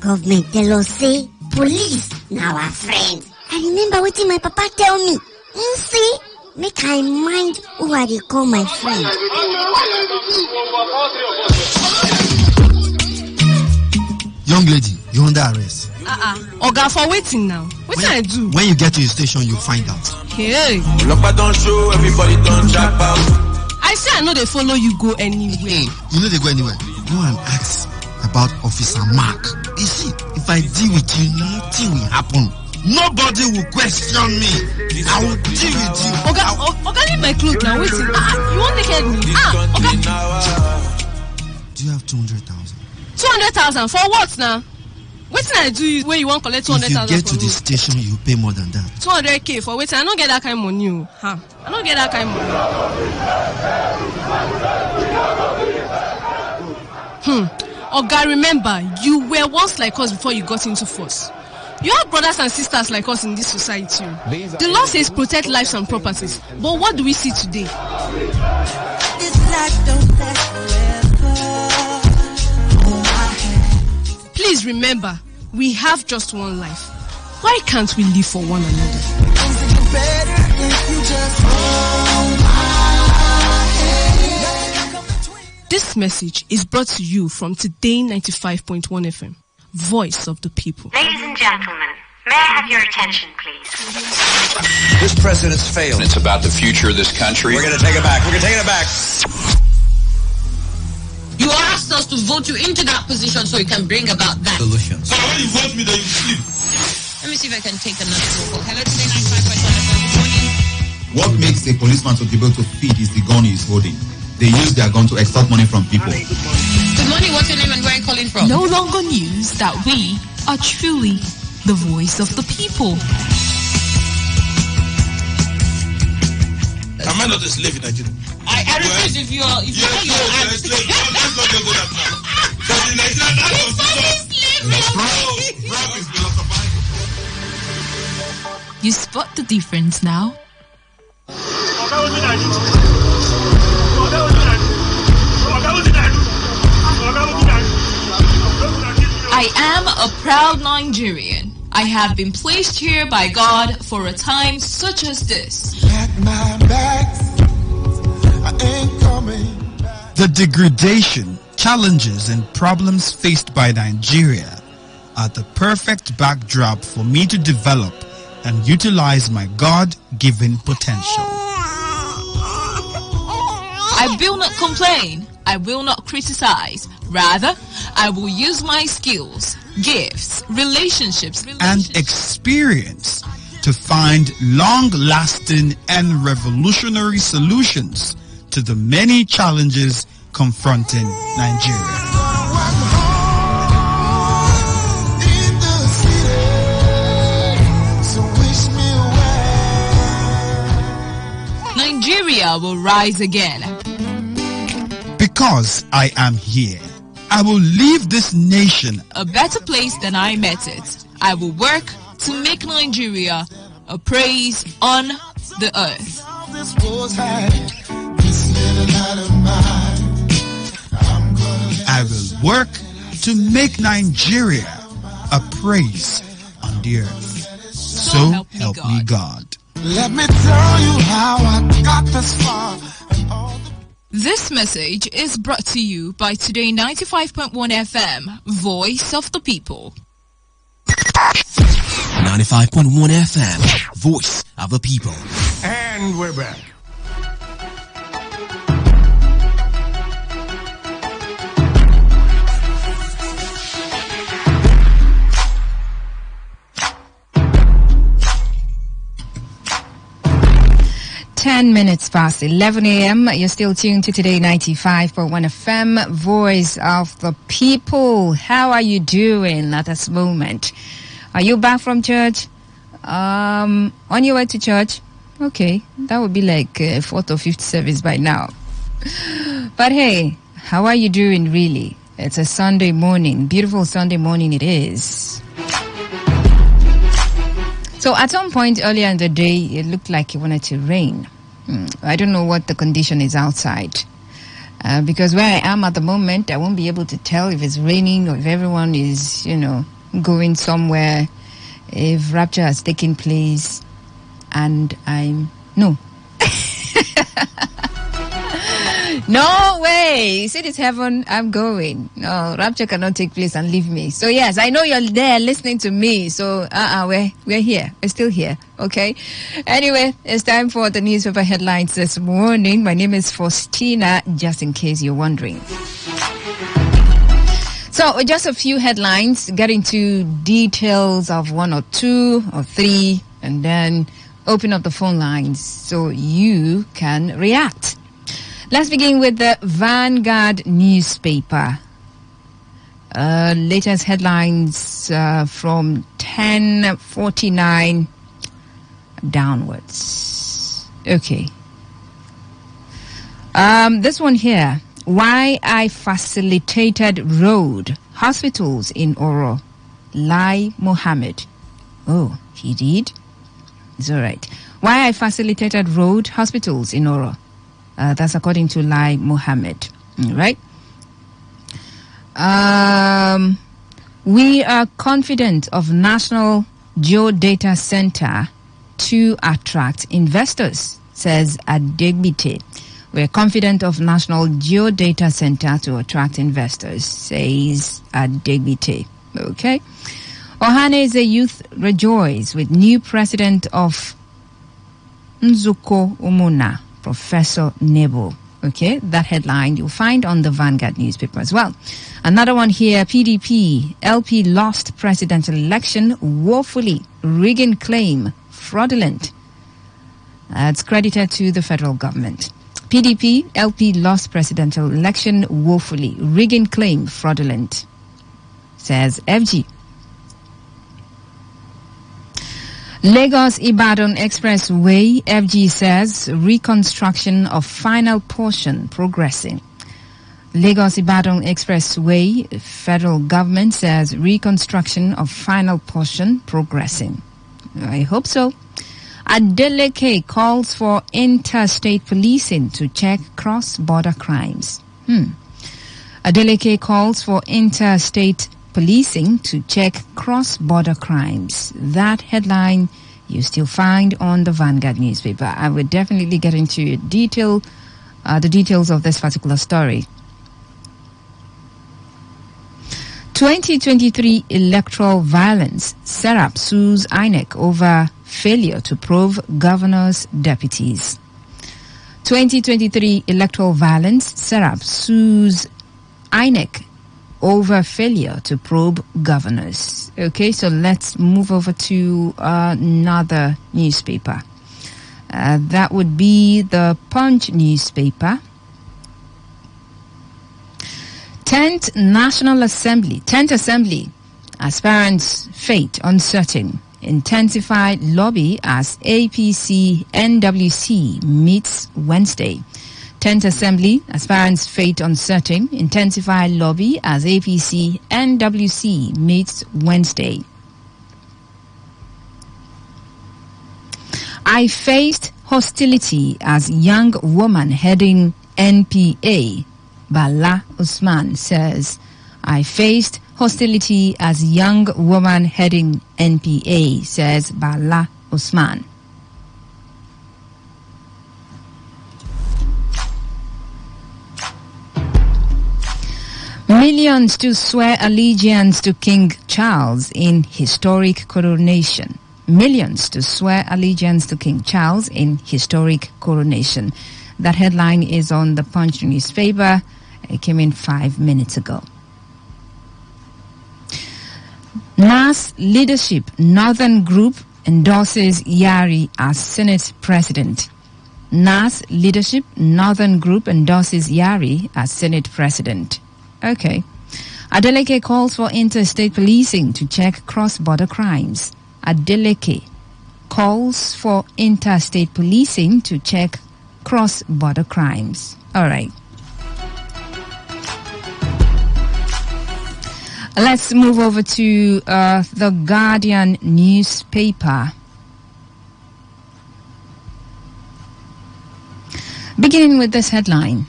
Government tell us say police now our friend. I remember what my papa tell me. See, make I mind who I dey call my friend. Young lady, you're under arrest. Oga, for waiting now. What can I do? When you get to the station, you'll find out. Hey. Lopa don't show, everybody don't jack out. I say I know they follow you go anywhere. You know they go anywhere. Go and ask about Officer Mark. You see, if I deal with you, nothing will happen. Nobody will question me. I will deal with you. Oga, leave my clothes now. Waiting. You won't naked me. Oga. Do you have 200,000? 200,000 for what now? What can I do where you want to collect 200,000? If you get to the station, you pay more than that. 200k for waiting. I don't get that kind of money. I don't get that kind of money. Oga, remember, you were once like us before you got into force. You have brothers and sisters like us in this society. The law says protect lives and properties. But what do we see today? This life don't last forever. Please remember, we have just one life. Why can't we live for one another? This message is brought to you from Today 95.1 FM. Voice of the people. Ladies and gentlemen, may I have your attention, please? This president's failed. It's about the future of this country. We're going to take it back. We're going to take it back. You asked us to vote you into that position so you can bring about that. Solutions. So when you vote me, then you sleep. Let me see if I can take another phone call. Hello, Today 95.1 FM. Good morning. What makes a policeman to be able to feed is the gun he is holding. They use their gun to extort money from people. Good morning. What's your name and where are you calling from? No longer news that we are truly the voice of the people. Am I not a slave in Nigeria? I refuse if you are. If you are a slave. Let's not go that now. Because in Nigeria, You spot the difference now? I am a proud Nigerian. I have been placed here by God for a time such as this. The degradation, challenges, and problems faced by Nigeria are the perfect backdrop for me to develop and utilize my God-given potential. I will not complain. I will not criticize. Rather, I will use my skills, gifts, relationships, and experience to find long-lasting and revolutionary solutions to the many challenges confronting Nigeria. Nigeria will rise again. Because I am here, I will leave this nation a better place than I met it. I will work to make Nigeria a praise on the earth. I will work to make Nigeria a praise on the earth. So help me God. Let me tell you how I got this far. This message is brought to you by Today 95.1 FM, Voice of the People. 95.1 FM, Voice of the People. And we're back. 10 minutes past 11 a.m. You're still tuned to Today 95.1 FM, Voice of the People. How are you doing at this moment? Are you back from church? On your way to church? Okay, that would be like fourth or fifth service by now. But hey, how are you doing really? It's a Sunday morning. Beautiful Sunday morning it is. So at some point earlier in the day, it looked like it wanted to rain. I don't know what the condition is outside. Because where I am at the moment, I won't be able to tell if it's raining or if everyone is, going somewhere, if rapture has taken place, and no. No way. You said it's heaven, I'm going. No, rapture cannot take place and leave me. So yes, I know you're there listening to me. So we're here. We're still here. Okay. Anyway, it's time for the newspaper headlines this morning. My name is Faustina, just in case you're wondering. So just a few headlines, get into details of one or two or three, and then open up the phone lines so you can react. Let's begin with the Vanguard newspaper. Latest headlines from 10:49 downwards. Okay. This one here. Why I facilitated road hospitals in Oro. Lai Mohammed. Oh, he did? It's all right. Why I facilitated road hospitals in Oro. That's according to Lai Mohammed. Right? We are confident of National Geodata Center to attract investors, says Adegbite. We're confident of National Geodata Center to attract investors, says Adegbite. Okay. Ohaneze youth rejoice with new president of Nzuko Umuna, Professor Nebo. Okay, that headline you'll find on the Vanguard newspaper as well. Another one here, PDP, LP lost presidential election woefully, rigging claim fraudulent. It's credited to the federal government. PDP, LP lost presidential election woefully, rigging claim fraudulent, says FG. Lagos-Ibadan Expressway, FG says reconstruction of final portion progressing. Lagos-Ibadan Expressway, federal government says reconstruction of final portion progressing. I hope so. Adeleke calls for interstate policing to check cross-border crimes. Adeleke calls for interstate policing to check cross-border crimes. That headline you still find on the Vanguard newspaper. I will definitely get into the details of this particular story. 2023 electoral violence. Serap sues INEC over failure to probe governors' deputies. 2023 electoral violence. Serap sues INEC over failure to probe governors. Okay, so let's move over to another newspaper. That would be the Punch newspaper. 10th Assembly, aspirants' fate uncertain. Intensified lobby as APC NWC meets Wednesday. 10th Assembly, aspirants' fate uncertain. Intensified lobby as APC NWC meets Wednesday. I faced hostility as young woman heading NPA. Bala Usman says, I faced hostility as young woman heading NPA, says Bala Usman. Millions to swear allegiance to King Charles in historic coronation. Millions to swear allegiance to King Charles in historic coronation. That headline is on the Punch newspaper. It came in 5 minutes ago. NAS leadership, Northern Group endorses Yari as Senate President. NAS leadership, Northern Group endorses Yari as Senate President. Okay. Adeleke calls for interstate policing to check cross-border crimes. Adeleke calls for interstate policing to check cross-border crimes. All right. Let's move over to the Guardian newspaper. Beginning with this headline.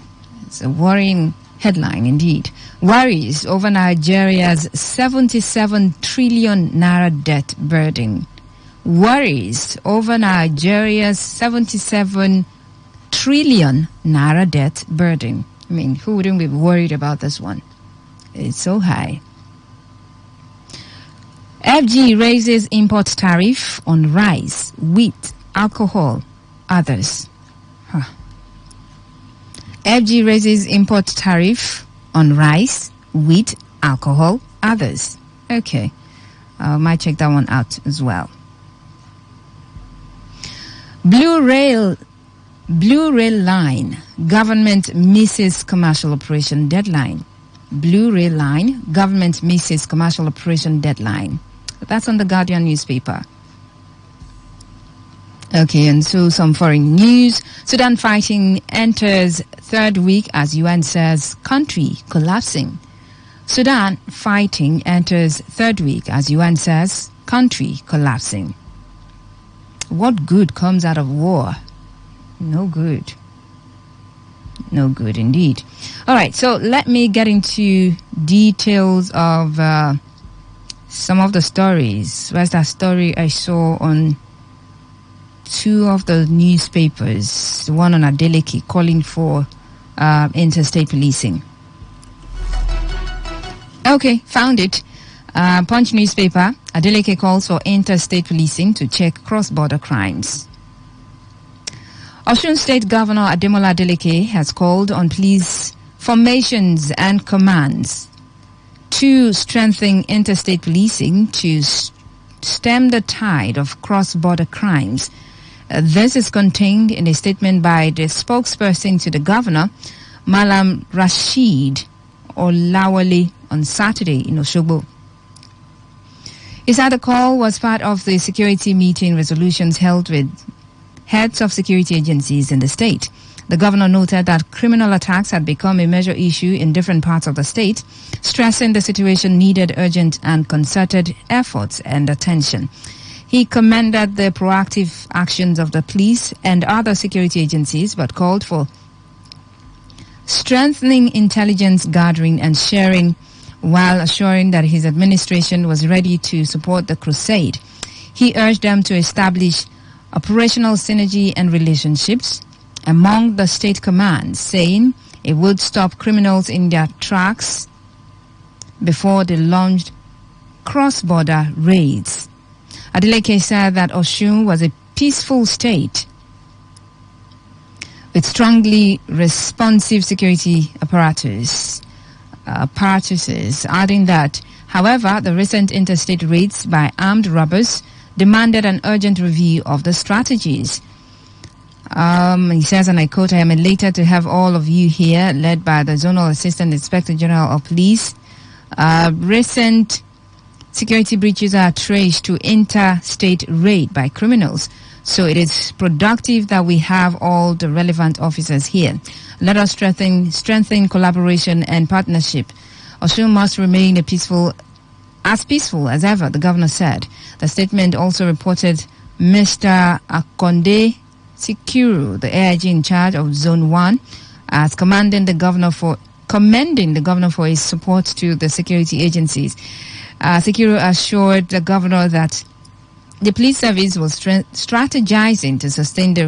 It's a worrying headline indeed. Worries over Nigeria's 77 trillion naira debt burden. Worries over Nigeria's 77 trillion naira debt burden. I mean, who wouldn't be worried about this one? It's so high. FG raises import tariff on rice, wheat, alcohol, others. FG raises import tariff on rice, wheat, alcohol, others. Okay. I might check that one out as well. Blue Rail line. Government misses commercial operation deadline. Blue Rail line. Government misses commercial operation deadline. That's on the Guardian newspaper. Okay, and so some foreign news. Sudan fighting enters third week as UN says country collapsing. Sudan fighting enters third week as UN says country collapsing. What good comes out of war? No good. No good indeed. All right, so let me get into details of some of the stories. Where's that story I saw on two of the newspapers, the one on Adeleke calling for interstate policing. Okay, found it. Punch newspaper, Adeleke calls for interstate policing to check cross-border crimes. Osun State Governor Ademola Adeleke has called on police formations and commands to strengthen interstate policing to stem the tide of cross-border crimes. This is contained in a statement by the spokesperson to the governor, Malam Rashid Olawale, on Saturday in Osogbo. He said the call was part of the security meeting resolutions held with heads of security agencies in the state. The governor noted that criminal attacks had become a major issue in different parts of the state, stressing the situation needed urgent and concerted efforts and attention. He commended the proactive actions of the police and other security agencies, but called for strengthening intelligence gathering and sharing while assuring that his administration was ready to support the crusade. He urged them to establish operational synergy and relationships among the state commands, saying it would stop criminals in their tracks before they launched cross-border raids. Adeleke said that Osun was a peaceful state with strongly responsive security apparatuses, adding that, however, the recent interstate raids by armed robbers demanded an urgent review of the strategies. He says, and I quote, "I am elated to have all of you here, led by the Zonal Assistant Inspector General of Police. Recent security breaches are traced to interstate raid by criminals. So it is productive that we have all the relevant officers here. Let us strengthen collaboration and partnership. Osun must remain peaceful as ever," the governor said. The statement also reported Mr. Akonde Sikuru, the AIG in charge of Zone 1, as commending the governor for his support to the security agencies. Sikuru assured the governor that the police service was strategizing to sustain the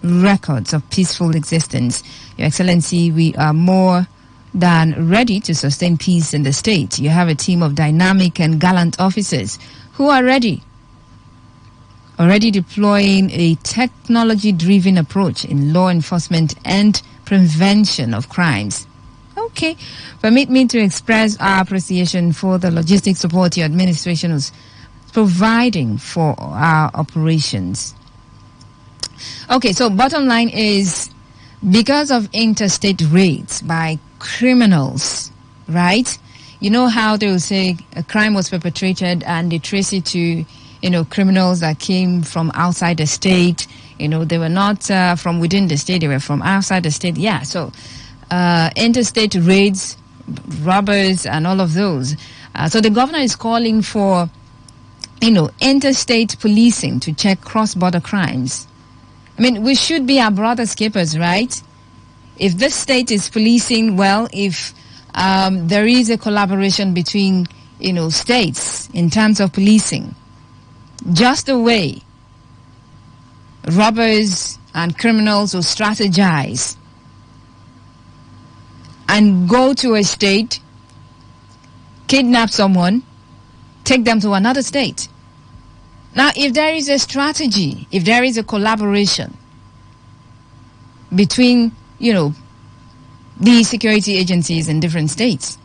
records of peaceful existence. Your Excellency, we are more than ready to sustain peace in the state. You have a team of dynamic and gallant officers who are already deploying a technology-driven approach in law enforcement and prevention of crimes. Okay. Permit me to express our appreciation for the logistic support your administration is providing for our operations. Okay, so bottom line is, because of interstate raids by criminals, right? You know how they will say a crime was perpetrated and they trace it to, criminals that came from outside the state. They were not from within the state, they were from outside the state. Yeah, so interstate raids, robbers, and all of those. So the governor is calling for, interstate policing to check cross-border crimes. I mean, we should be our brother's keepers, right? If this state is policing well, if there is a collaboration between, states in terms of policing, just the way robbers and criminals will strategize and go to a state, kidnap someone, take them to another state. Now, if there is a strategy, if there is a collaboration between, the security agencies in different states,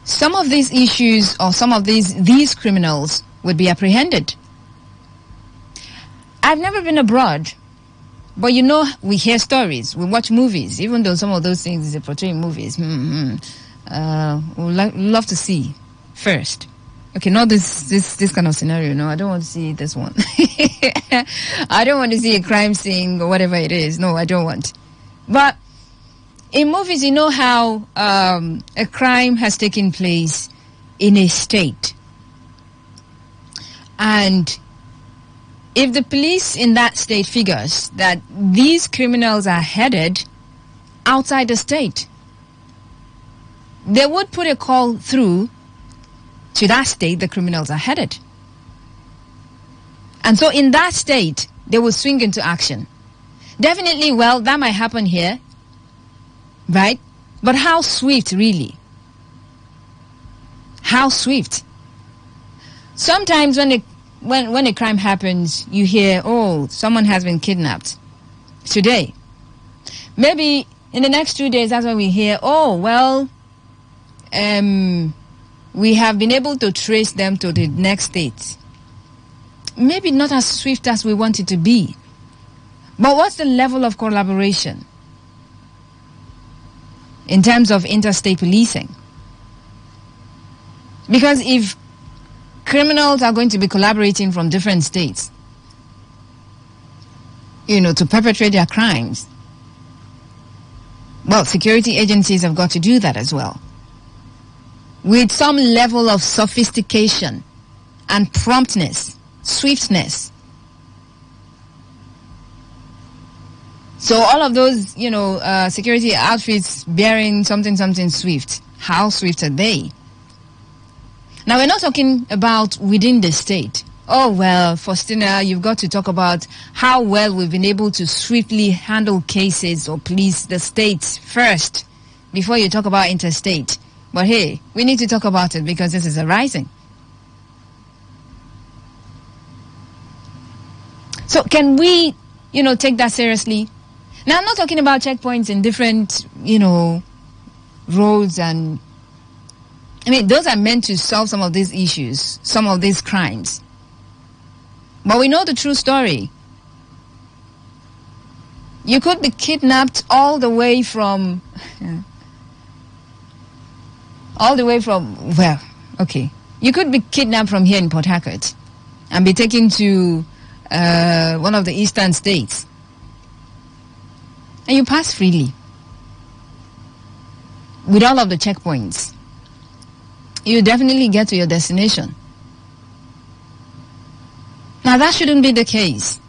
some of these issues or some of these criminals would be apprehended. I've never been abroad, but we hear stories, we watch movies, even though some of those things are portraying movies. We'd love to see first. Okay, not this kind of scenario. No, I don't want to see this one. I don't want to see a crime scene or whatever it is. No, I don't want. But in movies, you know how a crime has taken place in a state. And if the police in that state figures that these criminals are headed outside the state, they would put a call through to that state the criminals are headed. And so in that state, they will swing into action. Definitely, well, that might happen here, right? But how swift, really? How swift? Sometimes when a crime happens, you hear, oh, someone has been kidnapped today. Maybe in the next 2 days, that's when we hear, oh, well, we have been able to trace them to the next state. Maybe not as swift as we want it to be. But what's the level of collaboration in terms of interstate policing? Because if criminals are going to be collaborating from different states, to perpetrate their crimes, well, security agencies have got to do that as well, with some level of sophistication and promptness, swiftness. So all of those, security outfits bearing something swift, how swift are they? Now, we're not talking about within the state. Oh, well, Faustina, you've got to talk about how well we've been able to swiftly handle cases or police the states first before you talk about interstate. But hey, we need to talk about it because this is arising. So can we, take that seriously? Now, I'm not talking about checkpoints in different, roads and... those are meant to solve some of these issues, some of these crimes. But we know the true story. You could be kidnapped all the way from... You could be kidnapped from here in Port Harcourt and be taken to one of the eastern states. And you pass freely with all of the checkpoints. You definitely get to your destination. Now, that shouldn't be the case.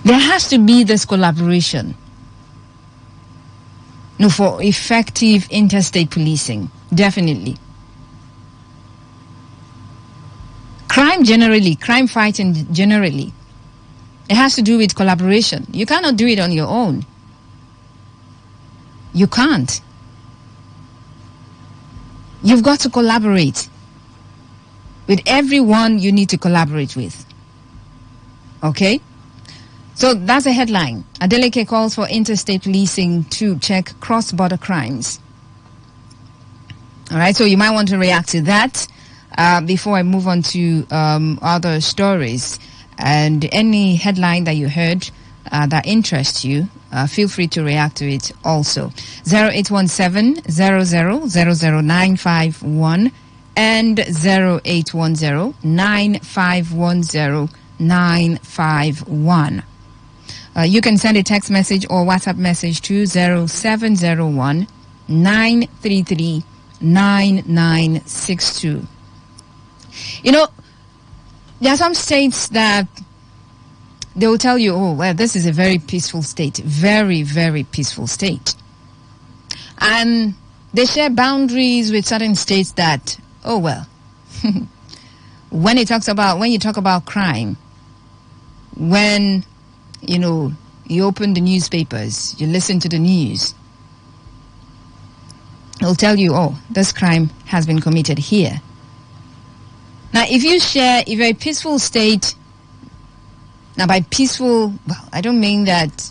There has to be this collaboration for effective interstate policing, definitely. Crime fighting generally, it has to do with collaboration. You cannot do it on your own. You can't. You've got to collaborate with everyone you need to collaborate with. Okay? So that's a headline. Adeleke calls for interstate policing to check cross-border crimes. All right, so you might want to react to that. before I move on to other stories. And any headline that you heard that interests you, feel free to react to it also. 0817-000951 and 0810-9510-951. You can send a text message or WhatsApp message to 0701-933-9962. You know, there are some states that they will tell you, oh, well, this is a very peaceful state. Very, very peaceful state. And they share boundaries with certain states that, oh, well, when you talk about crime, when, you open the newspapers, you listen to the news, it'll tell you, oh, this crime has been committed here. Now, if you share a very peaceful state, now by peaceful, well, I don't mean that,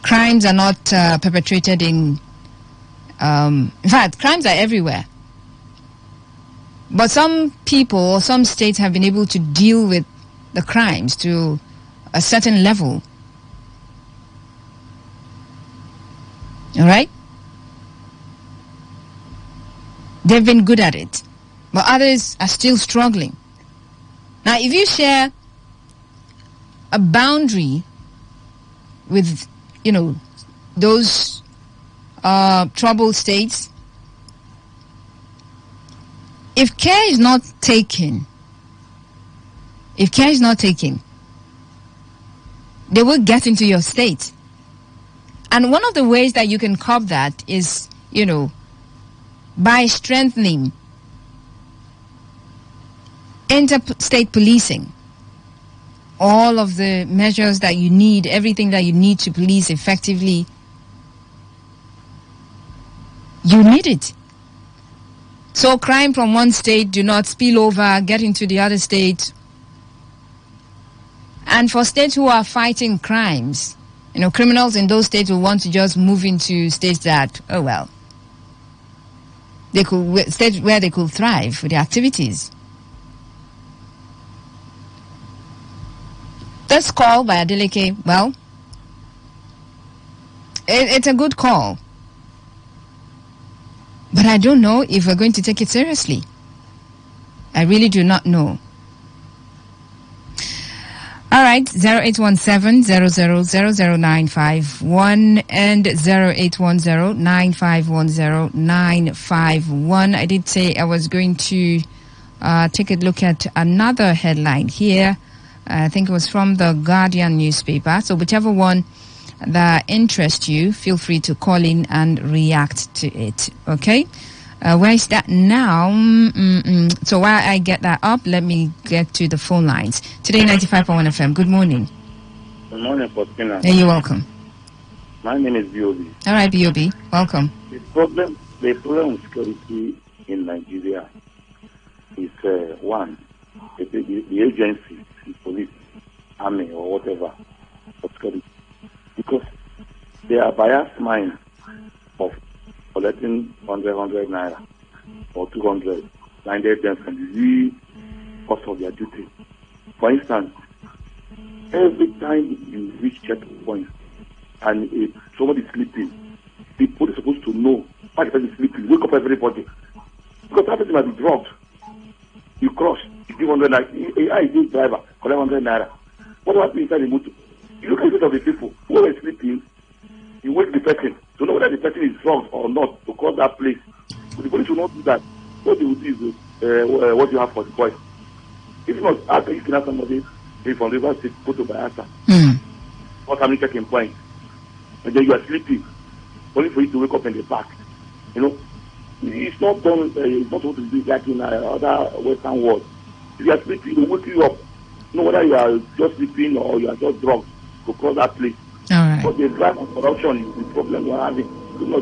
crimes are not perpetrated in fact, crimes are everywhere. But some people or some states have been able to deal with the crimes to a certain level. All right? They've been good at it. But others are still struggling. Now, if you share a boundary with, those troubled states, if care is not taken, they will get into your state. And one of the ways that you can curb that is, by strengthening interstate policing. All of the measures that you need, everything that you need to police effectively, you need it. So crime from one state do not spill over, get into the other state. And for states who are fighting crimes, criminals in those states will want to just move into states that, oh well, states where they could thrive with their activities. This call by Adeleke, well, it's a good call. But I don't know if we're going to take it seriously. I really do not know. All right, 0817-00000951 and 0810-9510-951. I did say I was going to take a look at another headline here. I think it was from the Guardian newspaper. So whichever one that interests you, feel free to call in and react to it. Okay? Where is that now? So while I get that up, let me get to the phone lines. Today 95.1 FM. Good morning. Good morning, Faustina. Hey, you're welcome. My name is B.O.B. All right, B.O.B. Welcome. The problem with security in Nigeria is one, the agency, the police, army, or whatever, for security. Because they are biased minds of collecting 100 naira or 200, blinded them from the cost of their duty. For instance, every time you reach checkpoint and somebody is sleeping, people are supposed to know why the person is sleeping. Wake up everybody. Because that person might be drugged. You cross, you give 100 naira. I do driver, collect 100 naira. What happens inside the motor? You look at the people who are sleeping, you wake the person to know whether the person is drugged or not to call that place. But the police will not do that. What they will do is what you have for the boy. If not, after you can have somebody from River State go to Bayelsa, what family checking point, and then you are sleeping, only for you to wake up in the park. It's not done. It's not what to do like in other Western world. If you are sleeping, they wake you up. Know whether you are just sleeping or you are just drugged to cross that place. All right. But the drive of corruption is the problem we are having.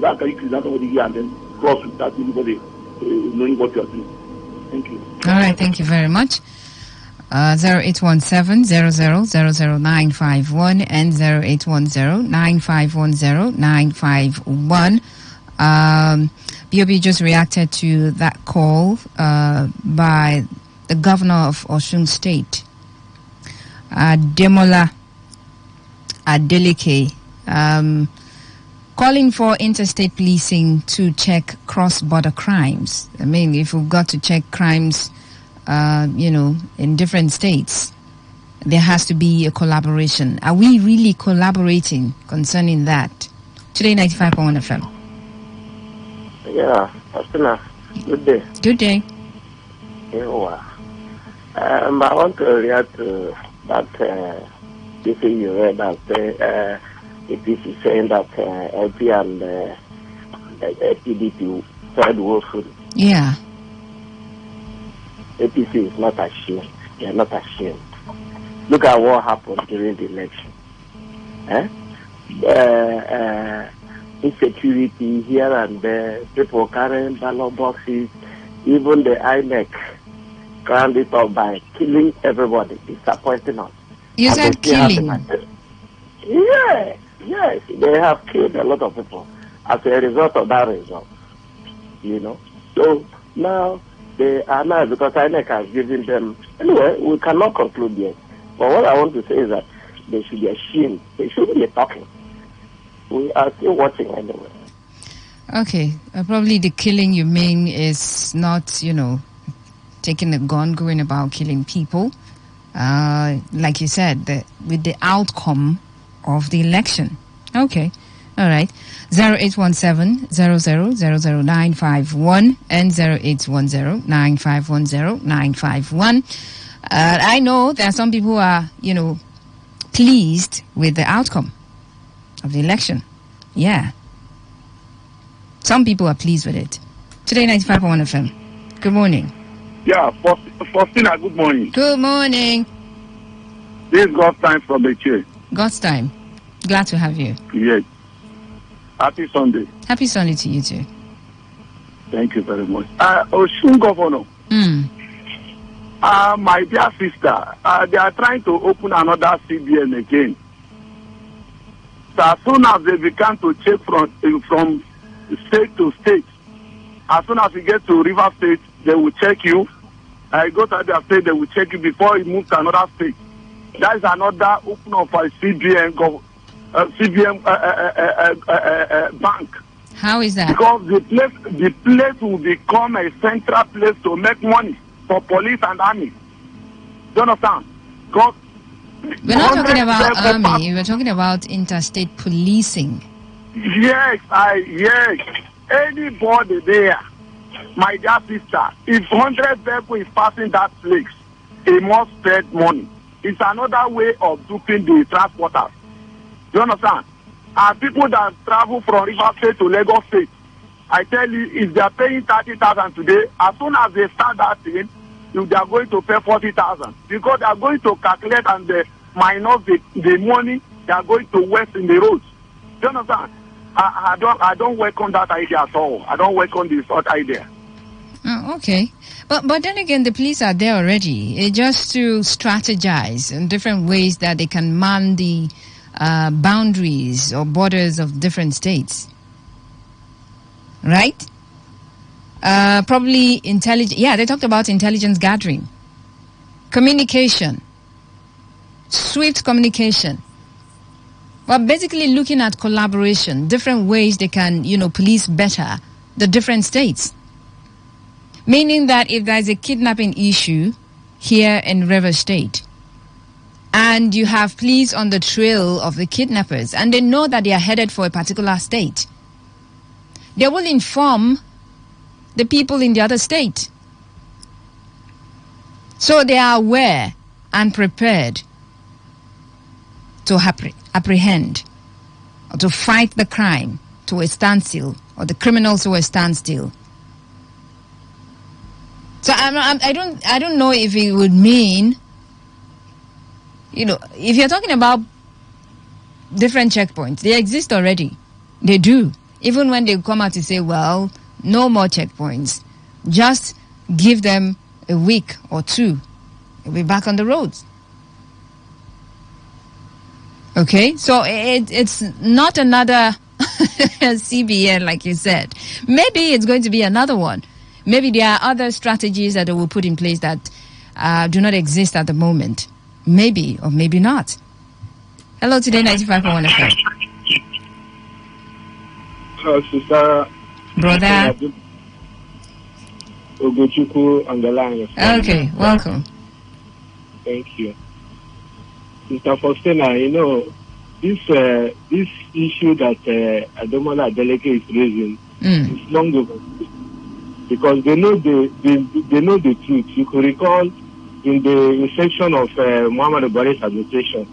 That can you kidnap somebody here and then cross without anybody knowing what you are doing. Thank you. All right, thank you very much. 0817-00000951 and 0810-9510-951. BOB just reacted to that call by the governor of Osun State, Demola Adeleke, calling for interstate policing to check cross-border crimes. I mean, if we've got to check crimes, in different states, there has to be a collaboration. Are we really collaborating concerning that? Today, 95.1 FM. Yeah, Asuna, good day. Good day. Yeah, I want to react to that thing you read that it is saying that LP and PDP said woeful. Yeah. APC is not ashamed. They are not ashamed. Look at what happened during the election. Insecurity here and there, people carrying ballot boxes, even the INEC crowned it up by killing everybody, disappointing us. You said killing? Yes, they have killed a lot of people as a result of that result. So now they are now, because INEC has given them, anyway, we cannot conclude yet. But what I want to say is that they should be ashamed. They shouldn't be talking. We are still watching anyway. Okay, probably the killing you mean is not, taking a gun, going about killing people. Like you said, with the outcome of the election. Okay, all right. 0817-0000-951 and 0810-9510-951. I know there are some people who are, pleased with the outcome of the election. Yeah. Some people are pleased with it. Today, 95.1 FM. Good morning. Yeah, Faustina, good morning. Good morning. This is God's time from the chair. God's time. Glad to have you. Yes. Happy Sunday. Happy Sunday to you too. Thank you very much. Osun Governor. My dear sister, they are trying to open another CBN again. So as soon as they begin to check from state to state, as soon as you get to River State, they will check you. Go to other state, they will check you before you move to another state. That is another open of a CBN bank. How is that? Because the place will become a central place to make money for police and army. Do you understand? Because we're not talking about army. We're talking about interstate policing. Yes. Anybody there, my dear sister, if 100 people is passing that place, he must spend money. It's another way of duping the transporters. Do you understand? And people that travel from River State to Lagos State, I tell you, if they are paying 30,000 today, as soon as they start that thing, they are going to pay 40,000 because they are going to calculate and minus the money they are going to waste in the roads. Do you understand? I don't welcome that idea at all. I don't welcome this idea. Oh, okay. But then again, the police are there already. Just to strategize in different ways that they can man the boundaries or borders of different states. Right? Probably intelligence. Yeah, they talked about intelligence gathering. Communication. Swift communication. Well, basically looking at collaboration, different ways they can, police better the different states. Meaning that if there's a kidnapping issue here in River State, and you have police on the trail of the kidnappers, and they know that they are headed for a particular state, they will inform the people in the other state. So they are aware and prepared to apprehend or to fight the crime to a standstill, or the criminals to a standstill. So I don't know if it would mean, if you're talking about different checkpoints, they exist already. They do. Even when they come out to say, well, no more checkpoints, just give them a week or two, they'll be back on the roads. Okay, so it's not another CBN, like you said. Maybe it's going to be another one. Maybe there are other strategies that they will put in place that do not exist at the moment. Maybe or maybe not. Hello, Today 95.1 FM. Hello, sister. Brother. Ogochukwu on the line. Okay, welcome. Thank you. Sister Faustina, this issue that Ademola Adeleke is raising is long overdue, because they know the truth. You could recall in the inception of Muhammad Buhari's administration,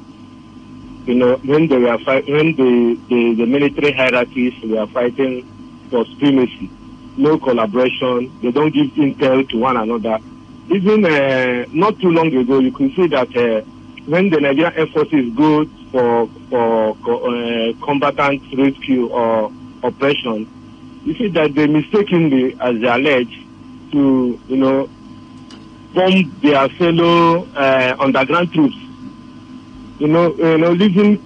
when they were when the military hierarchies were fighting for supremacy, no collaboration, they don't give intel to one another. Even not too long ago, you could see that when the Nigerian Air Forces go for combatant rescue or operation, you see that they mistakenly, as they allege, to bomb their fellow underground troops. Leaving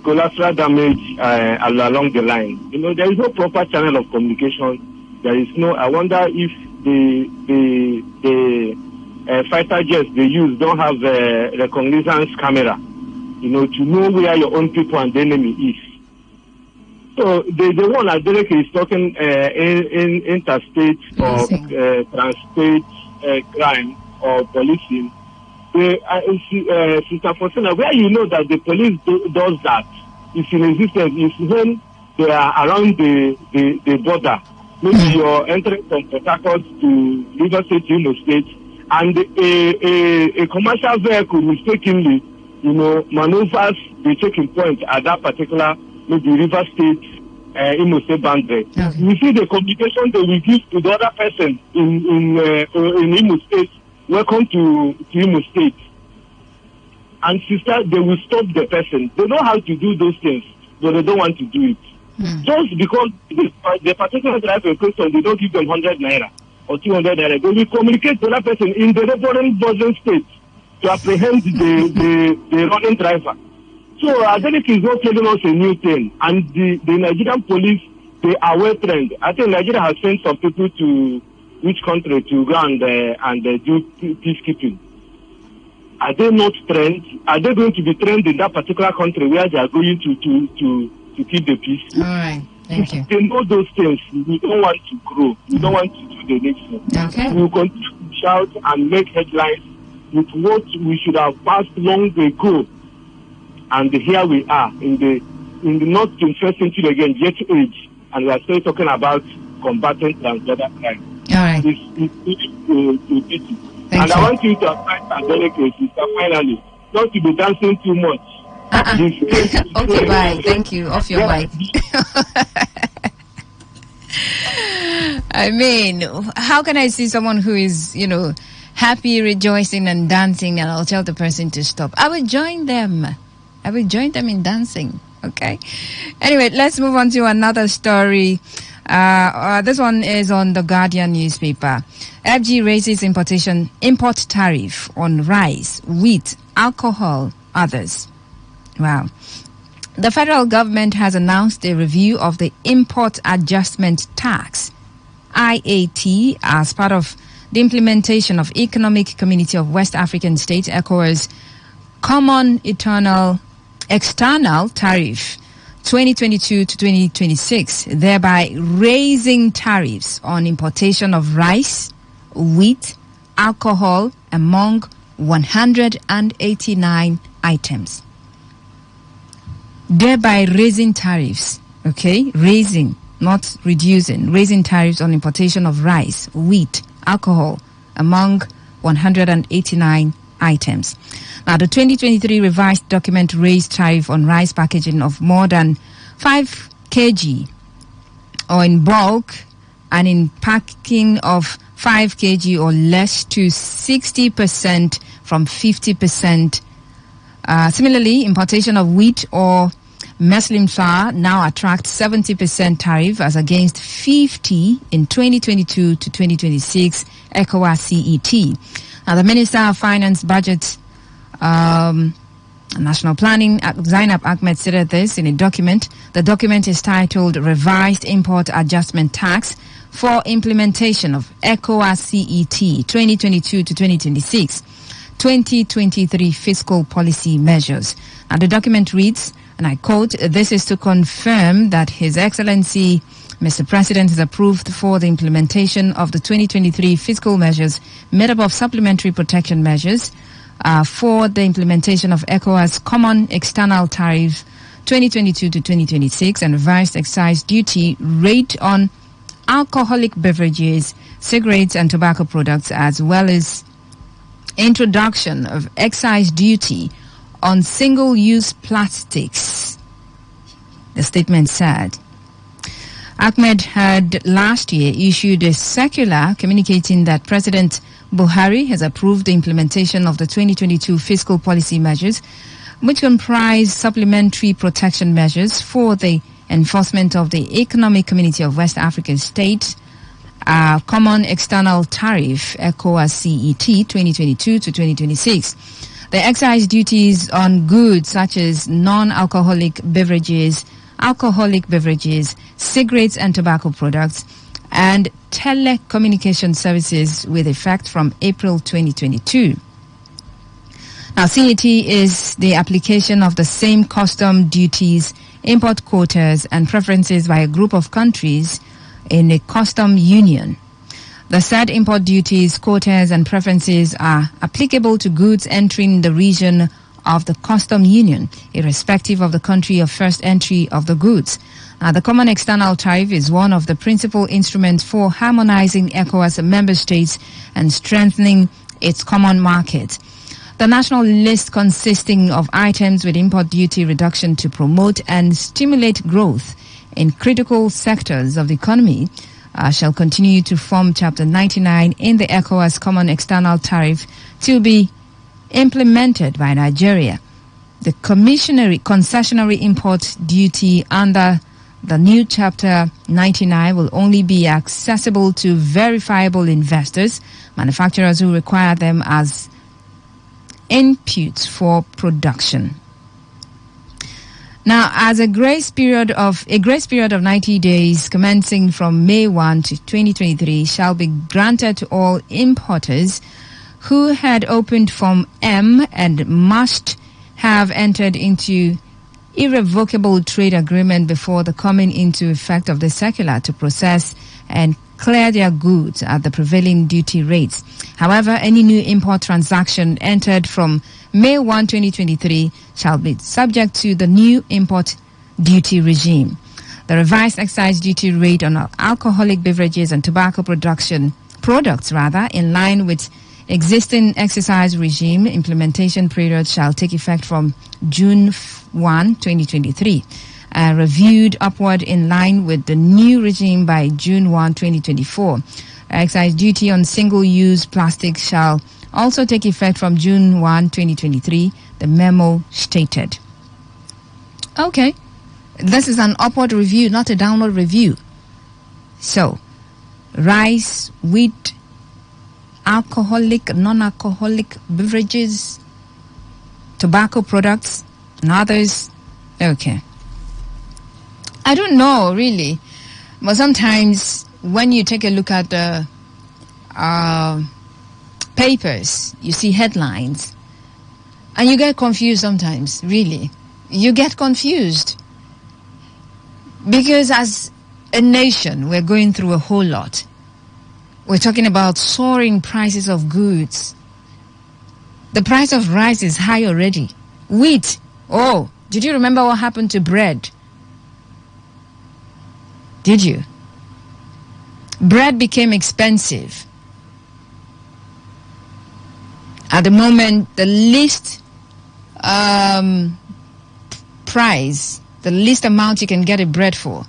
collateral damage along the line. There is no proper channel of communication. There is no. I wonder if the fighter jets they use don't have a reconnaissance camera, to know where your own people and the enemy is. So the one that Derek is talking in interstate or transstate crime or policing. Sister Faustina, where you know that the police does that is in existence is when they are around the border. Maybe you're entering from Port Harcourt to River State, Imo State, and a commercial vehicle mistakenly, maneuvers the checking point at that particular maybe River State, Imo State boundary. Okay. You see the communication they will give to the other person in Imo State. Welcome to Imo State. And sister, they will stop the person. They know how to do those things, but they don't want to do it. Just because the particular driver person, they don't give them 100 naira or 200 naira. They will communicate to that person in the neighboring Boston state to apprehend the running driver. So Adeleke is not telling us a new thing. And the Nigerian police, they are well trained. I think Nigeria has sent some people to which country to go and do peacekeeping. Are they not trained? Are they going to be trained in that particular country where they are going to keep the peace? All right, thank you. They know those things. We don't want to grow. We don't want to do the next thing. Okay. We will continue to shout and make headlines with what we should have passed long ago. And here we are in the not 21st century again, jet age, and we are still talking about combating transgender crime. All right. It's and I want you to advise Adeleke, sister, finally, not to be dancing too much. Okay, bye. Thank you. Off your mic. I mean, how can I see someone who is, happy, rejoicing, and dancing, and I'll tell the person to stop? I will join them. I will join them in dancing. Okay. Anyway, let's move on to another story. This one is on the Guardian newspaper. FG raises import tariff on rice, wheat, alcohol, others. Wow. The federal government has announced a review of the Import Adjustment Tax, IAT, as part of the implementation of Economic Community of West African States, ECOWAS, Common External Tariff 2022 to 2026, thereby raising tariffs on importation of rice, wheat, alcohol, among 189 items. Thereby raising tariffs, okay? Raising, not reducing. Raising tariffs on importation of rice, wheat, alcohol, among 189 items. Now, the 2023 revised document raised tariff on rice packaging of more than 5 kg or in bulk and in packing of 5 kg or less to 60% from 50%. Similarly, importation of wheat or muslin flour now attracts 70% tariff as against 50 in 2022 to 2026 ECOWAS CET. Now, the Minister of Finance budget National Planning, Zainab Ahmed said this in a document. The document is titled Revised Import Adjustment Tax for Implementation of ECOWAS CET 2022 to 2026, 2023 Fiscal Policy Measures. And the document reads, and I quote, "This is to confirm that His Excellency Mr. President has approved for the implementation of the 2023 fiscal measures made up of supplementary protection measures for the implementation of ECOWAS Common External Tariff 2022 to 2026 and revised excise duty rate on alcoholic beverages, cigarettes and tobacco products, as well as introduction of excise duty on single-use plastics," the statement said. Ahmed had last year issued a circular communicating that President Buhari has approved the implementation of the 2022 fiscal policy measures, which comprise supplementary protection measures for the enforcement of the Economic Community of West African States Common External Tariff ECOWAS CET 2022 to 2026. The excise duties on goods such as non-alcoholic beverages, alcoholic beverages, cigarettes and tobacco products, and telecommunication services with effect from April 2022. Now, CET is the application of the same custom duties, import quotas, and preferences by a group of countries in a custom union. The said import duties, quotas, and preferences are applicable to goods entering the region of the custom union, irrespective of the country of first entry of the goods. The Common External Tariff is one of the principal instruments for harmonizing ECOWAS member states and strengthening its common market. The national list consisting of items with import duty reduction to promote and stimulate growth in critical sectors of the economy shall continue to form Chapter 99 in the ECOWAS Common External Tariff to be implemented by Nigeria. The concessionary import duty under the new Chapter 99 will only be accessible to verifiable investors, manufacturers who require them as inputs for production. Now, as a grace period of 90 days commencing from May 1 to 2023 shall be granted to all importers who had opened Form M and must have entered into irrevocable trade agreement before the coming into effect of the circular to process and clear their goods at the prevailing duty rates. However, any new import transaction entered from May 1, 2023 shall be subject to the new import duty regime. The revised excise duty rate on alcoholic beverages and tobacco products, in line with existing excise regime implementation period, shall take effect from June 1, 2023. Reviewed upward in line with the new regime by June 1, 2024. Excise duty on single-use plastic shall also take effect from June 1, 2023, the memo stated. Okay, this is an upward review, not a downward review. So, rice, wheat, alcoholic, non-alcoholic beverages, tobacco products, and others. Okay. I don't know, really. But sometimes when you take a look at the papers, you see headlines, and you get confused sometimes, really. You get confused. Because as a nation, we're going through a whole lot. We're talking about soaring prices of goods. The price of rice is high already. Wheat. Oh, did you remember what happened to bread? Did you? Bread became expensive. At the moment, the least price, the least amount you can get a bread for.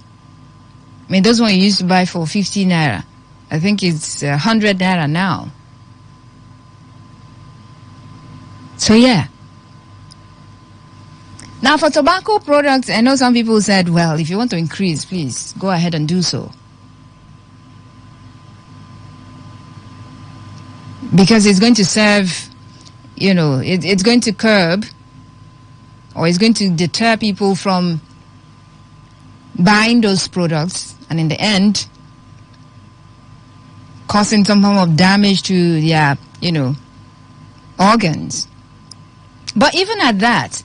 I mean, those ones you used to buy for 50 naira. I think it's 100 naira now. So, yeah. Now, for tobacco products, I know some people said, well, if you want to increase, please go ahead and do so. Because it's going to serve, it's going to curb or it's going to deter people from buying those products, and in the end, causing some form of damage to their, organs. But even at that,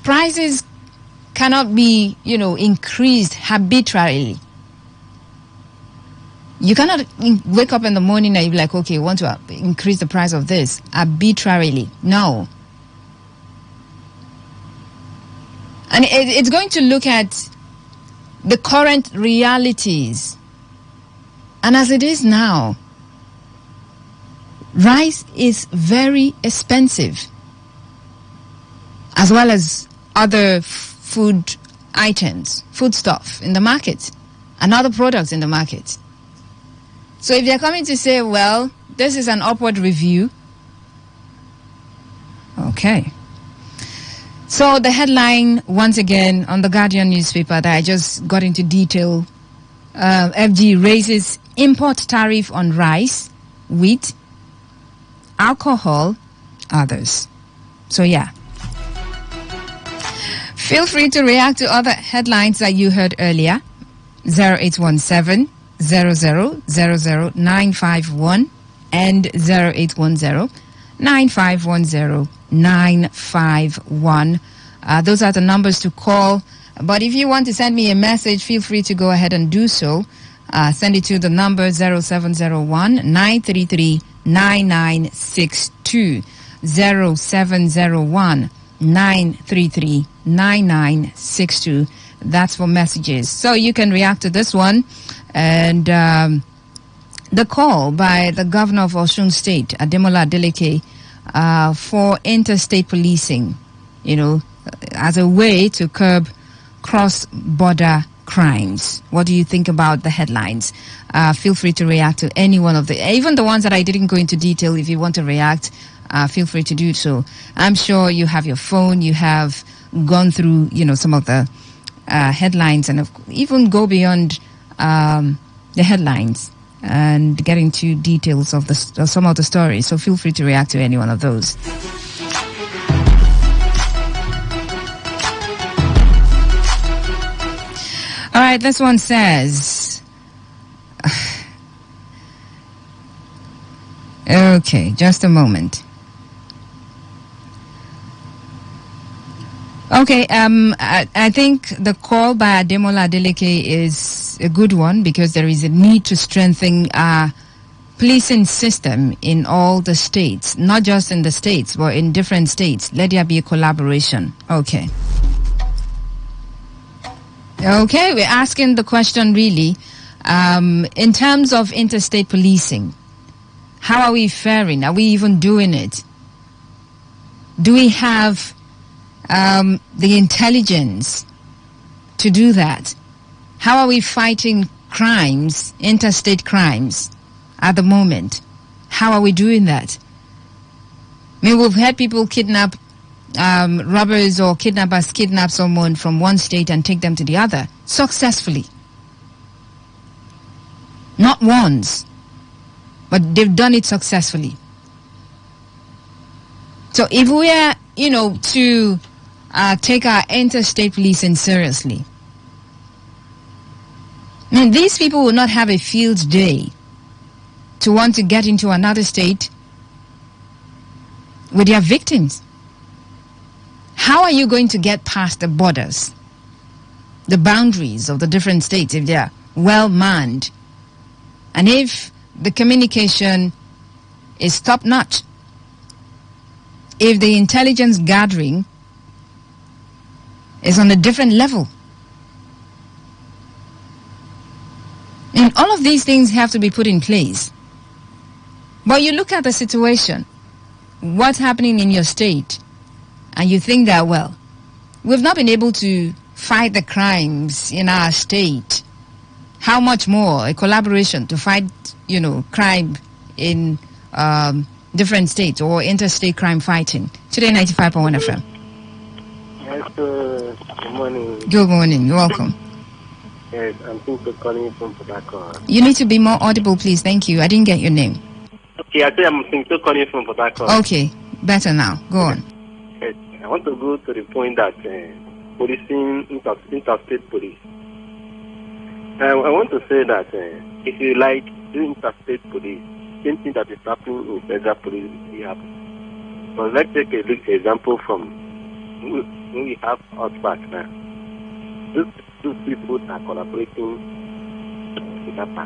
prices cannot be, increased arbitrarily. You cannot wake up in the morning and you're like, okay, want to increase the price of this arbitrarily. No. And it's going to look at the current realities. And as it is now, rice is very expensive, as well as other food items, foodstuff in the market, and other products in the market. So if they're coming to say, well, this is an upward review, okay. So the headline, once again, on the Guardian newspaper that I just got into detail, FG raises import tariff on rice, wheat, alcohol, others. So yeah. Feel free to react to other headlines that you heard earlier. 0817 000951 and 0810 9510 951. Those are the numbers to call. But if you want to send me a message, feel free to go ahead and do so. Send it to the number 0701 933 9962. 0701 933 9962. That's for messages. So you can react to this one. And the call by the governor of Osun State, Ademola Adeleke, for interstate policing, as a way to curb cross-border crimes. What do you think about the headlines? Feel free to react to any one of even the ones that I didn't go into detail. If you want to react, feel free to do so. I'm sure you have your phone, you have gone through, some of the headlines, and even go beyond the headlines and get into details of some of the stories. So feel free to react to any one of those. All right, this one says, okay, just a moment. Okay, I think the call by Ademola Adeleke is a good one, because there is a need to strengthen our policing system in all the states, not just in the states, but in different states. Let there be a collaboration. Okay. Okay, we're asking the question really, in terms of interstate policing, how are we faring? Are we even doing it? Do we have the intelligence to do that? How are we fighting crimes, interstate crimes, at the moment? How are we doing that? I mean, we've had people kidnap, robbers or kidnappers kidnap someone from one state and take them to the other successfully. Not once, but they've done it successfully. So if we are, to take our interstate policing seriously, I mean, these people will not have a field day to want to get into another state with their victims. How are you going to get past the borders, the boundaries of the different states, if they are well manned, and if the communication is top notch, if the intelligence gathering is on a different level? And all of these things have to be put in place. But you look at the situation, what's happening in your state, and you think that, well, we've not been able to fight the crimes in our state. How much more a collaboration to fight, crime in different states, or interstate crime fighting? Today 95.1 FM. Yes, good morning. Good morning. You're welcome. Yes, I'm thinking calling you from Port Harcourt. You need to be more audible, please. Thank you. I didn't get your name. Okay, I say I'm thinking calling you from Port Harcourt. Okay, better now. Go on. Yes, I want to go to the point that policing, interstate police. I want to say that if you like doing interstate police, same thing that is happening in federal police will happen. So let's take a look example from when we have outback now. Those people are collaborating with APA.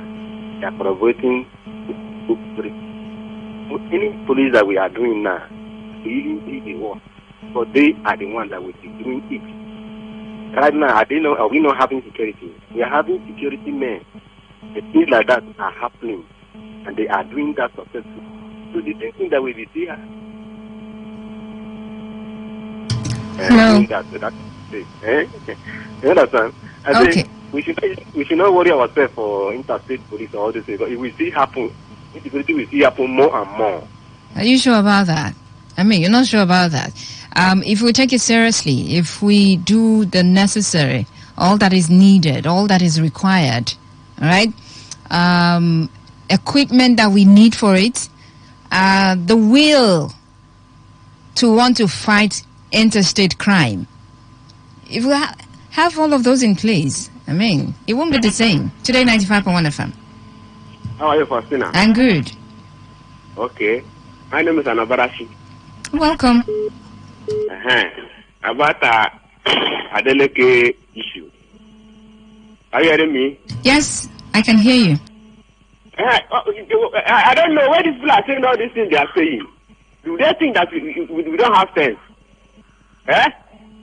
They are collaborating with police. So any police that we are doing now, we even see the work, but they are the ones that will be doing it. Right now, are we not having security? We are having security men. The things like that are happening, and they are doing that successfully. So the same thing that we will see doing that. So that's it. You understand? I think we should not worry ourselves for interstate police or all this. But if we see happen, insecurity will see happen more and more. Are you sure about that? I mean, you're not sure about that. If we take it seriously, if we do the necessary, all that is needed, all that is required, all right, equipment that we need for it, the will to want to fight interstate crime. If we have all of those in place, I mean, it won't be the same. Today 95.1 FM. How are you, Faustina? I'm good. Okay. My name is Anabarashi. Welcome. About Adeleke issue. Are you hearing me? Yes, I can hear you. I don't know where these people are saying all these things they are saying. Do they think that we don't have sense?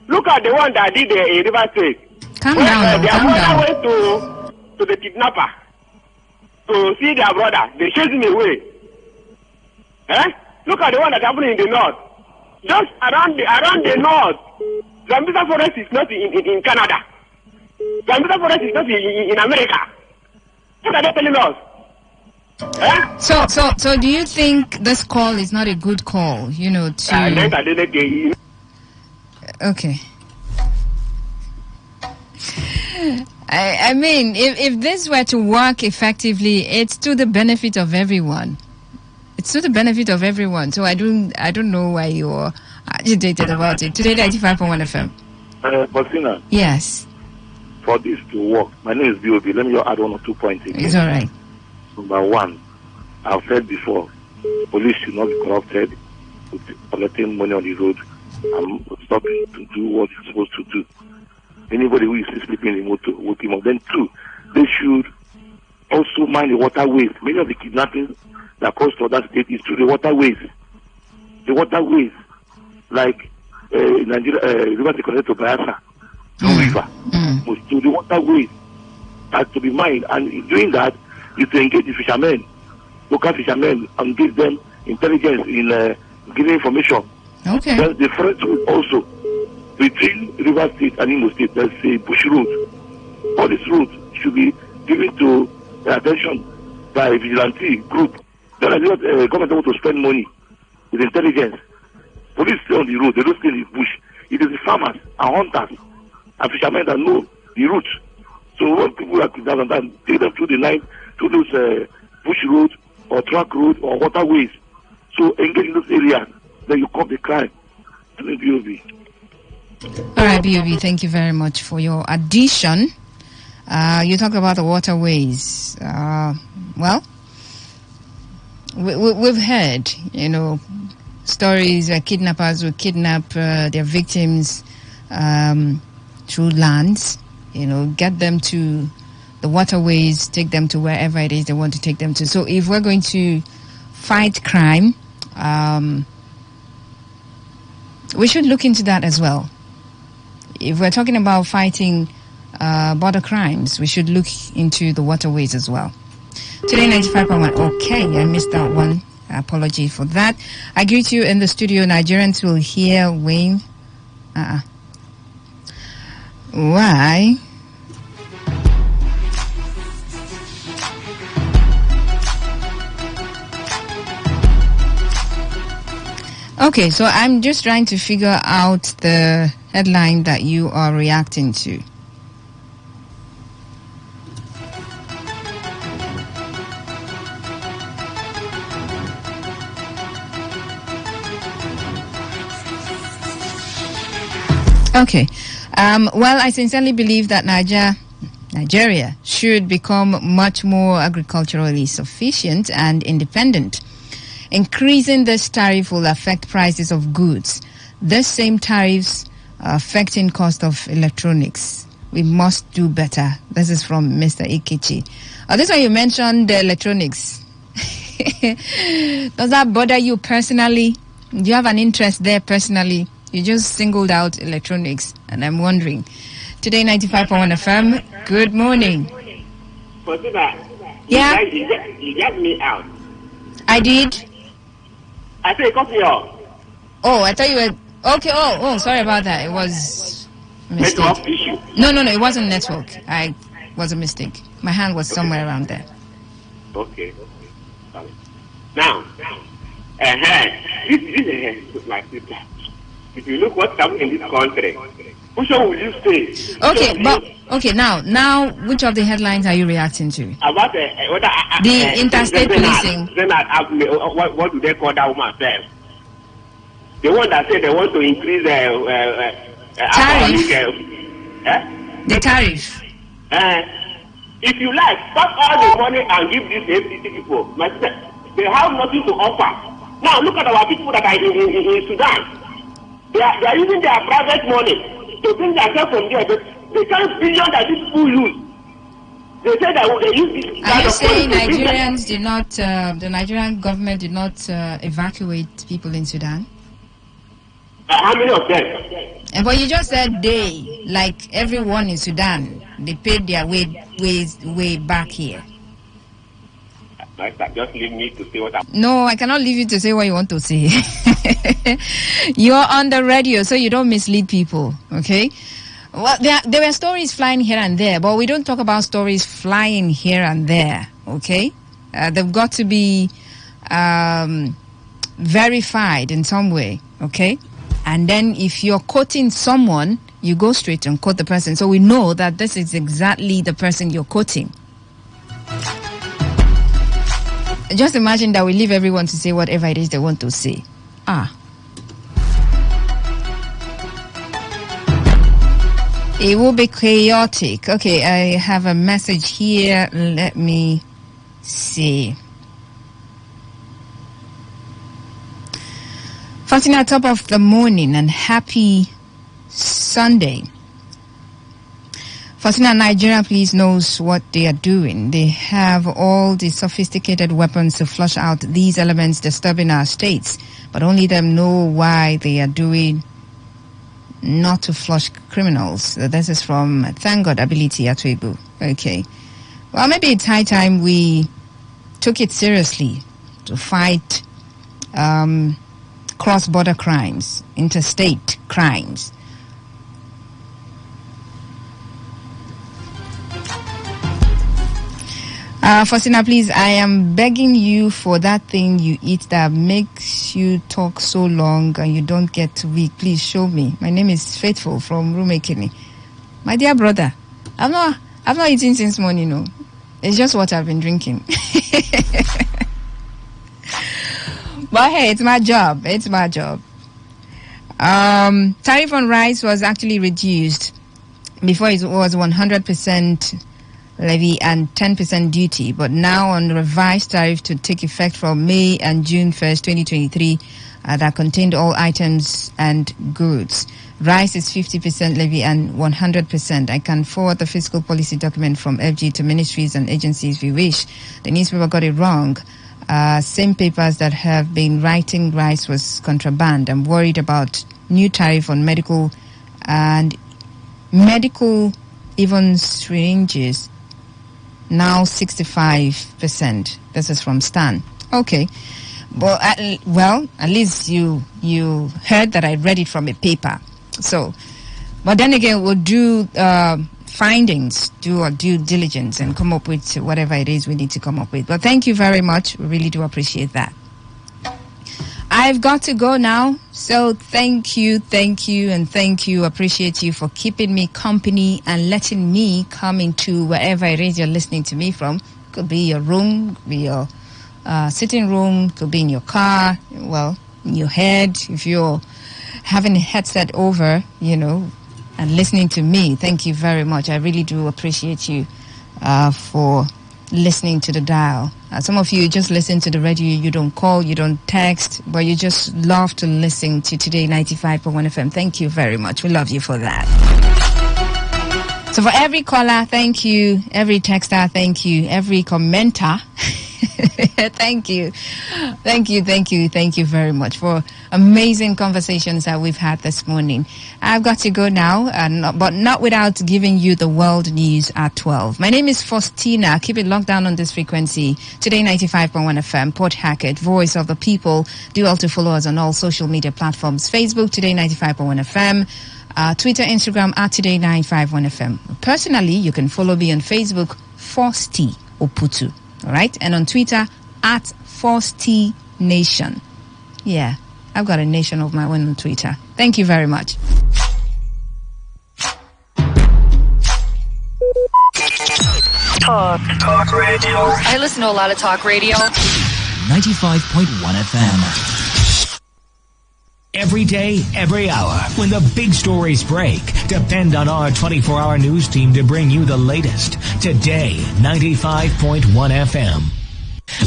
Look at the one that did the River State. Calm down. Their brother went to the kidnapper to see their brother. They chased him away. Look at the one that happened in the north. Just around the north. Zambia forest is not in Canada. Zambia forest is not in America. What are they telling us? So do you think this call is not a good call, to... Okay. I mean, if this were to work effectively, it's to the benefit of everyone. It's to the benefit of everyone. So I don't know why you're agitated about it. Today 95.1 FM. Faustina. Yes. For this to work, my name is B.O.B. Let me just add 1 or 2 points again. It's all right. Number one, I've said before, police should not be corrupted with collecting money on the road and stopping to do what it's supposed to do. Anybody who is sleeping in the motor, wake him up. Then two, they should also mind the waterways. Many of the kidnappings that cause to other states is through the waterways. The waterways, like Nigeria, river to connect to Bayelsa, river, to the waterways, has to be mined. And in doing that, you to engage the fishermen, local fishermen, and give them intelligence in giving information. Okay. There's the French route also between River State and Imo State. There's a bush route. All these routes should be given to attention by a vigilante group. There are not government want to spend money with intelligence. Police stay on the road. They don't stay in the bush. It is the farmers and hunters and fishermen that know the route. So when people are kidnapped and take them through the night, through those bush roads or track roads or waterways. So engage in those areas. Then you curb the crime. To the B.O.B. All right, B.O.B., thank you very much for your addition. You talk about the waterways. Well, we've heard, stories where kidnappers will kidnap their victims through lands, get them to the waterways, take them to wherever it is they want to take them to. So if we're going to fight crime, we should look into that as well. If we're talking about fighting border crimes, we should look into the waterways as well. Today 95.1. Okay, I missed that one. Apology for that. I greet you in the studio. Nigerians will hear Wayne. Why? Okay, so I'm just trying to figure out the headline that you are reacting to. Okay. Well, I sincerely believe that Nigeria should become much more agriculturally sufficient and independent. Increasing this tariff will affect prices of goods. This same tariffs are affecting cost of electronics. We must do better. This is from Mr. Ikichi. This one you mentioned the electronics. Does that bother you personally? Do you have an interest there personally? You just singled out electronics, and I'm wondering. Today 95.1 FM, good morning. Yeah? You got me out. I did? I said, cut me off. Oh, I thought you were... Okay, oh, sorry about that. It was a mistake. Network issue. No, it wasn't network. It was a mistake. My hand was somewhere around there. Okay. Now, this is my sister. If you look what's happening in this country, which one will you say? Okay, now, which of the headlines are you reacting to? About the interstate policing. Then what do they call that woman first? The one that said they want to increase tariff. The tariff. If you like, stop all the money and give these FCC people. My sister, they have nothing to offer. Now look at our people that are in Sudan. They are using their private money to bring themselves from there. The kind of billion that these people use. They say that they use this. Are you saying Nigerians did not, the Nigerian government did not evacuate people in Sudan? How many of them? But you just said they, like everyone in Sudan, they paid their way back here. Just leave me to say what I'm... No, I cannot leave you to say what you want to say. You're on the radio, so you don't mislead people, okay? Well, there were stories flying here and there, but we don't talk about stories flying here and there, okay? They've got to be verified in some way, okay? And then if you're quoting someone, you go straight and quote the person. So we know that this is exactly the person you're quoting. Just imagine that we leave everyone to say whatever it is they want to say. It will be chaotic. Okay, I have a message here. Let me see. Fatina, top of the morning and happy Sunday. Fatina, Nigeria police knows what they are doing. They have all the sophisticated weapons to flush out these elements disturbing our states, but only them know why they are doing not to flush criminals. This is from Thank God Ability Atwebu. Okay. Well, maybe it's high time we took it seriously to fight cross-border crimes, interstate crimes. Faustina, please, I am begging you for that thing you eat that makes you talk so long and you don't get weak. Please show me. My name is Faithful from Rumekini. My dear brother, I've not eaten since morning, no. It's just what I've been drinking. But hey, it's my job. It's my job. Tariff on rice was actually reduced. Before it was 100% levy and 10% duty, but now on revised tariff to take effect from May and June 1st, 2023, that contained all items and goods. Rice is 50% levy and 100%. I can forward the fiscal policy document from FG to ministries and agencies if you wish. The newspaper got it wrong. Same papers that have been writing rice was contraband. I'm worried about new tariff on medical even syringes. Now 65%. This is from Stan. Okay. Well, at least you heard that I read it from a paper. So, but then again, we'll do findings, do our due diligence and come up with whatever it is we need to come up with. But thank you very much. We really do appreciate that. I've got to go now. So thank you. Appreciate you for keeping me company and letting me come into wherever it is you're listening to me from. Could be your room, could be your sitting room, could be in your car, well, in your head. If you're having a headset over, and listening to me. Thank you very much. I really do appreciate you for listening to the dial. Some of you just listen to the radio, you don't call, you don't text, but you just love to listen to Today 95.1 FM. Thank you very much. We love you for that. So for every caller, thank you. Every texter, thank you. Every commenter, thank you. Thank you very much for amazing conversations that we've had this morning. I've got to go now, but not without giving you the world news at 12. My name is Faustina. Keep it locked down on this frequency. Today 95.1 FM, Port Hackett, Voice of the People. Do also follow us on all social media platforms. Facebook, Today 95.1 FM. Twitter, Instagram, at Today951FM. Personally, you can follow me on Facebook, Fausti Oputu. All right? And on Twitter, at Fausti Nation. Yeah, I've got a nation of my own on Twitter. Thank you very much. Talk radio. I listen to a lot of talk radio. 95.1 FM. Every day, every hour, when the big stories break, depend on our 24-hour news team to bring you the latest. Today, 95.1 FM.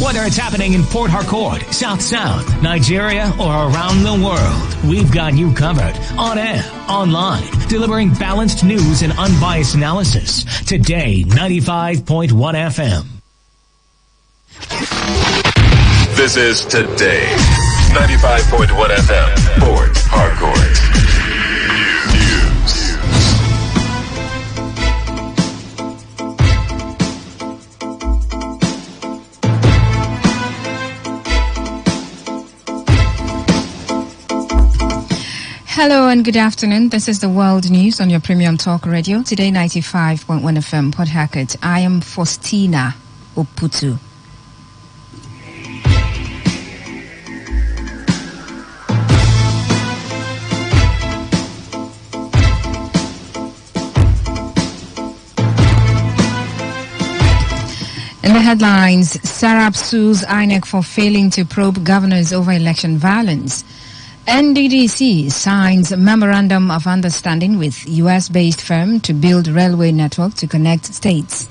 Whether it's happening in Port Harcourt, South South, Nigeria, or around the world, we've got you covered. On air, online, delivering balanced news and unbiased analysis. Today, 95.1 FM. This is Today. 95.1 FM, Port Harcourt. News. Hello and good afternoon. This is the World News on your premium talk radio. Today 95.1 FM, Port Hackett. I am Faustina Oputu. In the headlines, Sarab sues INEC for failing to probe governors over election violence. NDDC signs memorandum of understanding with US-based firm to build railway network to connect states.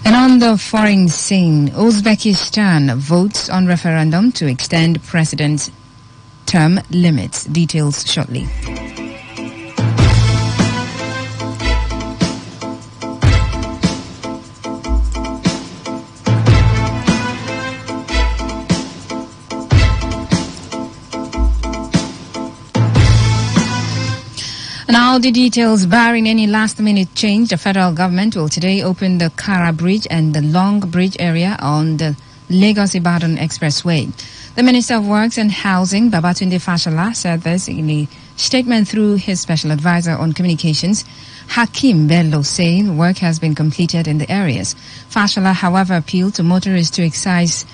And on the foreign scene, Uzbekistan votes on referendum to extend president's term limits. Details shortly. Now the details. Barring any last-minute change, the federal government will today open the Kara Bridge and the Long Bridge area on the Lagos-Ibadan Expressway. The Minister of Works and Housing, Babatunde Fashola, said this in a statement through his special advisor on communications, Hakim Bello, saying work has been completed in the areas. Fashola, however, appealed to motorists to exercise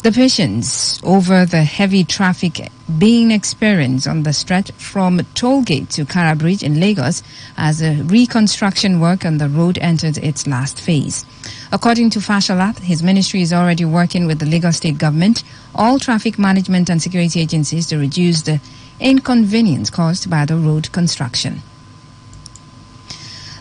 the patience over the heavy traffic being experienced on the stretch from Tollgate to Kara Bridge in Lagos as the reconstruction work on the road entered its last phase. According to Fashola, his ministry is already working with the Lagos State government, all traffic management and security agencies to reduce the inconvenience caused by the road construction.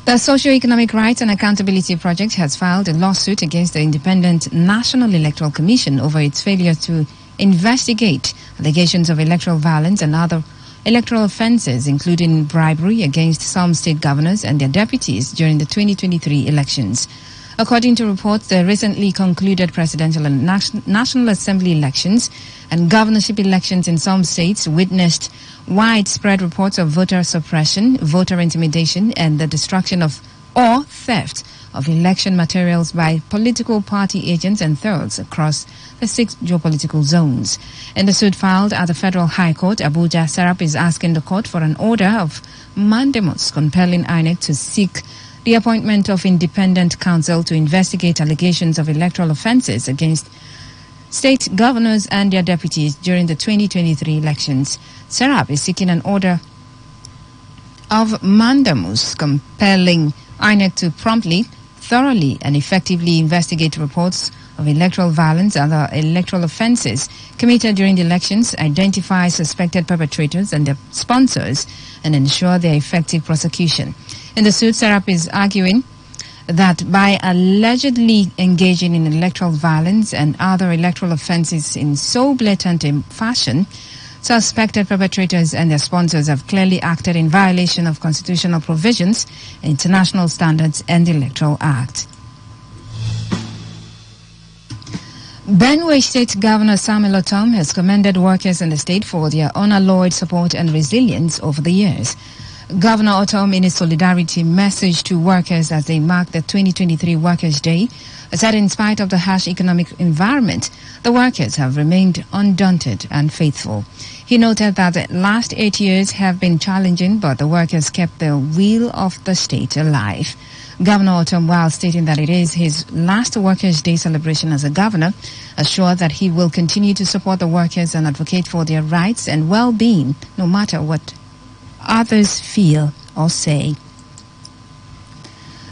The Socio-Economic Rights and Accountability Project has filed a lawsuit against the Independent National Electoral Commission over its failure to investigate allegations of electoral violence and other electoral offences, including bribery against some state governors and their deputies during the 2023 elections. According to reports, the recently concluded presidential and National Assembly elections and governorship elections in some states witnessed widespread reports of voter suppression, voter intimidation, and the destruction of or theft of election materials by political party agents and thirds across the 6 geopolitical zones. In the suit filed at the Federal High Court, Abuja, Sarab is asking the court for an order of mandamus compelling INEC to seek the appointment of independent counsel to investigate allegations of electoral offences against state governors and their deputies during the 2023 elections. Sarab is seeking an order of mandamus compelling INEC to promptly, thoroughly and effectively investigate reports of Electoral Violence and other electoral offences committed during the elections, identify suspected perpetrators and their sponsors, and ensure their effective prosecution. In the suit, Serap is arguing that by allegedly engaging in electoral violence and other electoral offences in so blatant a fashion, suspected perpetrators and their sponsors have clearly acted in violation of constitutional provisions, international standards, and the Electoral Act. Benue State Governor Samuel Otom has commended workers in the state for their unalloyed support and resilience over the years. Governor Otom, in his solidarity message to workers as they mark the 2023 Workers' Day, said in spite of the harsh economic environment, the workers have remained undaunted and faithful. He noted that the last 8 years have been challenging, but the workers kept the wheel of the state alive. Governor Otom, while stating that it is his last Workers' Day celebration as a governor, assured that he will continue to support the workers and advocate for their rights and well-being, no matter what others feel or say.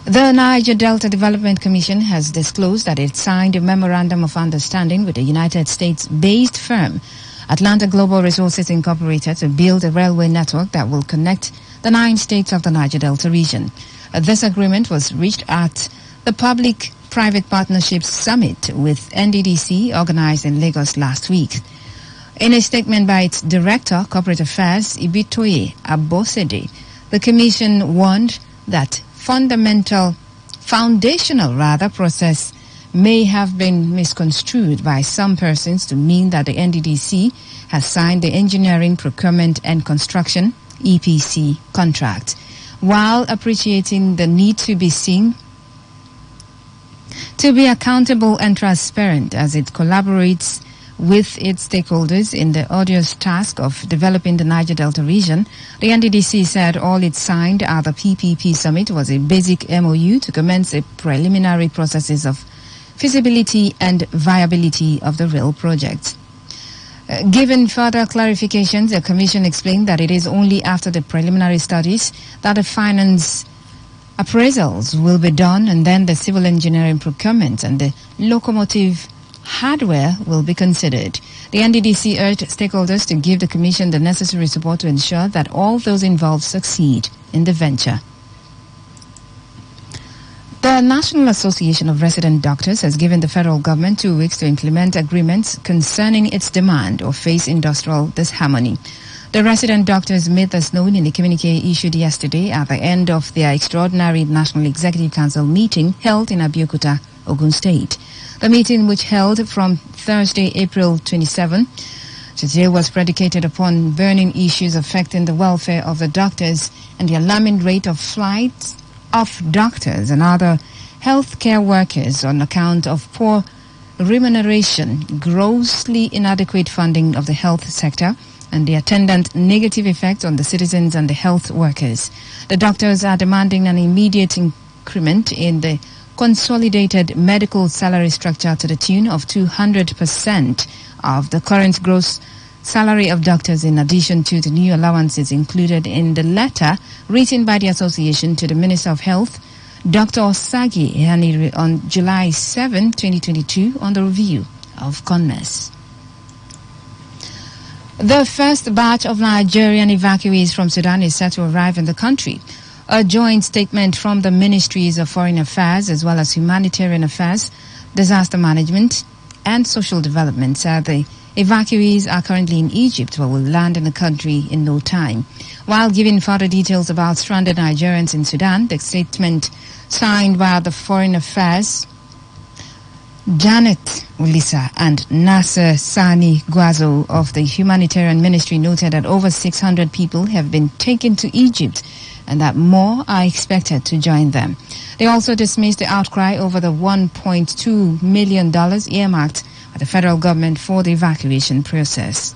The Niger Delta Development Commission has disclosed that it signed a memorandum of understanding with a United States-based firm, Atlanta Global Resources Incorporated, to build a railway network that will connect the 9 states of the Niger Delta region. This agreement was reached at the Public-Private Partnerships Summit with NDDC organized in Lagos last week. In a statement by its Director, Corporate Affairs, Ibitoye Abosede, the Commission warned that foundational process may have been misconstrued by some persons to mean that the NDDC has signed the Engineering, Procurement and Construction EPC contract. While appreciating the need to be seen to be accountable and transparent as it collaborates with its stakeholders in the arduous task of developing the Niger Delta region, the NDDC said all it signed at the PPP summit was a basic MOU to commence the preliminary processes of feasibility and viability of the rail project. Given further clarifications, the Commission explained that it is only after the preliminary studies that the finance appraisals will be done, and then the civil engineering procurement and the locomotive hardware will be considered. The NDDC urged stakeholders to give the Commission the necessary support to ensure that all those involved succeed in the venture. The National Association of Resident Doctors has given the federal government 2 weeks to implement agreements concerning its demand or face industrial disharmony. The resident doctors made this known in a communique issued yesterday at the end of their extraordinary National Executive Council meeting held in Abeokuta, Ogun State. The meeting, which held from Thursday, April 27, today, was predicated upon burning issues affecting the welfare of the doctors and the alarming rate of flights of doctors and other healthcare workers on account of poor remuneration, grossly inadequate funding of the health sector, and the attendant negative effect on the citizens and the health workers. The doctors are demanding an immediate increment in the consolidated medical salary structure to the tune of 200% of the current gross salary of doctors, in addition to the new allowances included in the letter written by the association to the Minister of Health, Dr. Osagi Ehanire, on July 7, 2022, on the review of CONMES. The first batch of Nigerian evacuees from Sudan is set to arrive in the country. A joint statement from the Ministries of Foreign Affairs as well as Humanitarian Affairs, Disaster Management and Social Development said the evacuees are currently in Egypt but will land in the country in no time. While giving further details about stranded Nigerians in Sudan, the statement signed by the Foreign Affairs, Janet Ulisa, and Nasser Sani Guazo of the Humanitarian Ministry noted that over 600 people have been taken to Egypt and that more are expected to join them. They also dismissed the outcry over the $1.2 million earmarked by the federal government for the evacuation process.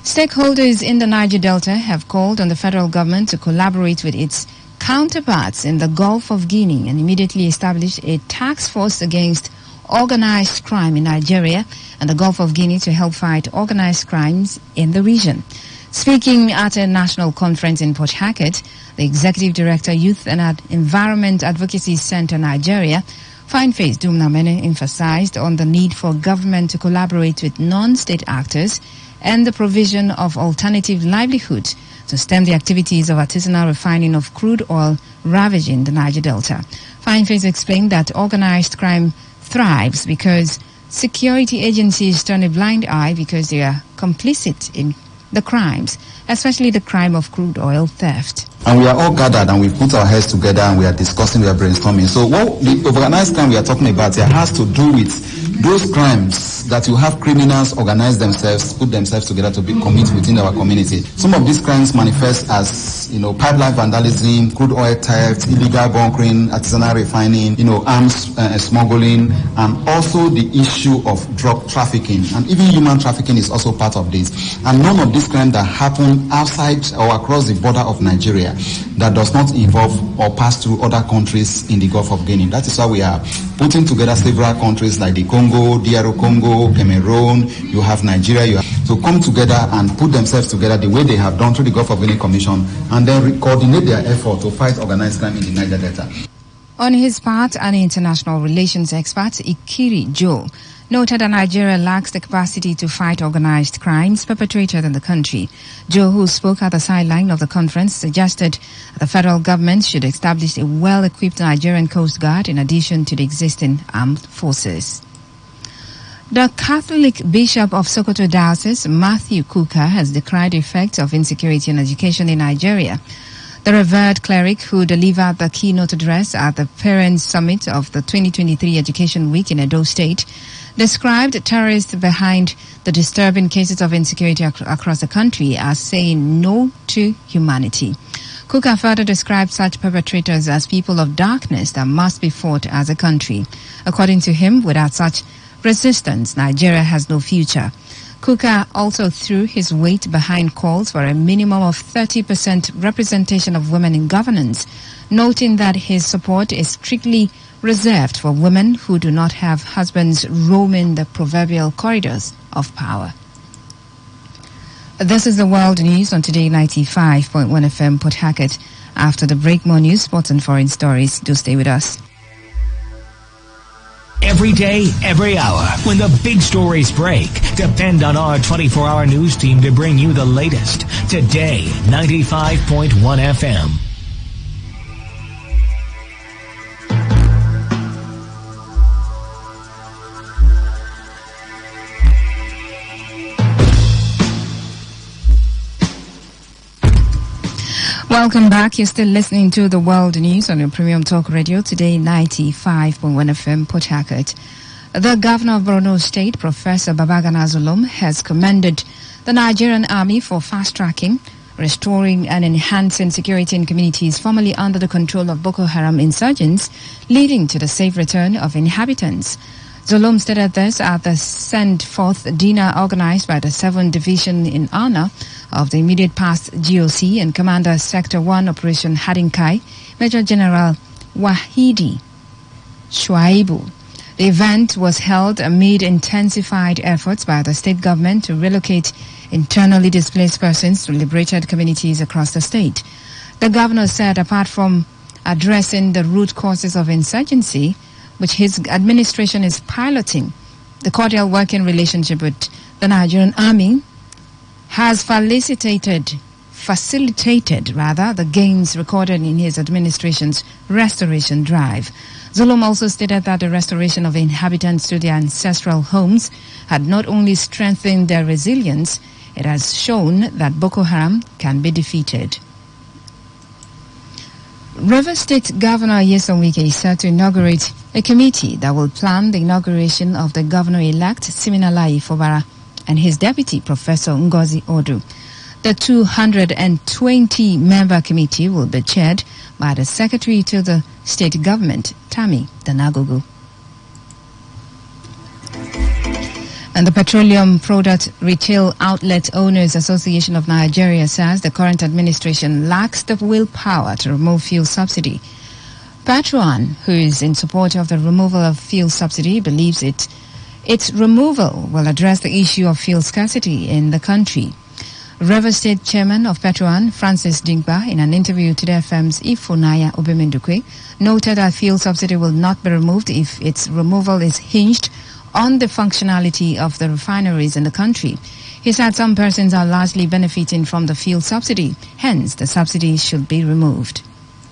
Stakeholders in the Niger Delta have called on the federal government to collaborate with its counterparts in the Gulf of Guinea and immediately establish a task force against organized crime in Nigeria and the Gulf of Guinea to help fight organized crimes in the region. Speaking at a national conference in Port Harcourt, the Executive Director, Youth and Environment Advocacy Center, Nigeria, Fine Face Dumnamene emphasized on the need for government to collaborate with non-state actors and the provision of alternative livelihoods to stem the activities of artisanal refining of crude oil ravaging the Niger Delta. Fine Face explained that organized crime thrives because security agencies turn a blind eye because they are complicit in the crimes, especially the crime of crude oil theft. And we are all gathered and we put our heads together and we are discussing, we are brainstorming. So what the organized crime we are talking about here has to do with those crimes that you have criminals organize themselves, put themselves together to commit within our community. Some of these crimes manifest as, pipeline vandalism, crude oil theft, illegal bunkering, artisanal refining, arms smuggling, and also the issue of drug trafficking. And even human trafficking is also part of this. And none of these crimes that happen outside or across the border of Nigeria that does not involve or pass through other countries in the Gulf of Guinea. That is why we are putting together several countries like the Congo, DR Congo, Cameroon, you have Nigeria, to come together and put themselves together the way they have done through the Gulf of Guinea Commission and then coordinate their effort to fight organized crime in the Niger Delta. On his part, an international relations expert, Ikiri Joe, noted that Nigeria lacks the capacity to fight organized crimes perpetrated in the country. Joe, who spoke at the sideline of the conference, suggested that the federal government should establish a well-equipped Nigerian Coast Guard in addition to the existing armed forces. The Catholic Bishop of Sokoto Diocese, Matthew Kuka, has decried the effects of insecurity in education in Nigeria. The revered cleric, who delivered the keynote address at the Parents' Summit of the 2023 Education Week in Edo State, described terrorists behind the disturbing cases of insecurity across the country as saying no to humanity. Kuka further described such perpetrators as people of darkness that must be fought as a country. According to him, without such resistance, Nigeria has no future. Kuka also threw his weight behind calls for a minimum of 30% representation of women in governance, noting that his support is strictly reserved for women who do not have husbands roaming the proverbial corridors of power. This is the world news on Today 95.1 FM Port Harcourt. After the break, more news, sports and foreign stories. Do stay with us. Every day, every hour, when the big stories break, depend on our 24-hour news team to bring you the latest. Today, 95.1 FM. Welcome back. You're still listening to the World News on your Premium Talk Radio, Today 95.1 FM Port Harcourt. The Governor of Borno State, Professor Babagana Zulum, has commended the Nigerian Army for fast-tracking, restoring and enhancing security in communities formerly under the control of Boko Haram insurgents, leading to the safe return of inhabitants. Zulum stated this at the send-forth dinner organized by the 7th Division in honor of the immediate past GOC and Commander Sector 1 Operation Hadinkai, Major General Wahidi Shuaibu. The event was held amid intensified efforts by the state government to relocate internally displaced persons to liberated communities across the state. The governor said apart from addressing the root causes of insurgency, which his administration is piloting, the cordial working relationship with the Nigerian Army has facilitated the gains recorded in his administration's restoration drive. Zulum also stated that the restoration of inhabitants to their ancestral homes had not only strengthened their resilience, it has shown that Boko Haram can be defeated. River State Governor Nyesom Wike is set to inaugurate a committee that will plan the inauguration of the governor-elect Siminalayi Fubara and his deputy, Professor Ngozi Odu. The 220-member committee will be chaired by the Secretary to the State Government, Tami Danagogo. And the Petroleum Product Retail Outlet Owners Association of Nigeria says the current administration lacks the willpower to remove fuel subsidy. Petron, who is in support of the removal of fuel subsidy, believes its removal will address the issue of fuel scarcity in the country. River State Chairman of Petron, Francis Dingba, in an interview to the FM's Ifunaya Obemendukwe, noted that fuel subsidy will not be removed if its removal is hinged on the functionality of the refineries in the country. He said some persons are largely benefiting from the fuel subsidy, hence the subsidy should be removed.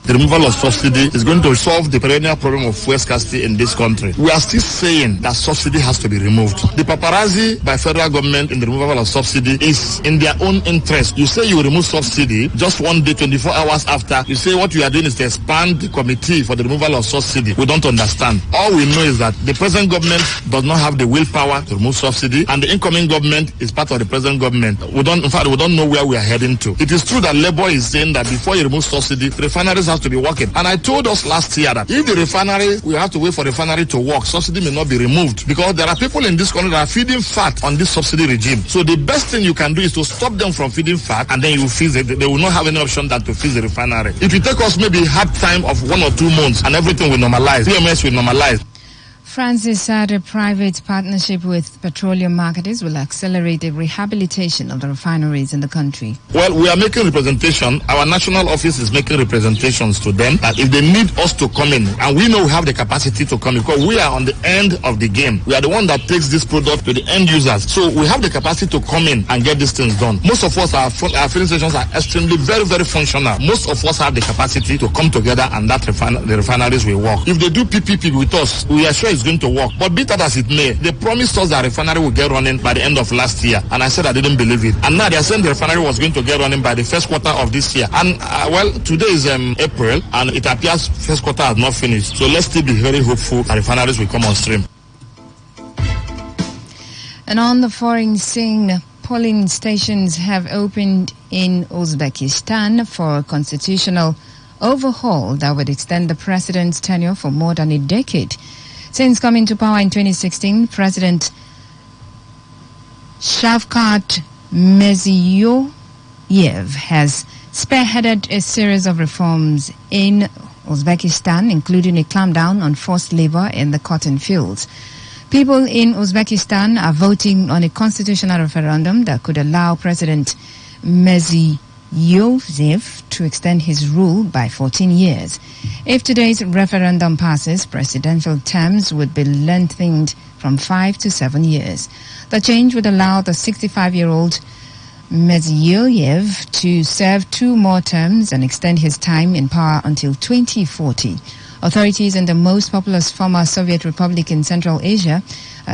The removal of subsidy is going to solve the perennial problem of fuel scarcity in this country. We are still saying that subsidy has to be removed. The paparazzi by federal government in the removal of subsidy is in their own interest. You say you remove subsidy, just one day, 24 hours after, you say what you are doing is to expand the committee for the removal of subsidy. We don't understand. All we know is that the present government does not have the willpower to remove subsidy, and the incoming government is part of the present government. We don't know where we are heading to. It is true that Labour is saying that before you remove subsidy, refineries have to be working. And I told us last year that if the refinery, we have to wait for the refinery to work, subsidy may not be removed, because there are people in this country that are feeding fat on this subsidy regime. So the best thing you can do is to stop them from feeding fat, and then you freeze it. They will not have any option than to freeze the refinery. If you take us maybe hard time of 1 or 2 months and everything will normalize, PMS will normalize. Francis said a private partnership with petroleum marketers will accelerate the rehabilitation of the refineries in the country. Well, we are making representation. Our national office is making representations to them that if they need us to come in, and we know we have the capacity to come in, because we are on the end of the game. We are the one that takes this product to the end users. So we have the capacity to come in and get these things done. Most of us, our filling stations are extremely, very, very functional. Most of us have the capacity to come together and that the refineries will work. If they do PPP with us, we are sure it's going to work. But be that as it may, they promised us that refinery will get running by the end of last year, and I said I didn't believe it. And now they are saying the refinery was going to get running by the first quarter of this year. And well, today is April, and it appears first quarter has not finished. So let's still be very hopeful that refineries will come on stream. And on the foreign scene, polling stations have opened in Uzbekistan for a constitutional overhaul that would extend the president's tenure for more than a decade. Since coming to power in 2016, President Shavkat Mirziyoyev has spearheaded a series of reforms in Uzbekistan, including a clampdown on forced labor in the cotton fields. People in Uzbekistan are voting on a constitutional referendum that could allow President Mirziyoyev to extend his rule by 14 years. If today's referendum passes, presidential terms would be lengthened from 5 to 7 years. The change would allow the 65-year-old Mirziyoyev to serve 2 more terms and extend his time in power until 2040. Authorities in the most populous former Soviet republic in Central Asia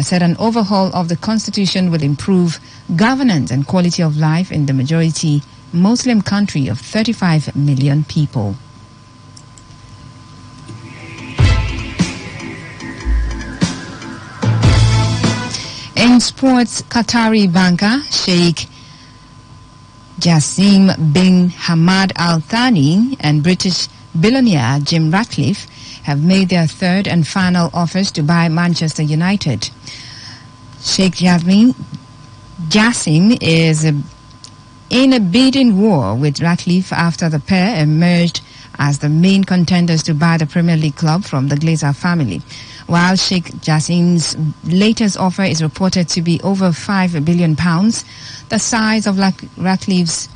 said an overhaul of the constitution will improve governance and quality of life in the majority Muslim country of 35 million people. In sports, Qatari banker Sheikh Jassim bin Hamad Al Thani and British billionaire Jim Ratcliffe have made their third and final offers to buy Manchester United. Sheikh Jassim is in a bidding war with Ratcliffe after the pair emerged as the main contenders to buy the Premier League club from the Glazer family. While Sheikh Jassim's latest offer is reported to be over £5 billion, the size of Ratcliffe's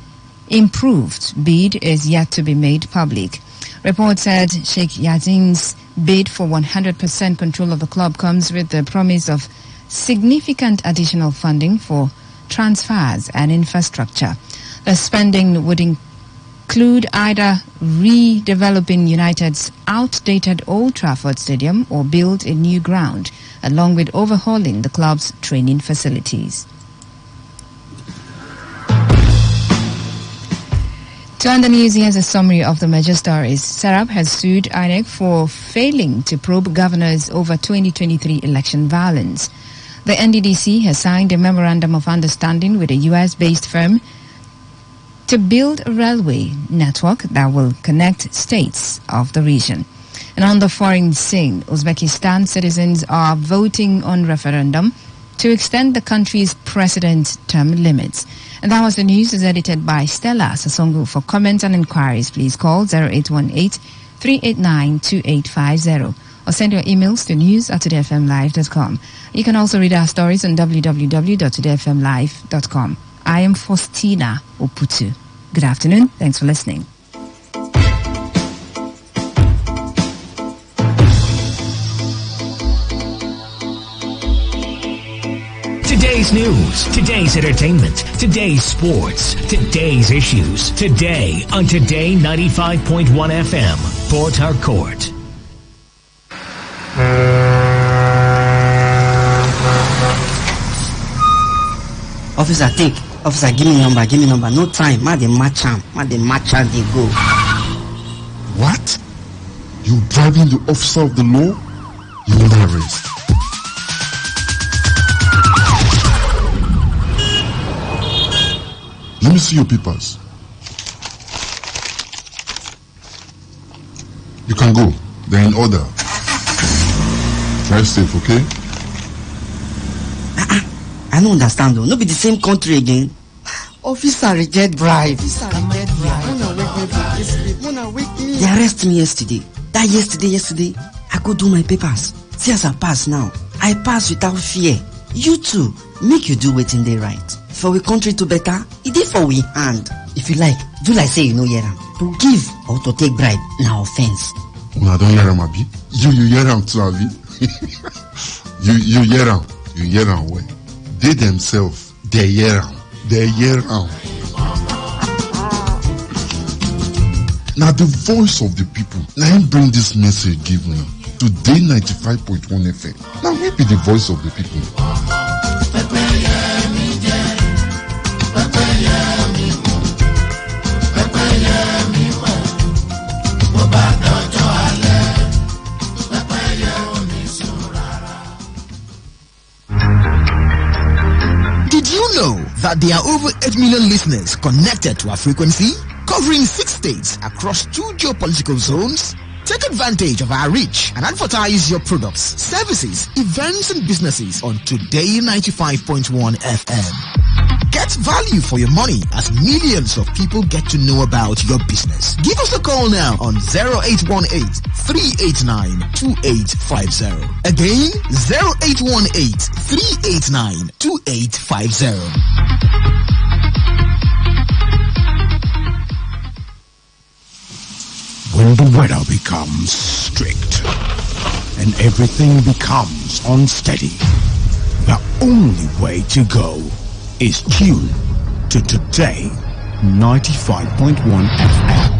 improved bid is yet to be made public. Reports said Sheikh Jassim's bid for 100% control of the club comes with the promise of significant additional funding for transfers and infrastructure. The spending would include either redeveloping United's outdated Old Trafford Stadium or build a new ground, along with overhauling the club's training facilities. To end the news, here's a summary of the major stories. Serap has sued INEC for failing to probe governors over 2023 election violence. The NDDC has signed a memorandum of understanding with a US-based firm to build a railway network that will connect states of the region. And on the foreign scene, Uzbekistan citizens are voting on referendum to extend the country's president's term limits. And that was the news. Is edited by Stella Sasongo. For comments and inquiries, please call 0818-389-2850 or send your emails to news@todayfmlive.com. You can also read our stories on www.todayfmlive.com. I am Faustina Oputu. Good afternoon. Thanks for listening. Today's news, today's entertainment, today's sports, today's issues. Today on Today 95.1 FM, Port Harcourt. Officer, take. Officer, give me number. No time. Ma, they match am, they go. What? You driving the officer of the law? You need arrest. Let me see your papers. You can go. They're in order. Drive safe, okay? I don't understand though. No be the same country again. Officer reject bribe. They arrest me yesterday. That yesterday. I go do my papers. See as I pass now. I pass without fear. You too. Make you do wetin dey right. For we country to better, it is for we hand. If you like, do like say you know hear am. To give or to take bribe, now offense. I don't hear am, Abi. You hear am too, Abi. you hear am. You hear am well. They themselves, they hear am. Now the voice of the people. Now him bring this message give me. Today 95.1 FM. Now we be the voice of the people. Did you know that there are over 8 million listeners connected to our frequency, covering 6 states across 2 geopolitical zones? Take advantage of our reach and advertise your products, services, events, and businesses on Today 95.1 FM. Get value for your money as millions of people get to know about your business. Give us a call now on 0818-389-2850. Again, 0818-389-2850. When the weather becomes strict and everything becomes unsteady, the only way to go is tune to Today 95.1 FM.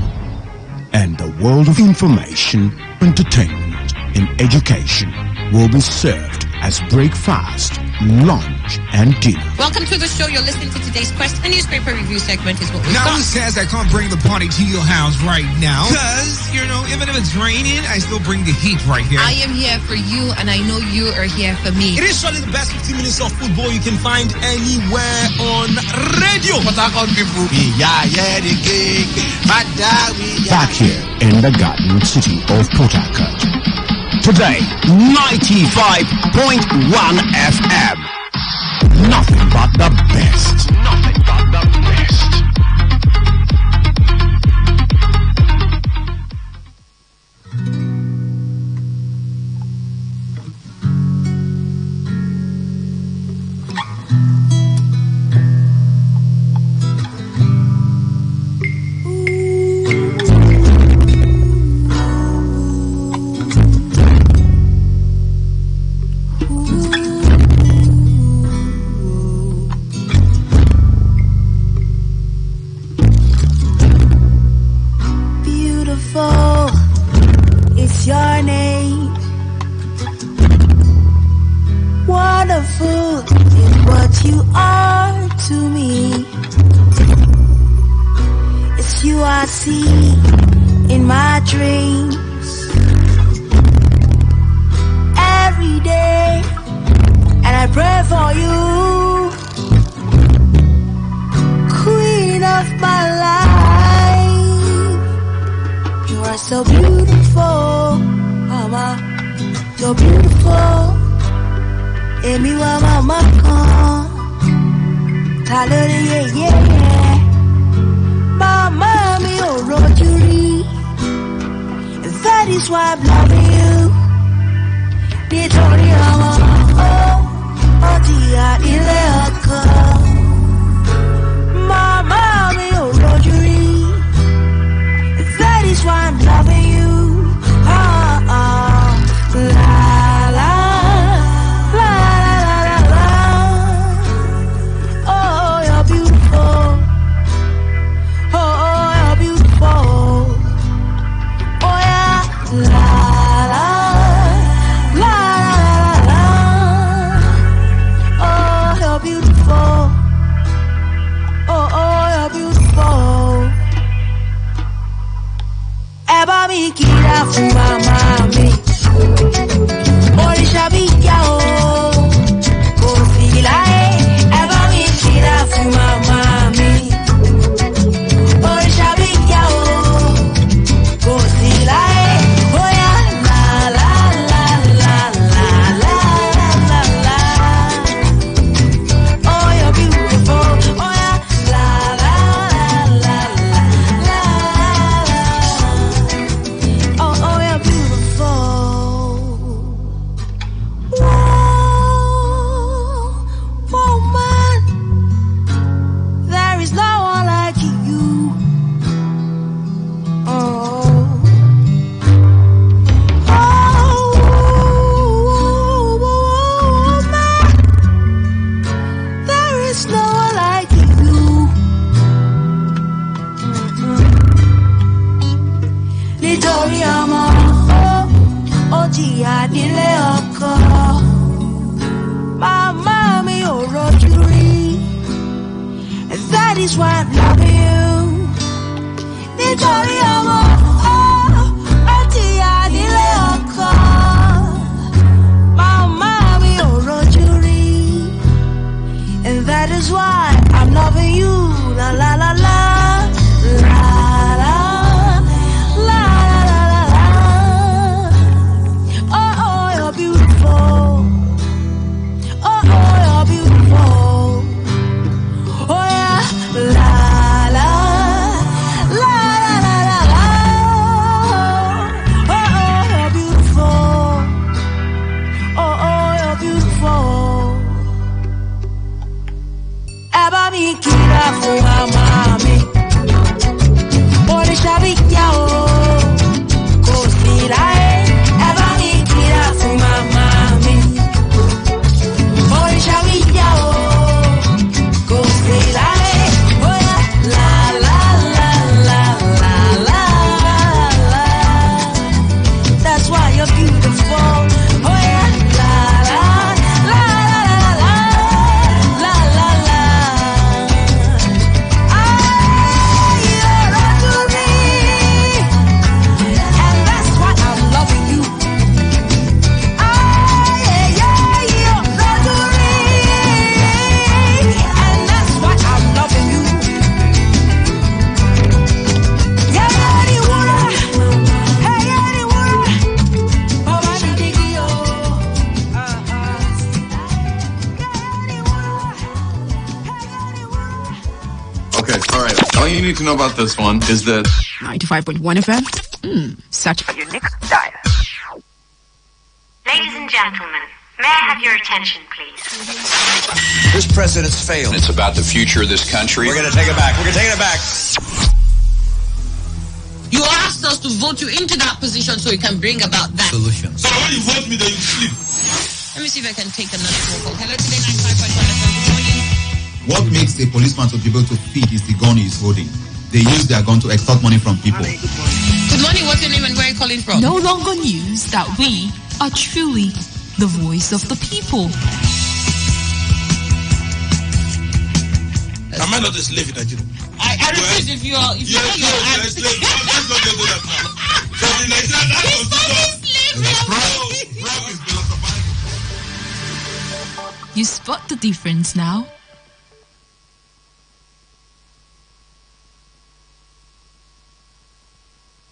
And the world of information, entertainment, and education will be served as breakfast, lunch, and dinner. Welcome to the show. You're listening to today's Quest. A newspaper review segment is what we've now got. who says I can't bring the party to your house right now? Because, even if it's raining, I still bring the heat right here. I am here for you, and I know you are here for me. It is surely the best 15 minutes of football you can find anywhere on radio. Back here in the Garden City of Port Harcourt. Today, 95.1 FM. Nothing but the best. Nothing but the best. Your name, wonderful is what you are to me. It's you I see in my dreams every day, and I pray for you, queen of my life. You are so beautiful, mama, you're beautiful. Emi wa mama kan, talori yeah. Mama mi ò rojú rí. That is why I'm loving you. Nítorí ọmọ ó ti ya ilé ọkọ. mi kira fún màmá mi. Oríṣà bí yá o, kò sí láyé. Ẹ bá mi kira fún màmá mi. Oríṣà bí yá o, kò sí láyé. Bóyá la la la la la la la la. Oh, you're beautiful. Oh, yeah. La la la la la la. Oh, oh, you're beautiful. Whoa, woman, there is no one like you. Oh, woman, there is no one like you. Nítorí ọmọ ó jìyà nílé ọkọ. Màmá mi ò rojú rí. And that is why I'm loving you. Nítorí ọmọ ó jìyà nílé ọkọ. Màmá mi ò rojú rí. And that is why I'm loving you. La la la la. La la la la la la. Oh oh, you're beautiful. Oh oh, you're beautiful. Oh yeah. La la la la la la. Oh oh, you're beautiful. Oh oh, you're beautiful. Ẹ bá mi kira fún màmá mi. Oríṣà bí yá o, kò sí láyé. Ẹ bá mi kira fún màmá mi. Oríṣà bí yá o, kò sí láyé. Bóyá la la la la la la la. That's why you're beautiful. Bóyá la la la la la la la. Okay, all right. All you need to know about this one is that 95.1 FM. Such your next dial. Ladies and gentlemen, may I have your attention, please? This president's failed. It's about the future of this country. We're going to take it back. We're going to take it back. You asked us to vote you into that position so we can bring about that solution. So when you vote me, then you sleep. Let me see if I can take another phone call. Hello, Today 95.1 FM. Good morning. What makes a policeman to be able to feed is the gun he's holding. They use their gun to extort money from people. Good morning. What's your name and where are you calling from? No longer news that we are truly the voice of the people. Am I not a slave in Nigeria? I refuse if you are. If you are a slave. Let's not do that now. So the Nigerian You spot the difference now?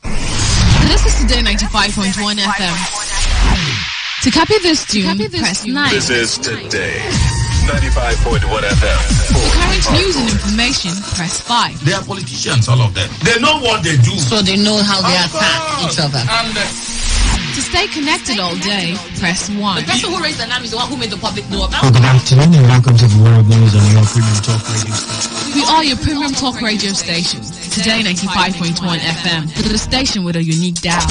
This is Today 95.1 FM. To copy this tune, press 9. This is Today 95.1 FM. For current news and information, press 5. They are politicians, all of them. They know what they do. So they know how they attack each other. To stay connected all day, press 1. The person who raised the alarm is the one who made the public know about. Good afternoon and welcome to the World News on your premium talk radio station. We are your premium talk radio station. Today 95.1 FM. The station with a unique dial.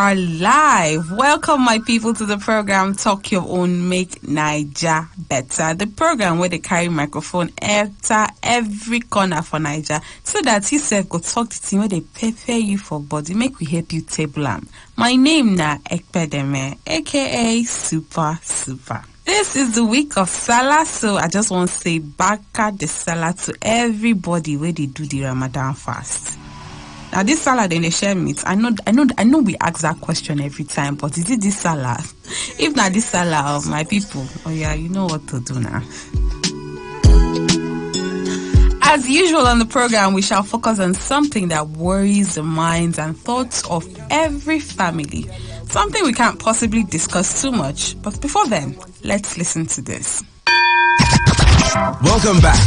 are live. Welcome, my people, to the program Talk Your Own, Make Naija Better. The program where they carry microphone enter every corner for Naija, so that he said go talk to team where they prepare you for body, make we help you table am. My name na Ekpedeme, aka Super. This is the week of Salah, so I just want to say Baka de Salah to everybody where they do the Ramadan fast. Now this Salah then they share meat. I know we ask that question every time, but is it this Salah? If not this Salah of my people, oh yeah, you know what to do now. As usual on the program, we shall focus on something that worries the minds and thoughts of every family. Something we can't possibly discuss too much. But before then, let's listen to this. Welcome back.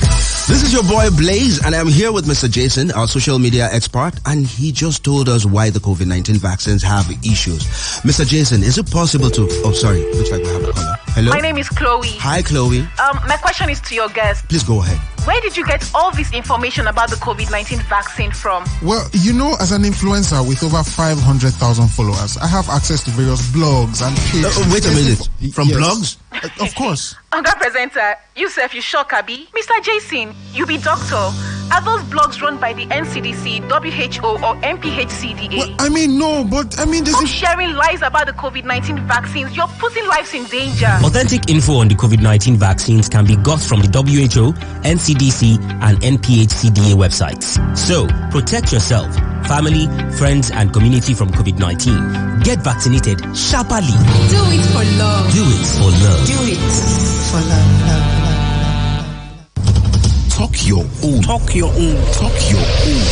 This is your boy Blaze, and I'm here with Mr. Jason, our social media expert, and he just told us why the COVID-19 vaccines have issues. Mr. Jason, is it possible to... Oh, sorry. Looks like we have a caller. Hello? My name is Chloe. Hi, Chloe. My question is to your guest. Please go ahead. Where did you get all this information about the COVID-19 vaccine from? Well, you know, as an influencer with over 500,000 followers, I have access to various blogs and pages. Wait a minute. From blogs? Of course. Oga presenter, you you shock Abi. Mr. Jason, you be doctor. Are those blogs run by the NCDC, WHO, or MPHCDA? Well, I mean, no, but I mean... Stop sharing lies about the COVID-19 vaccines. You're putting lives in danger. Authentic info on the COVID-19 vaccines can be got from the WHO, NCDC, and NPHCDA websites. So, protect yourself, family, friends, and community from COVID-19. Get vaccinated sharply. Do it for love. Do it for love. Do it for love. Talk your own. Talk your own. Talk your own.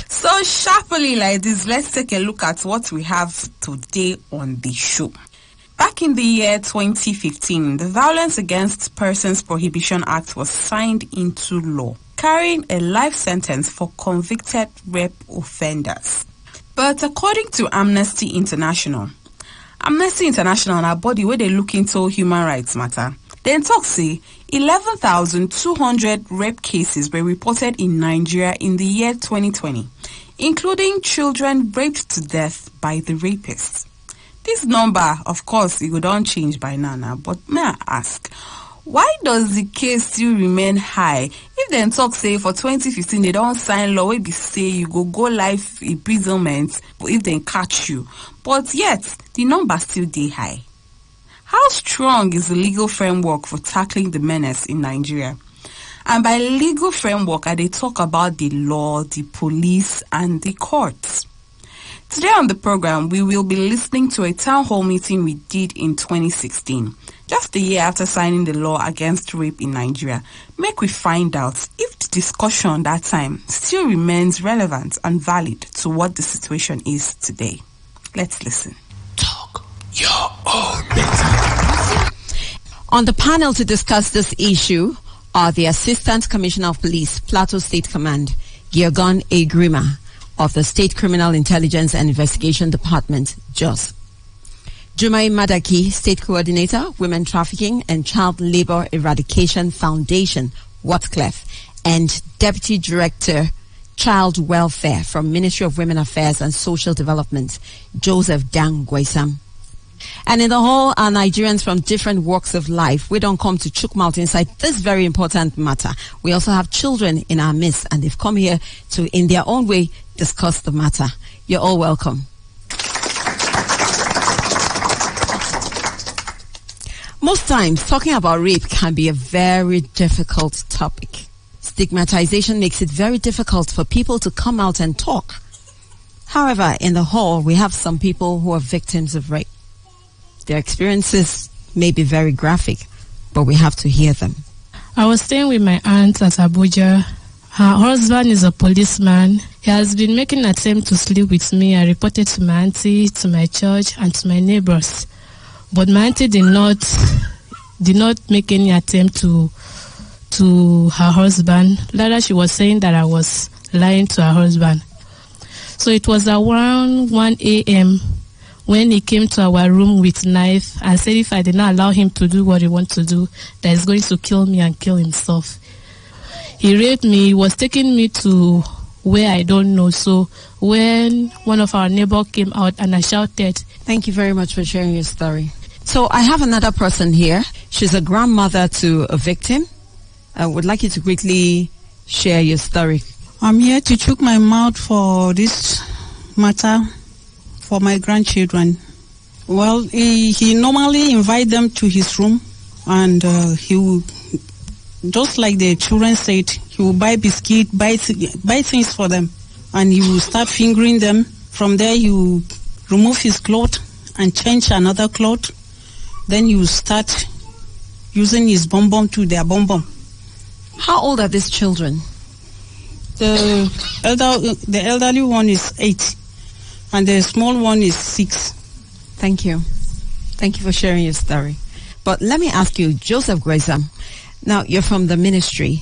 So sharply like this, let's take a look at what we have today on the show. Back in the year 2015, the Violence Against Persons Prohibition Act was signed into law, carrying a life sentence for convicted rape offenders. But according to Amnesty International, a body where they look into human rights matter, then talk say 11,200 rape cases were reported in Nigeria in the year 2020, including children raped to death by the rapists. This number, of course, it don't change by now, but may I ask, why does the case still remain high? If they talk say for 2015 they don't sign law where they say you go life imprisonment if they catch you, but yet the number still dey high. How strong is the legal framework for tackling the menace in Nigeria? And by legal framework, I talk about the law, the police, and the courts. Today on the program, we will be listening to a town hall meeting we did in 2016, just a year after signing the law against rape in Nigeria. Make we find out if the discussion that time still remains relevant and valid to what the situation is today. Let's listen. Your own. On the panel to discuss this issue are the Assistant Commissioner of Police, Plateau State Command, Giogon A. Grima, of the State Criminal Intelligence and Investigation Department, JOS. Jumai Madaki, State Coordinator, Women Trafficking and Child Labor Eradication Foundation, Watcliffe, and Deputy Director, Child Welfare from Ministry of Women Affairs and Social Development, Joseph Dang Gwaisam. And in the whole are Nigerians from different walks of life. We don't come to chook mouth inside this very important matter. We also have children in our midst, and they've come here to, in their own way, discuss the matter. You're all welcome. Most times, talking about rape can be a very difficult topic. Stigmatization makes it very difficult for people to come out and talk. However, in the hall, we have some people who are victims of rape. Their experiences may be very graphic, but we have to hear them. I was staying with my aunt at Abuja. Her husband is a policeman. He has been making an attempt to sleep with me. I reported to my auntie, to my church, and to my neighbors. But my auntie did not make any attempt to her husband. Later, she was saying that I was lying to her husband. So it was around 1 a.m. when he came to our room with knife and said if I did not allow him to do what he wants to do, that he's going to kill me and kill himself. He raped me. He was taking me to where I don't know. So when one of our neighbor came out and I shouted. Thank you very much for sharing your story. So I have another person here. She's a grandmother to a victim. I would like you to quickly share your story. I'm here to chook my mouth for this matter for my grandchildren. Well, he normally invite them to his room, and he will, just like the children said, he will buy biscuit, buy things for them, and he will start fingering them. From there, he will remove his cloth and change another cloth. Then he will start using his bum to their bum. How old are these children? The elderly one is 8, and the small one is 6. Thank you. Thank you for sharing your story. But let me ask you, Joseph Gresham, now you're from the ministry.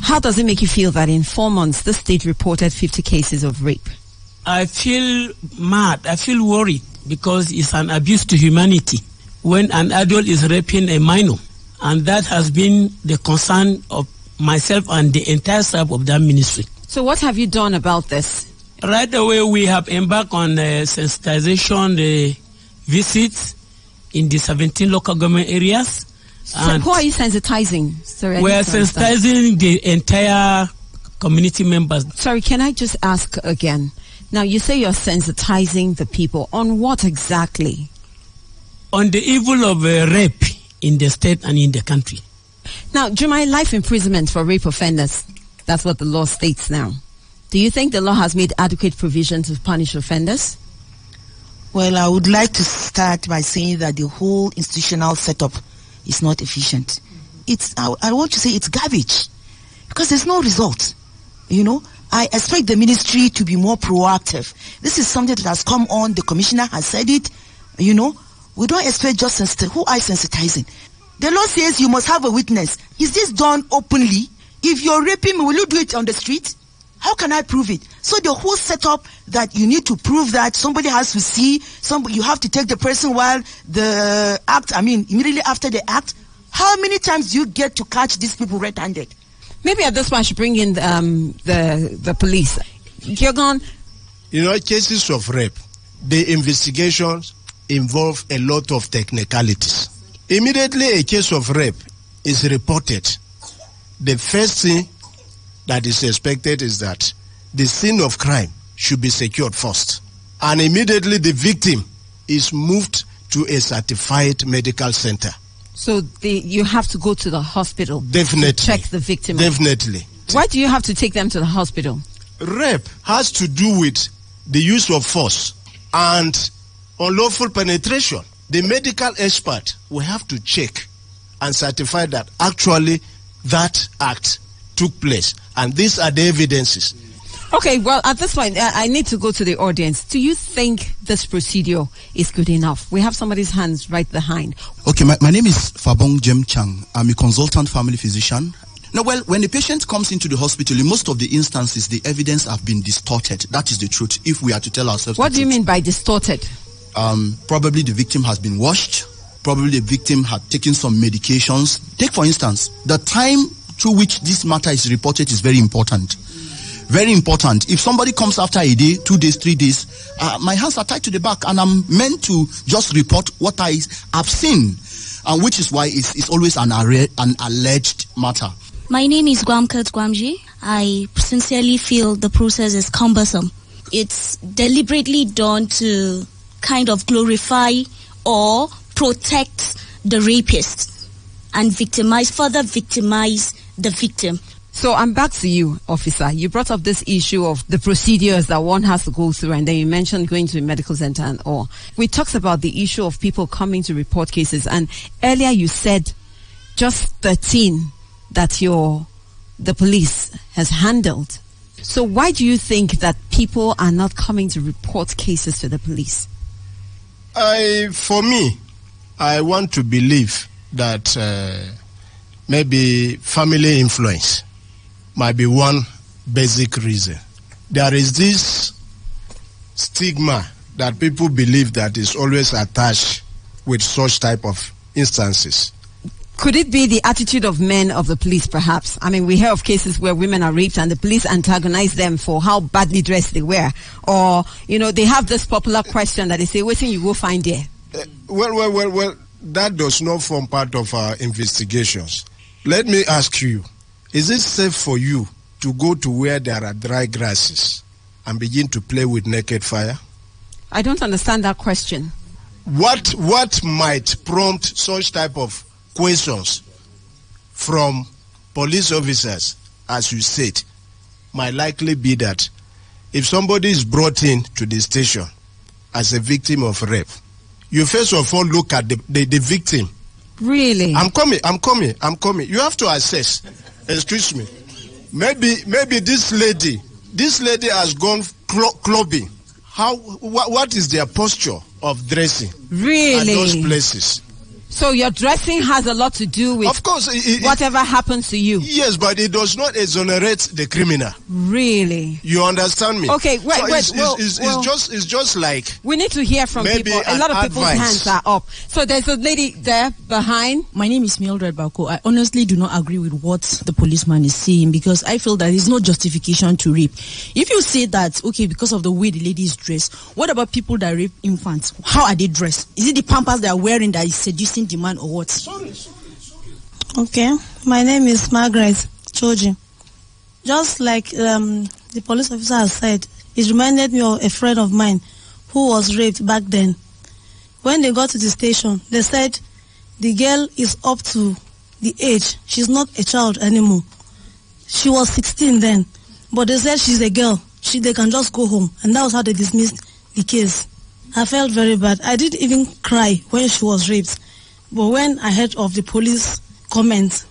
How does it make you feel that in 4 months, the state reported 50 cases of rape? I feel mad. I feel worried because it's an abuse to humanity when an adult is raping a minor. And that has been the concern of myself and the entire staff of that ministry. So what have you done about this? Right away, we have embarked on sensitization visits in the 17 local government areas. So who are you sensitizing? Sorry, we are sensitizing the entire community members. Sorry, can I just ask again? Now, you say you're sensitizing the people. On what exactly? On the evil of rape in the state and in the country. Now, Jumai, life imprisonment for rape offenders. That's what the law states now. Do you think the law has made adequate provision to punish offenders? Well, I would like to start by saying that the whole institutional setup is not efficient. I want to say it's garbage because there's no result. You know, I expect the ministry to be more proactive. This is something that has come on. The commissioner has said it. You know, we don't expect just who are sensitizing. The law says you must have a witness. Is this done openly? If you're raping me, will you do it on the street? How can I prove it? So the whole setup that you need to prove that somebody has to see, you have to take the person while the act, immediately after the act. How many times do you get to catch these people red-handed? Maybe at this point I should bring in the police. You're gone. You know, cases of rape, the investigations involve a lot of technicalities. Immediately a case of rape is reported, the first thing that is expected is that the scene of crime should be secured first. And immediately the victim is moved to a certified medical center. So you have to go to the hospital. Definitely. To check the victim. Definitely. Why do you have to take them to the hospital? Rape has to do with the use of force and unlawful penetration. The medical expert will have to check and certify that actually that act took place. And these are the evidences. Okay, well, at this point, I need to go to the audience. Do you think this procedure is good enough? We have somebody's hands right behind. Okay, my name is Fabong Jem Chang. I'm a consultant family physician. Now, well, when the patient comes into the hospital, in most of the instances, the evidence have been distorted. That is the truth, if we are to tell ourselves What do you mean by distorted? Probably the victim has been washed. Probably the victim had taken some medications. Take, for instance, the time through which this matter is reported is very important. Very important. If somebody comes after a day, 2 days, 3 days, my hands are tied to the back and I'm meant to just report what I have seen, which is why it's always an alleged matter. My name is Gwamkert Gwamji. I sincerely feel the process is cumbersome. It's deliberately done to kind of glorify or protect the rapist and further victimize the victim. So I'm back to you, officer. You brought up this issue of the procedures that one has to go through, and then you mentioned going to a medical center and all. We talked about the issue of people coming to report cases, and earlier you said just 13 that the police has handled. So why do you think that people are not coming to report cases to the police? For me, I want to believe that maybe family influence might be one basic reason. There is this stigma that people believe that is always attached with such type of instances. Could it be the attitude of men of the police, perhaps? I mean, we hear of cases where women are raped and the police antagonize them for how badly dressed they were. Or, they have this popular question that they say, wait till you go find there. Well, that does not form part of our investigations. Let me ask you, is it safe for you to go to where there are dry grasses and begin to play with naked fire? I don't understand that question. What might prompt such type of questions from police officers, as you said, might likely be that if somebody is brought in to the station as a victim of rape, you first of all look at the victim. Really? I'm coming. You have to assess. Excuse me. Maybe this lady has gone clubbing. What is their posture of dressing? Really? At those places. So your dressing has a lot to do with, of course, whatever happens to you. Yes, but it does not exonerate the criminal. Really? You understand me? Okay, wait. It's just like we need to hear from people. A lot of people's hands are up. So there's a lady there behind. My name is Mildred Bako. I honestly do not agree with what the policeman is saying because I feel that there's no justification to rape. If you say that, okay, because of the way the lady is dressed, what about people that rape infants? How are they dressed? Is it the pampers they are wearing that is seducing the man or what? Okay, my name is Margaret Choji. Just like the police officer has said, it reminded me of a friend of mine who was raped back then. When they got to the station, they said the girl is up to the age. She's not a child anymore. She was 16 then, but they said she's a girl. They can just go home, and that was how they dismissed the case. I felt very bad. I didn't even cry when she was raped. But when I heard of the police comments,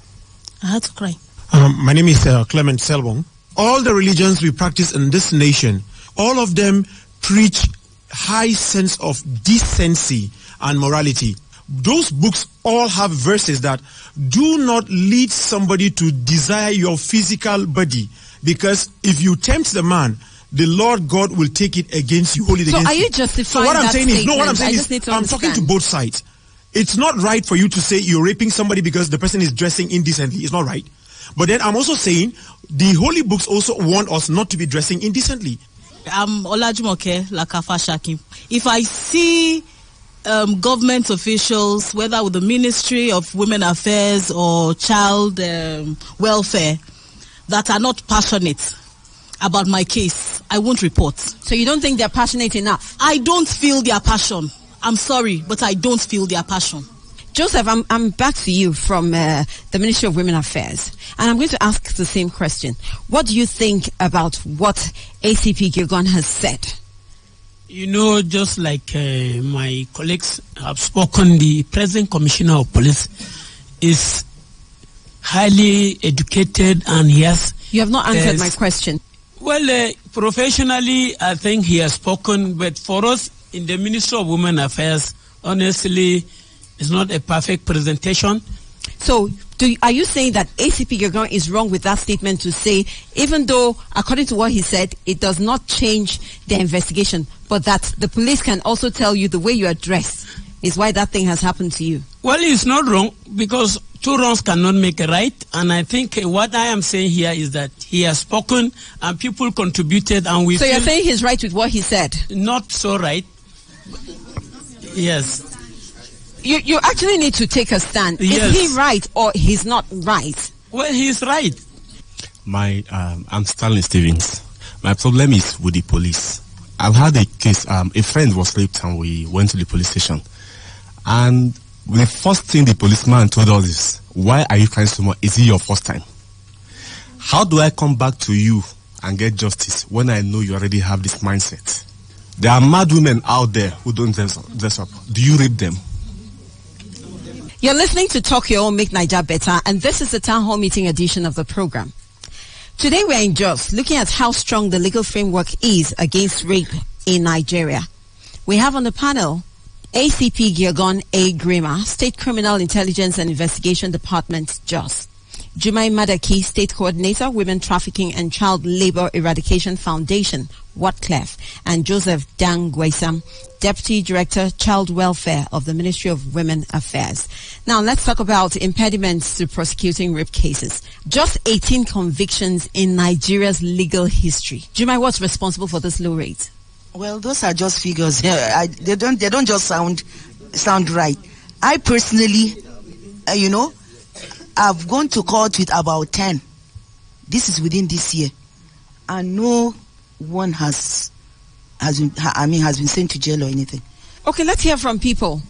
I had to cry. My name is Clement Selbong. All the religions we practice in this nation, all of them preach high sense of decency and morality. Those books all have verses that do not lead somebody to desire your physical body, because if you tempt the man, the Lord God will take it against you, hold it against you. So are you justifying so what I'm that saying statement? is, no, what I'm saying is, I'm talking to both sides. It's not right for you to say you're raping somebody because the person is dressing indecently. It's not right. But then I'm also saying the holy books also warn us not to be dressing indecently. I'm Olajumoke Lakafa Shakim. If I see government officials, whether with the Ministry of Women Affairs or Child Welfare, that are not passionate about my case, I won't report. So you don't think they're passionate enough? I don't feel their passion. I'm sorry, but I don't feel their passion. Joseph, I'm back to you from the Ministry of Women Affairs, and I'm going to ask the same question. What do you think about what ACP Girgon has said? Just like my colleagues have spoken, the present Commissioner of Police is highly educated, and he has... You have not answered my question. Well, professionally, I think he has spoken, but for us in the Ministry of Women Affairs, honestly, it's not a perfect presentation. So, are you saying that ACP Girgon is wrong with that statement to say, even though, according to what he said, it does not change the investigation, but that the police can also tell you the way you are dressed is why that thing has happened to you? Well, it's not wrong, because two wrongs cannot make a right. And I think what I am saying here is that he has spoken and people contributed, and we... So you're saying he's right with what he said? Not so right. Yes. You actually need to take a stand. Yes. Is he right or he's not right? Well, he's right. I'm Stanley Stevens. My problem is with the police. I've had a case, a friend was raped and we went to the police station. And the first thing the policeman told us is, why are you crying so much? Is it your first time? How do I come back to you and get justice when I know you already have this mindset? There are mad women out there who don't dress up. Do you rape them? You're listening to Talk Your Own, Make Naija Better, and this is the Town Hall Meeting edition of the program. Today we're in Jos, looking at how strong the legal framework is against rape in Nigeria. We have on the panel ACP Girgon A. Grima, State Criminal Intelligence and Investigation Department, Jos. Jumai Madaki, State Coordinator, Women Trafficking and Child Labor Eradication Foundation, Watcliffe, and Joseph Dangwesam, Deputy Director, Child Welfare of the Ministry of Women Affairs. Now, let's talk about impediments to prosecuting rape cases. Just 18 convictions in Nigeria's legal history. Jumai, what's responsible for this low rate? Well, those are just figures. They don't just sound right. I personally, I've gone to court with about 10. This is within this year, and no one has been sent to jail or anything. Okay, let's hear from people.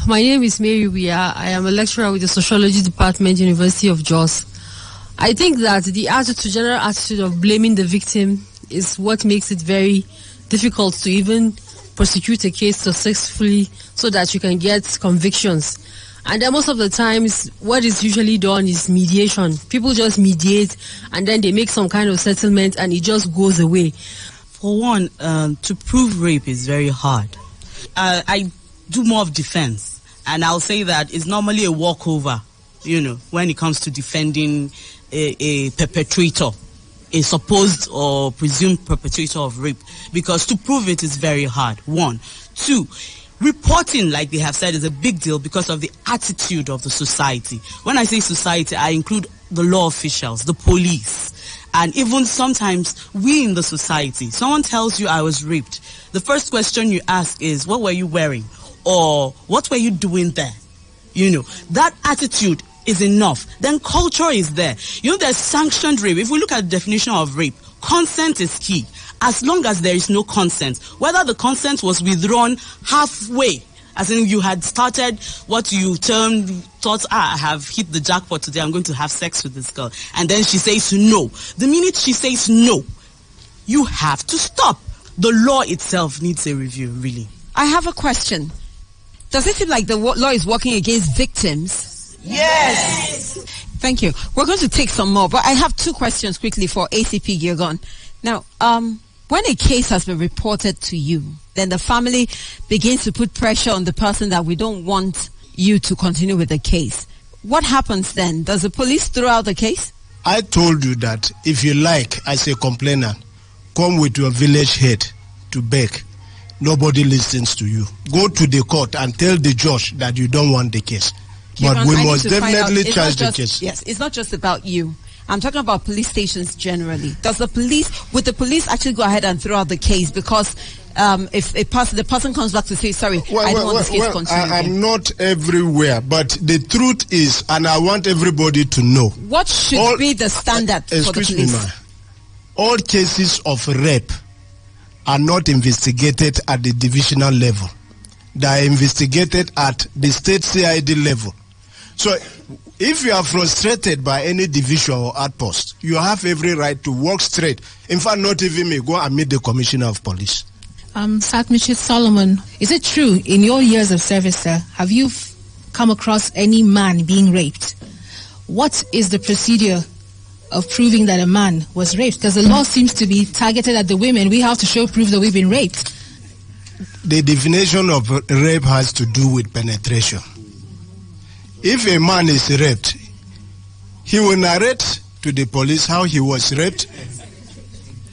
My name is Mary Wia. I am a lecturer with the Sociology Department, University of Jos. I think that the general attitude of blaming the victim is what makes it very difficult to even prosecute a case successfully so that you can get convictions. And then most of the times, what is usually done is mediation. People just mediate and then they make some kind of settlement and it just goes away. For one, to prove rape is very hard. I do more of defense, and I'll say that it's normally a walkover, when it comes to defending a perpetrator, a supposed or presumed perpetrator of rape, because to prove it is very hard, one. Two, reporting, like they have said, is a big deal because of the attitude of the society. When I say society, I include the law officials, the police, and even sometimes we in the society. Someone tells you I was raped. The first question you ask is, what were you wearing? Or what were you doing there? That attitude is enough. Then culture is there. There's sanctioned rape. If we look at the definition of rape, consent is key. As long as there is no consent, whether the consent was withdrawn halfway, as in you had started what you thought, I have hit the jackpot today, I'm going to have sex with this girl, and then she says no. The minute she says no, you have to stop. The law itself needs a review, really. I have a question. Does it feel like the law is working against victims? Yes! Thank you. We're going to take some more, but I have two questions quickly for ACP Giergon. Now, when a case has been reported to you, then the family begins to put pressure on the person that we don't want you to continue with the case. What happens then? Does the police throw out the case? I told you that if you like, as a complainant, come with your village head to beg. Nobody listens to you. Go to the court and tell the judge that you don't want the case. But we must definitely charge the case. Yes, it's not just about you. I'm talking about police stations generally. Would the police actually go ahead and throw out the case? Because if the person comes back to say, sorry, I don't want this case continued. I'm not everywhere, but the truth is, and I want everybody to know. What should be the standard for the police? Excuse me, ma'am. All cases of rape are not investigated at the divisional level. They are investigated at the state CID level. So, if you are frustrated by any division or outpost, you have every right to walk straight. In fact, not even me, go and meet the Commissioner of Police. Satmichit Solomon, is it true in your years of service, sir, have you come across any man being raped? What is the procedure of proving that a man was raped? Because the law seems to be targeted at the women. We have to show proof that we've been raped. The definition of rape has to do with penetration. If a man is raped, he will narrate to the police how he was raped,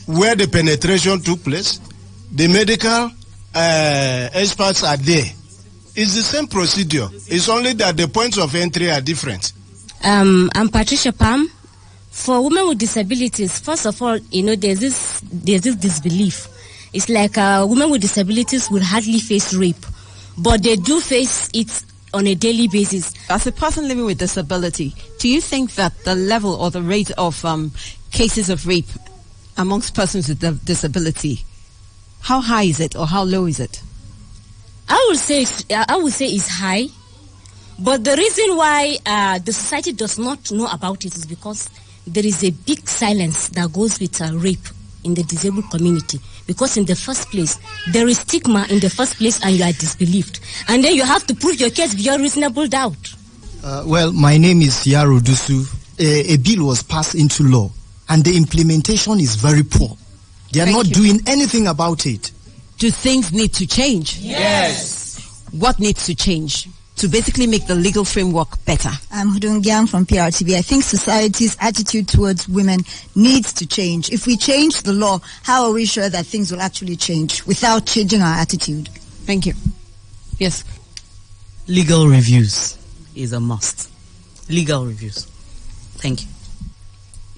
where the penetration took place. The medical experts are there. It's the same procedure. It's only that the points of entry are different. I'm Patricia Pam. For women with disabilities, first of all, there's this disbelief. It's like women with disabilities will hardly face rape, but they do face it on a daily basis. As a person living with disability, do you think that the level or the rate of cases of rape amongst persons with disability, how high is it or how low is it? I would say it's high, but the reason why the society does not know about it is because there is a big silence that goes with rape in the disabled community, because in the first place there is stigma in the first place and you are disbelieved, and then you have to prove your case beyond reasonable doubt. Well, my name is Yaro Dusu. A bill was passed into law and the implementation is very poor. They are not doing anything about it. Do things need to change? Yes. What needs to change? to basically make the legal framework better? I'm Hudungyang from PRTV. I think society's attitude towards women needs to change. If we change the law, how are we sure that things will actually change without changing our attitude? Thank you. Yes. Legal reviews is a must. Legal reviews. Thank you.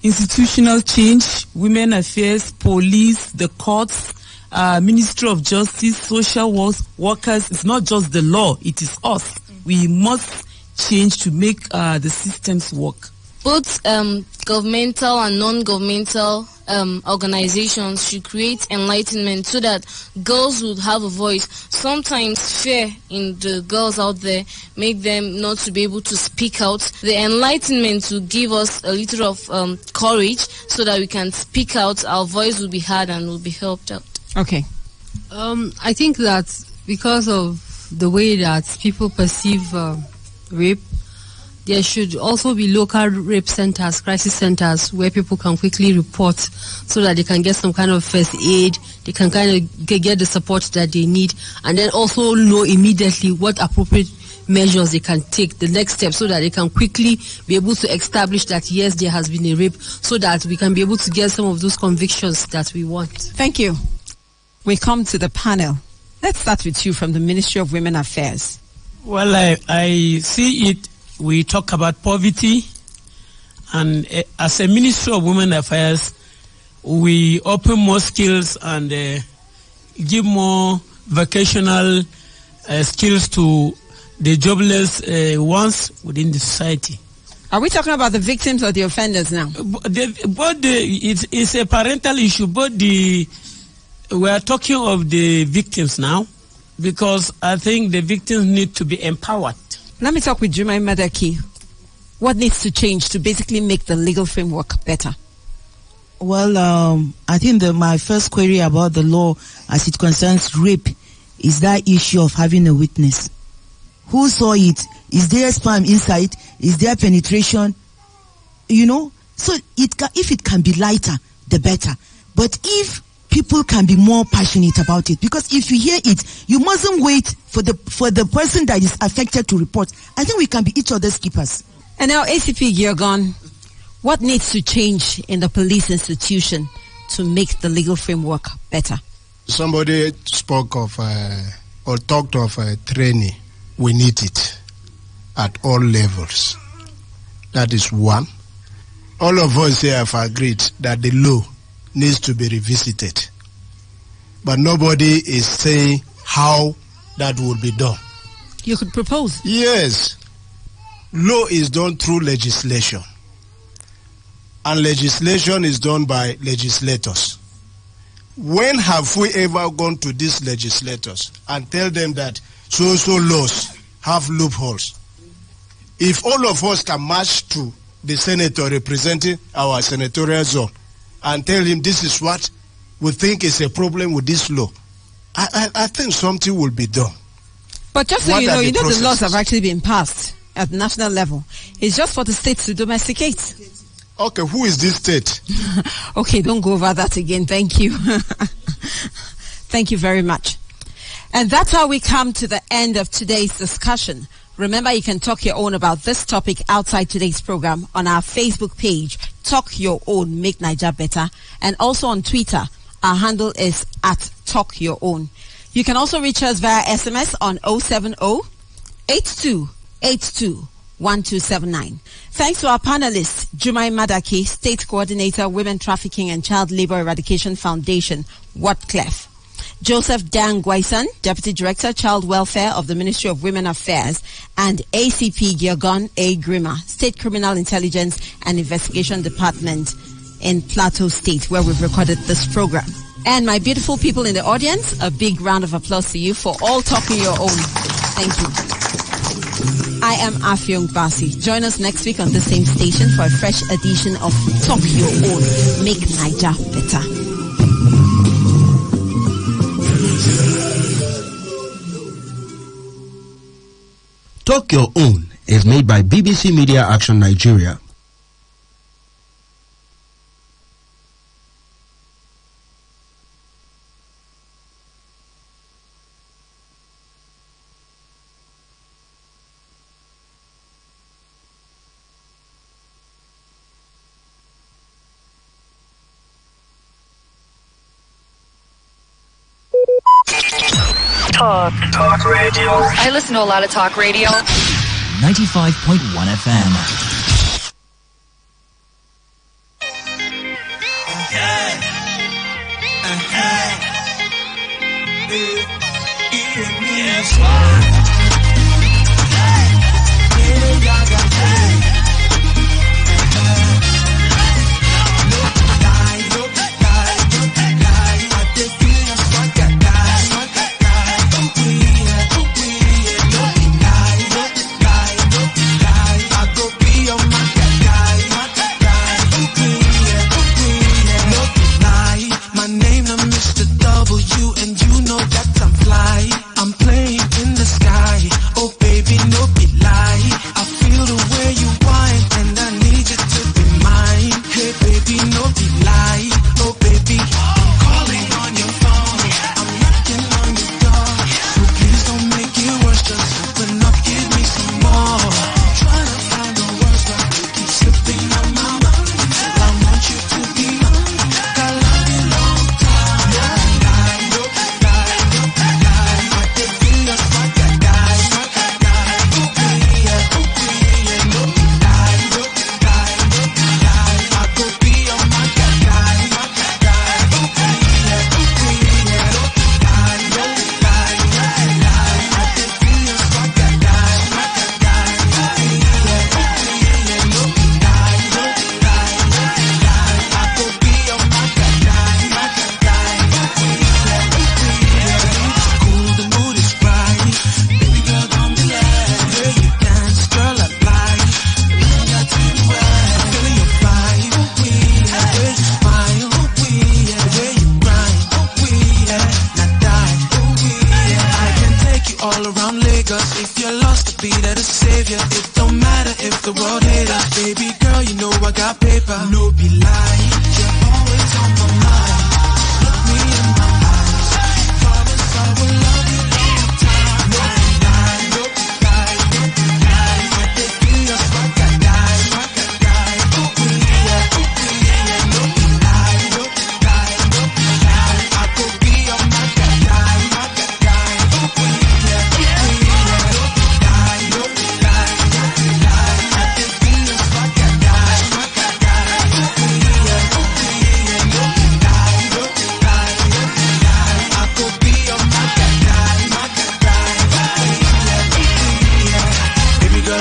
Institutional change, women affairs, police, the courts, Ministry of Justice, social workers. It's not just the law, it is us. We must change to make the systems work. Both governmental and non-governmental organizations should create enlightenment so that girls would have a voice. Sometimes fear in the girls out there make them not to be able to speak out. The enlightenment will give us a little of courage so that we can speak out, our voice will be heard and will be helped out. Okay. I think that because of the way that people perceive rape, there should also be local rape centers, crisis centers, where people can quickly report so that they can get some kind of first aid, they can kind of get the support that they need, and then also know immediately what appropriate measures they can take, the next step, so that they can quickly be able to establish that yes, there has been a rape, so that we can be able to get some of those convictions that we want. Thank you. We come to the panel. Let's start with you from the Ministry of Women Affairs. Well, I see it. We talk about poverty, and as a Ministry of Women Affairs, we open more skills and give more vocational skills to the jobless ones within the society. Are we talking about the victims or the offenders now? It's a parental issue, but we are talking of the victims now, because I think the victims need to be empowered. Let me talk with Jumai Madaki. What needs to change to basically make the legal framework better? Well, I think my first query about the law as it concerns rape is that issue of having a witness. Who saw it? Is there sperm inside? Is there penetration? You know? So if it can be lighter, the better. But if people can be more passionate about it, because if you hear it, you mustn't wait for the person that is affected to report. I think we can be each other's keepers. And now, ACP Gyorgon, what needs to change in the police institution to make the legal framework better? Somebody spoke of or talked of training. We need it at all levels. That is one. All of us here have agreed that the law needs to be revisited, but nobody is saying how that will be done. You could propose. Yes. Law is done through legislation, and legislation is done by legislators. When have we ever gone to these legislators and tell them that so laws have loopholes? If all of us can march to the senator representing our senatorial zone and tell him this is what we think is a problem with this law, I think something will be done. But just so you know the laws have actually been passed at national level. It's just for the states to domesticate. Okay, who is this state? Okay, don't go over that again. Thank you. Thank you very much. And that's how we come to the end of today's discussion. Remember, you can talk your own about this topic outside today's program on our Facebook page, Talk Your Own, Make Niger Better, and also on Twitter. Our handle is @TalkYourOwn. You can also reach us via SMS on 070-8282-1279. Thanks to our panelists, Jumai Madaki, State Coordinator, Women Trafficking and Child Labor Eradication Foundation, Whatclef. Joseph Dang Gwaisan, Deputy Director, Child Welfare of the Ministry of Women Affairs, and ACP Gyorgon A. Grima, State Criminal Intelligence and Investigation Department in Plateau State, where we've recorded this program. And my beautiful people in the audience, a big round of applause to you for all talking your own. Thank you. I am Afyong Basi. Join us next week on the same station for a fresh edition of Talk Your Own, Make Niger Better. Talk Your Own is made by BBC Media Action Nigeria. Talk radio. I listen to a lot of talk radio. 95.1 FM.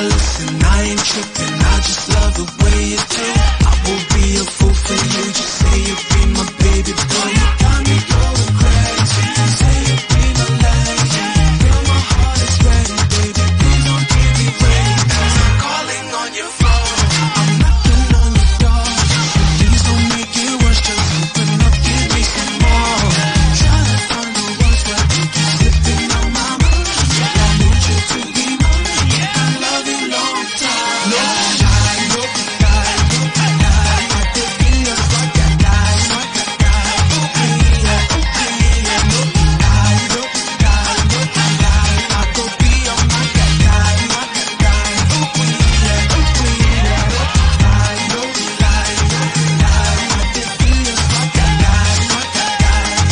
Listen, I ain't tripping.